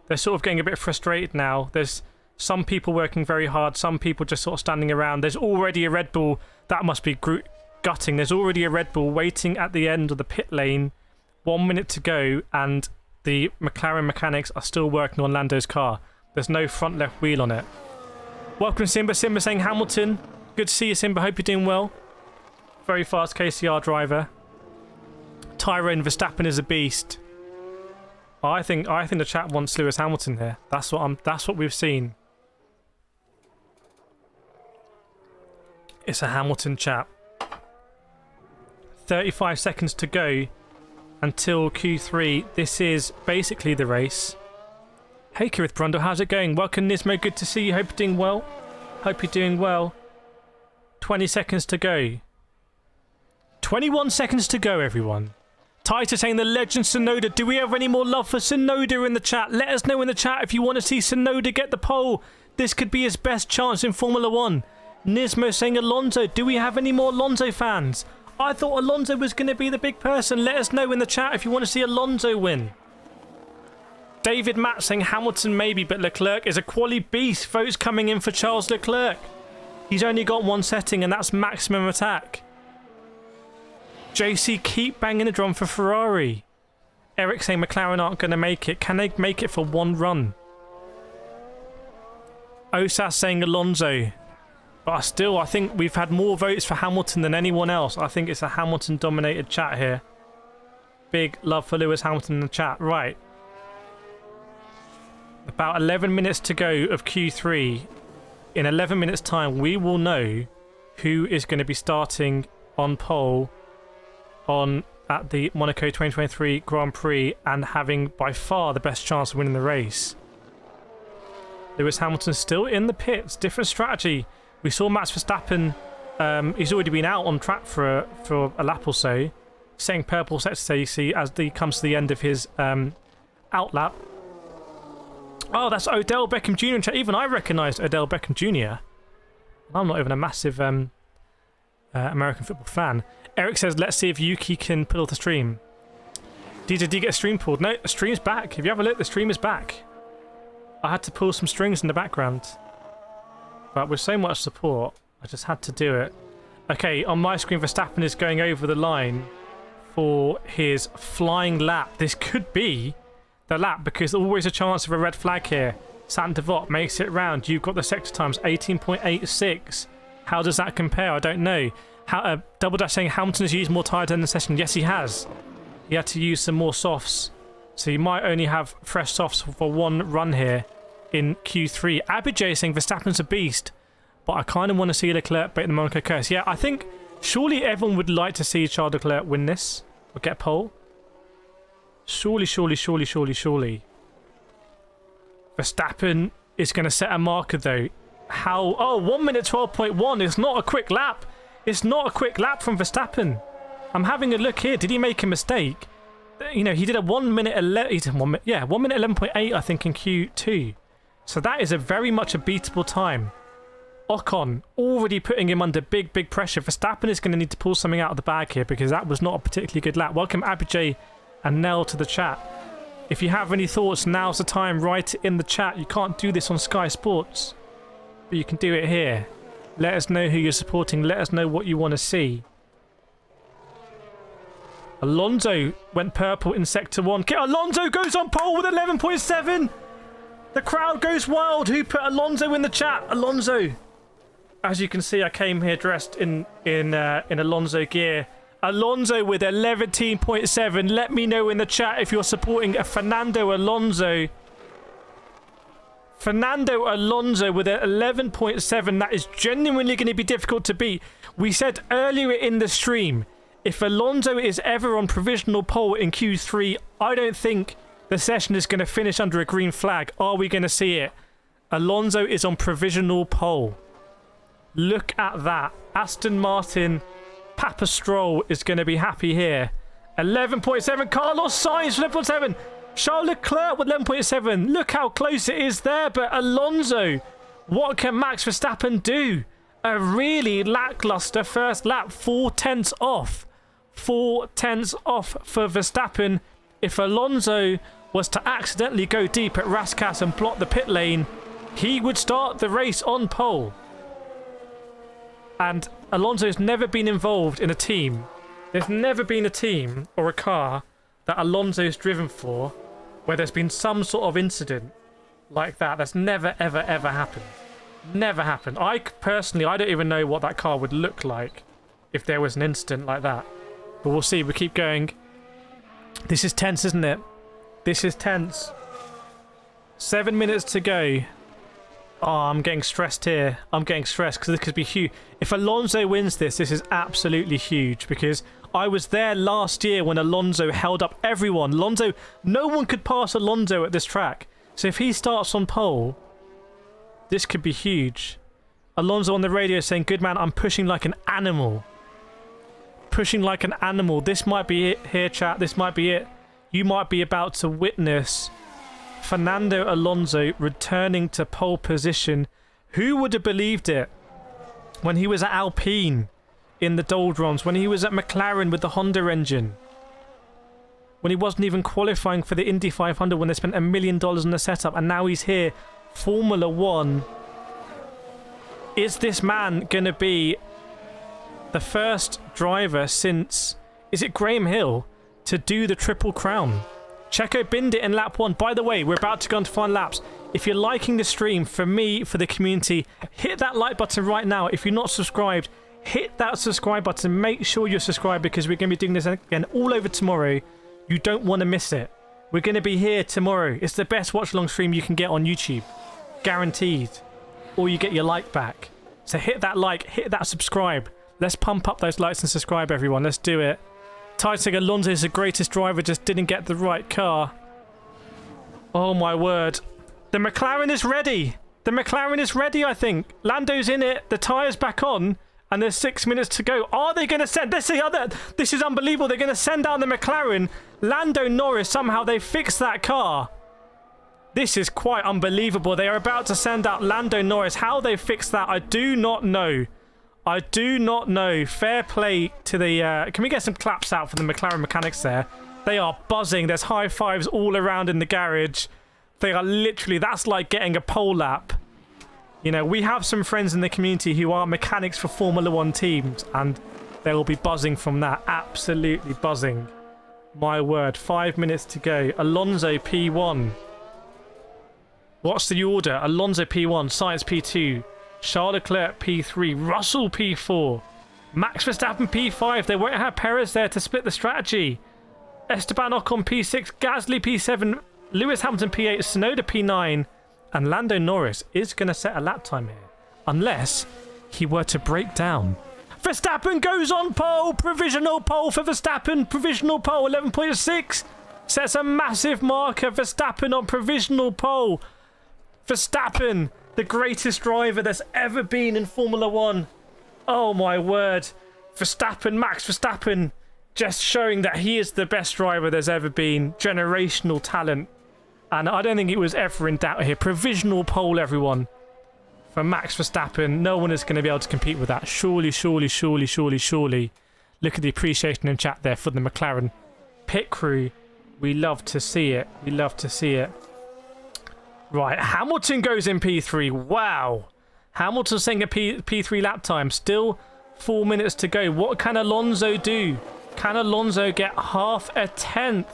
They're sort of getting a bit frustrated now. There's some people working very hard, some people just sort of standing around. There's already a Red Bull. That must be gutting. There's already a Red Bull waiting at the end of the pit lane. 1 minute to go, and the McLaren mechanics are still working on Lando's car. There's no front left wheel on it. Welcome, Simba. Simba saying Hamilton. Good to see you, Simba. Hope you're doing well. Very fast KCR driver. Tyrone Verstappen is a beast. I think the chat wants Lewis Hamilton here. That's what we've seen. It's a Hamilton chat. 35 seconds to go until Q3. This is basically the race. Hey Kireth Brundle, how's it going? Welcome Nismo, good to see you. Hope you're doing well. Hope you're doing well. 20 seconds to go. 21 seconds to go, everyone. Titus saying the legend Tsunoda. Do we have any more love for Tsunoda in the chat? Let us know in the chat if you want to see Tsunoda get the pole. This could be his best chance in Formula 1. Nismo saying Alonso. Do we have any more Alonso fans? I thought Alonso was going to be the big person. Let us know in the chat if you want to see Alonso win. David Matt saying Hamilton maybe, but Leclerc is a quali beast. Votes coming in for Charles Leclerc. He's only got one setting, and that's maximum attack. JC, keep banging the drum for Ferrari. Eric saying McLaren aren't going to make it. Can they make it for one run? Osas saying Alonso. But I think we've had more votes for Hamilton than anyone else. I think it's a Hamilton-dominated chat here. Big love for Lewis Hamilton in the chat. Right. About 11 minutes to go of Q3. In 11 minutes' time, we will know who is going to be starting on pole at the Monaco 2023 Grand Prix and having by far the best chance of winning the race. Lewis Hamilton still in the pits. Different strategy. We saw Max Verstappen. He's already been out on track for a lap or so, setting purple sector safety as he comes to the end of his out lap. Oh, that's Odell Beckham Jr. Even I recognised Odell Beckham Jr. I'm not even a massive American football fan. Eric says, let's see if Yuki can pull off the stream. DJ, do you get a stream pulled? No, the stream's back. If you have a look, the stream is back. I had to pull some strings in the background. But with so much support, I just had to do it. Okay, on my screen, Verstappen is going over the line for his flying lap. This could be the lap because there's always a chance of a red flag here. Santa Vot makes it round. You've got the sector times 18.86. How does that compare? I don't know. Double Dash saying Hamilton has used more tyres in the session. Yes, he has. He had to use some more softs. So you might only have fresh softs for one run here in Q3. Abijay saying Verstappen's a beast, but I kind of want to see Leclerc beat the Monaco curse. Yeah, I think surely everyone would like to see Charles Leclerc win this or get pole. Surely. Verstappen is going to set a marker though. How? Oh, 1 minute 12.1. It's not a quick lap. It's not a quick lap from Verstappen. I'm having a look here. Did he make a mistake? You know, he did a 1 minute 11. 1 minute 11.8, I think, in Q2. So that is very much a beatable time. Ocon already putting him under big pressure. Verstappen is going to need to pull something out of the bag here because that was not a particularly good lap. Welcome Abijay and Nell to the chat. If you have any thoughts, now's the time. Write it in the chat. You can't do this on Sky Sports, but you can do it here. Let us know who you're supporting. Let us know what you want to see. Alonso went purple in Sector 1. Alonso goes on pole with 11.7. The crowd goes wild. Who put Alonso in the chat? Alonso. As you can see, I came here dressed in Alonso gear. Alonso with 11.7. Let me know in the chat if you're supporting a Fernando Alonso. Fernando Alonso with an 11.7. That is genuinely going to be difficult to beat. We said earlier in the stream, if Alonso is ever on provisional pole in Q3, I don't think the session is going to finish under a green flag. Are we going to see it? Alonso is on provisional pole. Look at that. Aston Martin, Papa Stroll is going to be happy here. 11.7. Carlos Sainz, 11.7. Charles Leclerc with 11.7. Look how close it is there. But Alonso, what can Max Verstappen do? A really lackluster first lap. 4 tenths off. 4 tenths off for Verstappen. If Alonso was to accidentally go deep at Raskas and block the pit lane, he would start the race on pole. And Alonso's never been involved in a team. There's never been a team or a car that Alonso's driven for where there's been some sort of incident like that. That's never, ever, ever happened. Never happened. I personally, I don't even know what that car would look like if there was an incident like that. But we'll see. We keep going. This is tense, isn't it? This is tense. 7 minutes to go. Oh, I'm getting stressed here. I'm getting stressed because this could be huge. If Alonso wins this, this is absolutely huge because I was there last year when Alonso held up everyone. Alonso, no one could pass Alonso at this track. So if he starts on pole, this could be huge. Alonso on the radio saying, "Good man, I'm pushing like an animal." Pushing like an animal. This might be it here, chat. This might be it. You might be about to witness Fernando Alonso returning to pole position. Who would have believed it when he was at Alpine in the doldrums, when he was at McLaren with the Honda engine, when he wasn't even qualifying for the Indy 500, when they spent $1 million on the setup, and now he's here, Formula One. Is this man going to be the first driver since, is it Graham Hill, to do the Triple Crown? Checo binned it in lap 1. By the way, we're about to go on to final laps. If you're liking the stream, for me, for the community, hit that like button right now. If you're not subscribed, hit that subscribe button. Make sure you're subscribed because we're going to be doing this again all over tomorrow. You don't want to miss it. We're going to be here tomorrow. It's the best watch-along stream you can get on YouTube. Guaranteed. Or you get your like back. So hit that like, hit that subscribe. Let's pump up those likes and subscribe, everyone. Let's do it. Tyson Alonso is the greatest driver, just didn't get the right car. Oh my word. The McLaren is ready. The McLaren is ready, I think. Lando's in it. The tyre's back on. And there's 6 minutes to go. Are they going to send... This is unbelievable. They're going to send out the McLaren. Lando Norris, somehow they fixed that car. This is quite unbelievable. They are about to send out Lando Norris. How they fixed that, I do not know. I do not know. Fair play to the... can we get some claps out for the McLaren mechanics there? They are buzzing. There's high fives all around in the garage. They are literally... That's like getting a pole lap. You know, we have some friends in the community who are mechanics for Formula One teams, and they will be buzzing from that. Absolutely buzzing. My word. 5 minutes to go. Alonso P1. What's the order? Alonso P1, Sainz P2, Charles Leclerc P3, Russell P4, Max Verstappen P5. They won't have Perez there to split the strategy. Esteban Ocon P6, Gasly P7, Lewis Hamilton P8, Tsunoda P9, and Lando Norris is going to set a lap time here, unless he were to break down. Verstappen goes on pole, provisional pole for Verstappen, provisional pole, 11.6, sets a massive marker. Verstappen on provisional pole. Verstappen, the greatest driver there's ever been in Formula One. Oh my word. Verstappen, Max Verstappen, just showing that he is the best driver there's ever been. Generational talent. And I don't think it was ever in doubt here. Provisional pole, everyone. for Max Verstappen. No one is going to be able to compete with that. Surely, surely, surely, surely, surely. Look at the appreciation in chat there for the McLaren pit crew. We love to see it. We love to see it. Right, Hamilton goes in P3. Wow. Hamilton's saying a P3 lap time. Still 4 minutes to go. What can Alonso do? Can Alonso get half a tenth?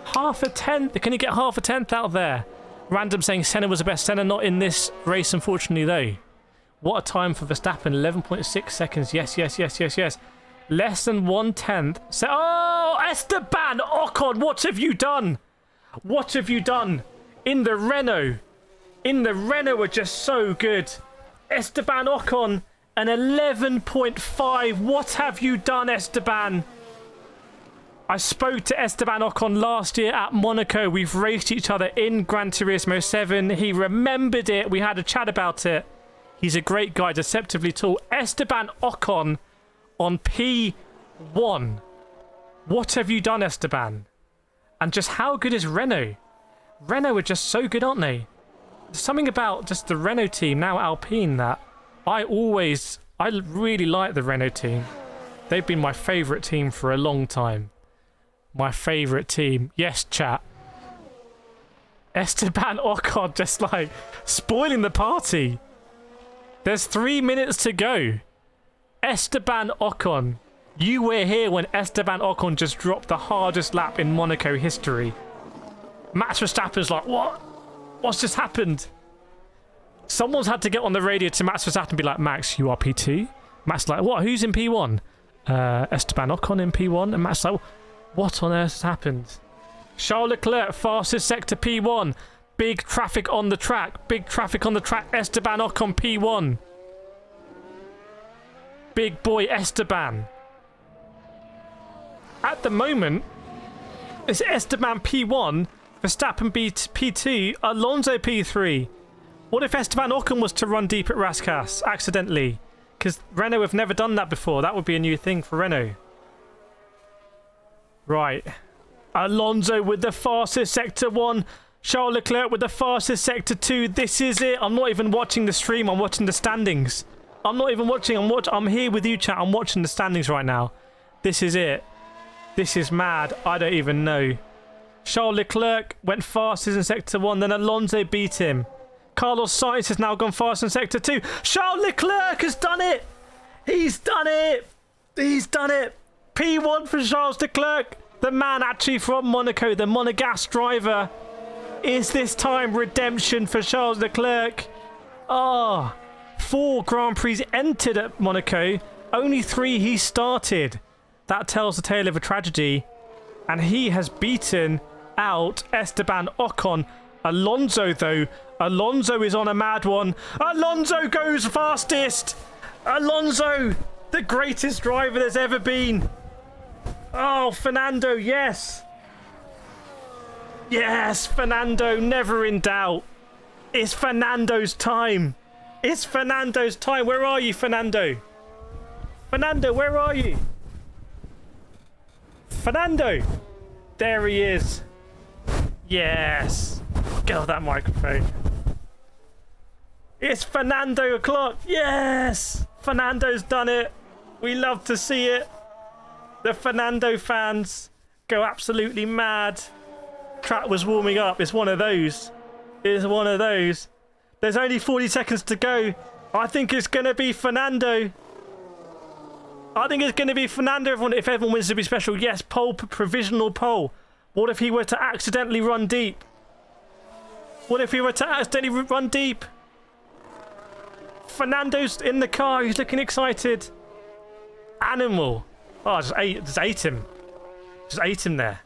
Half a tenth? Can he get half a tenth out there? Random saying Senna was the best. Senna not in this race, unfortunately, though. What a time for Verstappen. 11.6 seconds. Yes, yes, yes, yes, yes. Less than 1/10. So, oh, Esteban Ocon, what have you done? What have you done? In the Renault. In the Renault are just so good. Esteban Ocon, an 11.5. What have you done, Esteban? I spoke to Esteban Ocon last year at Monaco. We've raced each other in Gran Turismo 7. He remembered it. We had a chat about it. He's a great guy, deceptively tall. Esteban Ocon on P1. What have you done, Esteban? And just how good is Renault? Renault are just so good, aren't they? There's something about just the Renault team, now Alpine, that I really like the Renault team. They've been my favourite team for a long time. My favourite team. Yes, chat. Esteban Ocon just like spoiling the party. There's 3 minutes to go. Esteban Ocon. You were here when Esteban Ocon just dropped the hardest lap in Monaco history. Max Verstappen's like, what? What's just happened? Someone's had to get on the radio to Max Verstappen and be like, Max, you are P2? Max like, what? Who's in P1? Esteban Ocon in P1? And Max like, what on earth has happened? Charles Leclerc, fastest sector P1. Big traffic on the track. Big traffic on the track. Esteban Ocon P1. Big boy Esteban. At the moment, it's Esteban P1, Verstappen P2, Alonso P3. What if Esteban Ocon was to run deep at Rascasse accidentally? Because Renault have never done that before. That would be a new thing for Renault. Right. Alonso with the fastest sector 1. Charles Leclerc with the fastest sector 2. This is it. I'm not even watching the stream. I'm watching the standings. I'm not even watching. I'm here with you, chat. I'm watching the standings right now. This is it. This is mad. I don't even know. Charles Leclerc went fastest in sector 1. Then Alonso beat him. Carlos Sainz has now gone fast in sector 2. Charles Leclerc has done it. He's done it. He's done it. P1 for Charles Leclerc. The man actually from Monaco. The Monegasque driver. Is this time redemption for Charles Leclerc? Ah. 4 Grand Prix entered at Monaco. Only 3 he started. That tells the tale of a tragedy. And he has beaten out Esteban Ocon. Alonso, though. Alonso is on a mad one. Alonso goes fastest. Alonso, the greatest driver there's ever been. Oh, Fernando, yes. Yes, Fernando, never in doubt. It's Fernando's time. It's Fernando's time. Where are you, Fernando? Fernando, where are you? Fernando. There he is. Yes. Get off that microphone. It's Fernando o'clock. Yes. Fernando's done it. We love to see it. The Fernando fans go absolutely mad. Track was warming up. It's one of those. It's one of those. There's only 40 seconds to go. I think it's going to be Fernando. I think it's going to be Fernando if everyone wins to be special. Yes, pole, provisional pole. What if he were to accidentally run deep? What if he were to accidentally run deep? Fernando's in the car. He's looking excited. Animal. Oh, just ate him. Just ate him there.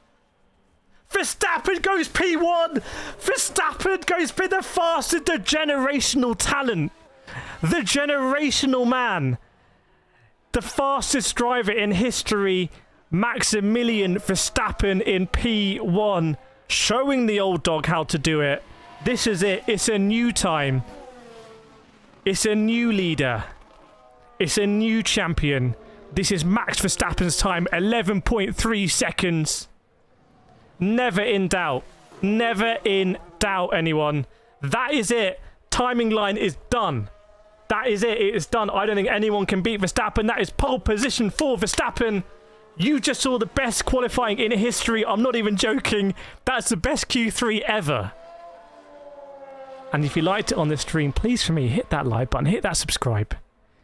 Verstappen goes P1. Verstappen goes P1. The fastest, the generational talent. The generational man. The fastest driver in history. Maximilian Verstappen in P1. Showing the old dog how to do it. This is it. It's a new time. It's a new leader. It's a new champion. This is Max Verstappen's time. 11.3 seconds. Never in doubt. Never in doubt, anyone. That is it. Timing line is done. That is it. It is done. I don't think anyone can beat Verstappen. That is pole position for Verstappen. You just saw the best qualifying in history. I'm not even joking. That's the best Q3 ever. And if you liked it on this stream, please for me, hit that like button, hit that subscribe.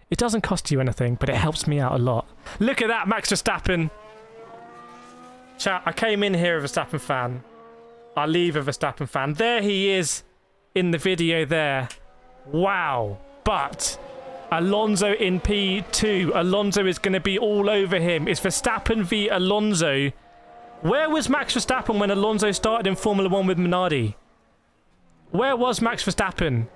It doesn't cost you anything, but it helps me out a lot. Look at that, Max Verstappen. Chat, I came in here a Verstappen fan. I leave a Verstappen fan. There he is in the video there. Wow. But Alonso in P2. Alonso is going to be all over him. It's Verstappen v Alonso. Where was Max Verstappen when Alonso started in Formula 1 with Minardi? Where was Max Verstappen?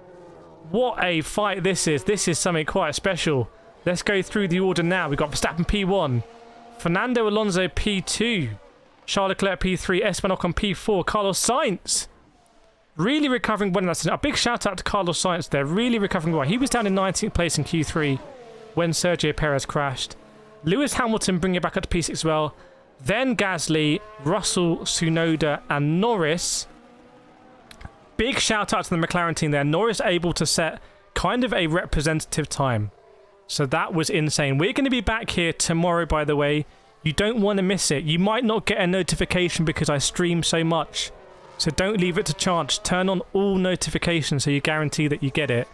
What a fight this is. This is something quite special. Let's go through the order now. We've got Verstappen P1. Fernando Alonso P2. Charles Leclerc P3. Esteban Ocon P4. Carlos Sainz. Really recovering well in that. A big shout out to Carlos Sainz there. Really recovering well. He was down in 19th place in Q3 when Sergio Perez crashed. Lewis Hamilton bringing it back up to P6 as well. Then Gasly, Russell, Tsunoda and Norris. Big shout out to the McLaren team there. Norris able to set kind of a representative time. So that was insane. We're going to be back here tomorrow, by the way. You don't want to miss it. You might not get a notification because I stream so much. So don't leave it to chance. Turn on all notifications so you guarantee that you get it.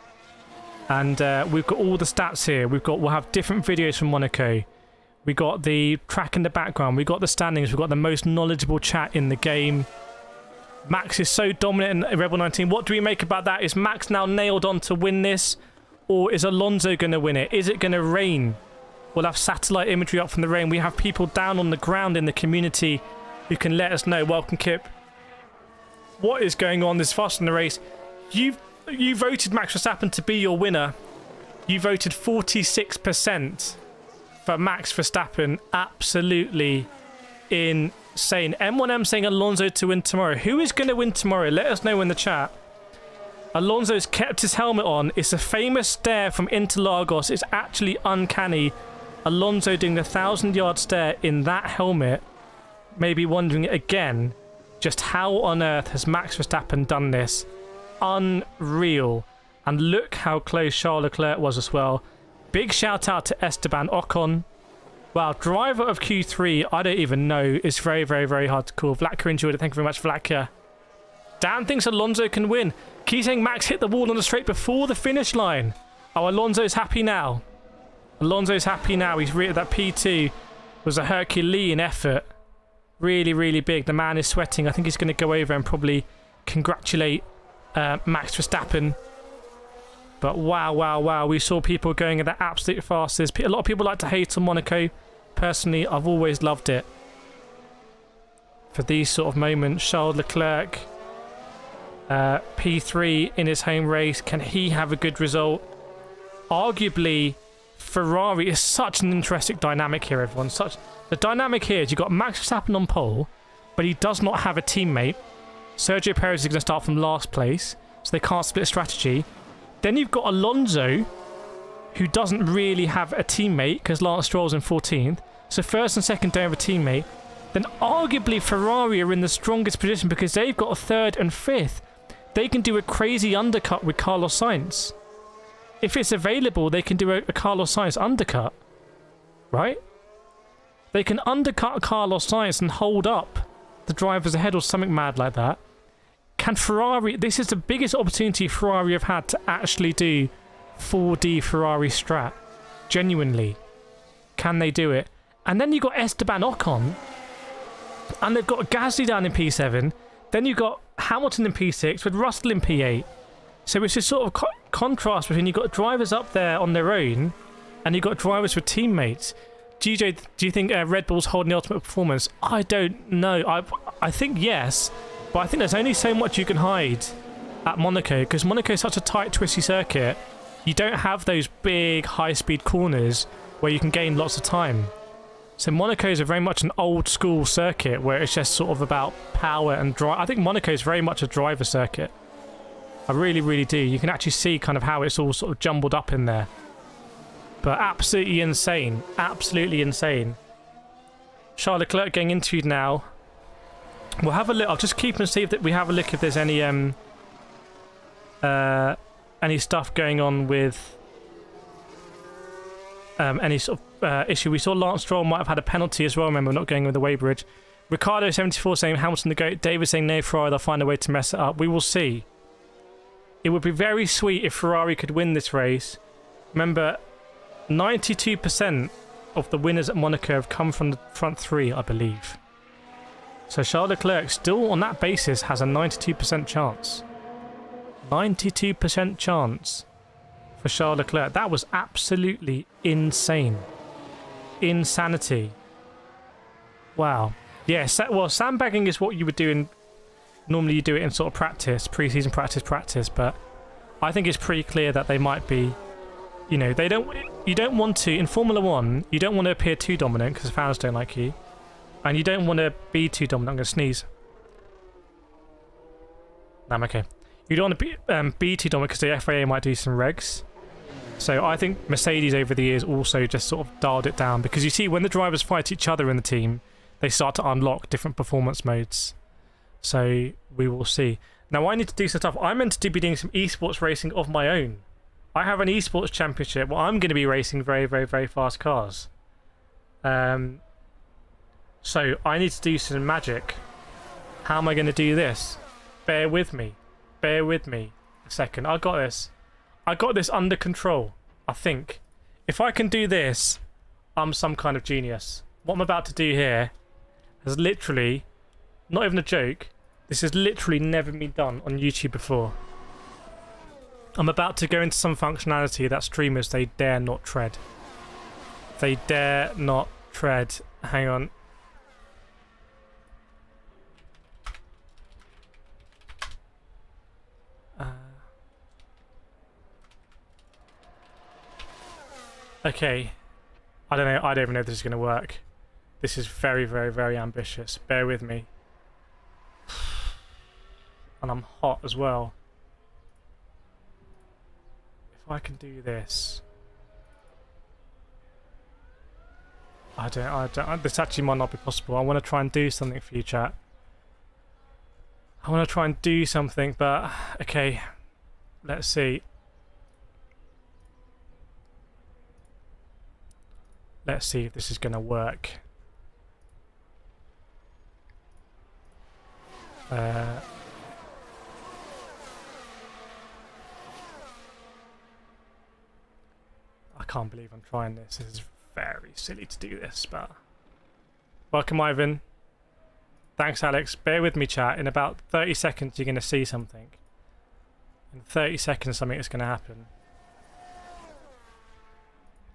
And we've got all the stats here. We'll have different videos from Monaco. We got the track in the background. We got the standings. We've got the most knowledgeable chat in the game. Max is so dominant in Rebel 19. What do we make about that? Is Max now nailed on to win this? Or is Alonso going to win it? Is it going to rain? We'll have satellite imagery up from the rain. We have people down on the ground in the community who can let us know. Welcome, Kip. What is going on this fast in the race? You voted Max Verstappen to be your winner. You voted 46% for Max Verstappen. Absolutely insane. M1M saying Alonso to win tomorrow. Who is going to win tomorrow? Let us know in the chat. Alonso's kept his helmet on. It's a famous stare from Interlagos. It's actually uncanny. Alonso doing the 1,000-yard stare in that helmet. Maybe wondering again, just how on earth has Max Verstappen done this? Unreal. And look how close Charles Leclerc was as well. Big shout out to Esteban Ocon. Wow, driver of Q3, I don't even know. It's very, very, very hard to call. Vlatka enjoyed it. Thank you very much, Vlatka. Dan thinks Alonso can win. Key saying Max hit the wall on the straight before the finish line. Oh, Alonso's happy now. Alonso's happy now. He's rated that P2 was a Herculean effort. Really, really big. The man is sweating. I think he's going to go over and probably congratulate Max Verstappen. But wow, wow, wow. We saw people going at the absolute fastest. A lot of people like to hate on Monaco. Personally, I've always loved it. For these sort of moments, Charles Leclerc, P3 in his home race. Can he have a good result? Arguably, Ferrari is such an interesting dynamic here, everyone. The dynamic here is you've got Max Verstappen on pole, but he does not have a teammate. Sergio Perez is going to start from last place, so they can't split strategy. Then you've got Alonso, who doesn't really have a teammate because Lance Stroll's in 14th. So first and second don't have a teammate. Then arguably Ferrari are in the strongest position because they've got a third and fifth. They can do a crazy undercut with Carlos Sainz. If it's available, they can do a Carlos Sainz undercut. Right? They can undercut Carlos Sainz and hold up the drivers ahead or something mad like that. Can Ferrari... This is the biggest opportunity Ferrari have had to actually do 4D Ferrari strat. Genuinely. Can they do it? And then you've got Esteban Ocon. And they've got Gasly down in P7. Then you've got Hamilton in P6 with Russell in P8. So it's this sort of contrast between you've got drivers up there on their own and you've got drivers with teammates. GJ, do you think Red Bull's holding the ultimate performance? I don't know. I think yes. But I think there's only so much you can hide at Monaco because Monaco is such a tight, twisty circuit. You don't have those big, high-speed corners where you can gain lots of time. So Monaco is very much an old-school circuit where it's just sort of about power and drive. I think Monaco is very much a driver circuit. I really, really do. You can actually see kind of how it's all sort of jumbled up in there. But absolutely insane. Absolutely insane. Charles Leclerc getting interviewed now. We'll have a look. I'll just keep and see if we have a look if there's any stuff going on with any sort of issue. We saw Lance Stroll might have had a penalty as well. Remember, not going with the weighbridge. Ricardo74 saying Hamilton the GOAT. David saying no Ferrari, they'll find a way to mess it up. We will see. It would be very sweet if Ferrari could win this race. Remember, 92% of the winners at Monaco have come from the front three, I believe. So Charles Leclerc still on that basis has a 92% chance. 92% chance for Charles Leclerc. That was absolutely insane. Insanity. Wow. Yeah, well, sandbagging is what you would do in... Normally you do it in sort of practice, pre-season practice, but I think it's pretty clear that they might be... You know, you don't want to... In Formula 1, you don't want to appear too dominant because fans don't like you. And you don't want to be too dominant. I'm going to sneeze. No, I'm okay. You don't want to be too dominant because the FIA might do some regs. So I think Mercedes over the years also just sort of dialed it down. Because you see, when the drivers fight each other in the team, they start to unlock different performance modes. So we will see. Now I need to do some stuff. I'm meant to be doing some esports racing of my own. I have an esports championship where I'm going to be racing very, very, very fast cars. So I need to do some magic. How am I going to do this? Bear with me. Bear with me a second. I got this. I got this under control, I think. If I can do this, I'm some kind of genius. What I'm about to do here has literally, not even a joke, this has literally never been done on YouTube before. I'm about to go into some functionality that streamers, they dare not tread. They dare not tread. Hang on. Okay. I don't know. I don't even know if this is going to work. This is very, very, very ambitious. Bear with me. And I'm hot as well. If I can do this... I don't... This actually might not be possible. I want to try and do something for you, chat. I want to try and do something, but... Okay. Let's see. Let's see if this is going to work. I can't believe I'm trying this. This is very silly to do this, but... Welcome, Ivan. Thanks, Alex. Bear with me, chat. In about 30 seconds, you're going to see something. In 30 seconds, something is going to happen.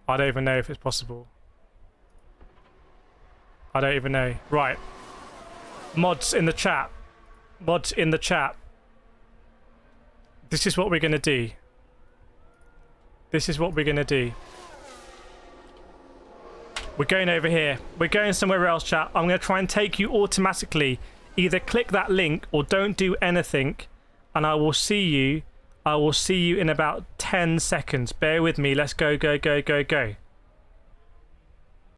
I don't even know if it's possible. I don't even know. Right. Mods in the chat. Mods in the chat. This is what we're going to do. This is what we're going to do. We're going over here. We're going somewhere else, chat. I'm going to try and take you automatically. Either click that link or don't do anything. And I will see you. I will see you in about 10 seconds. Bear with me. Let's go, go, go, go, go.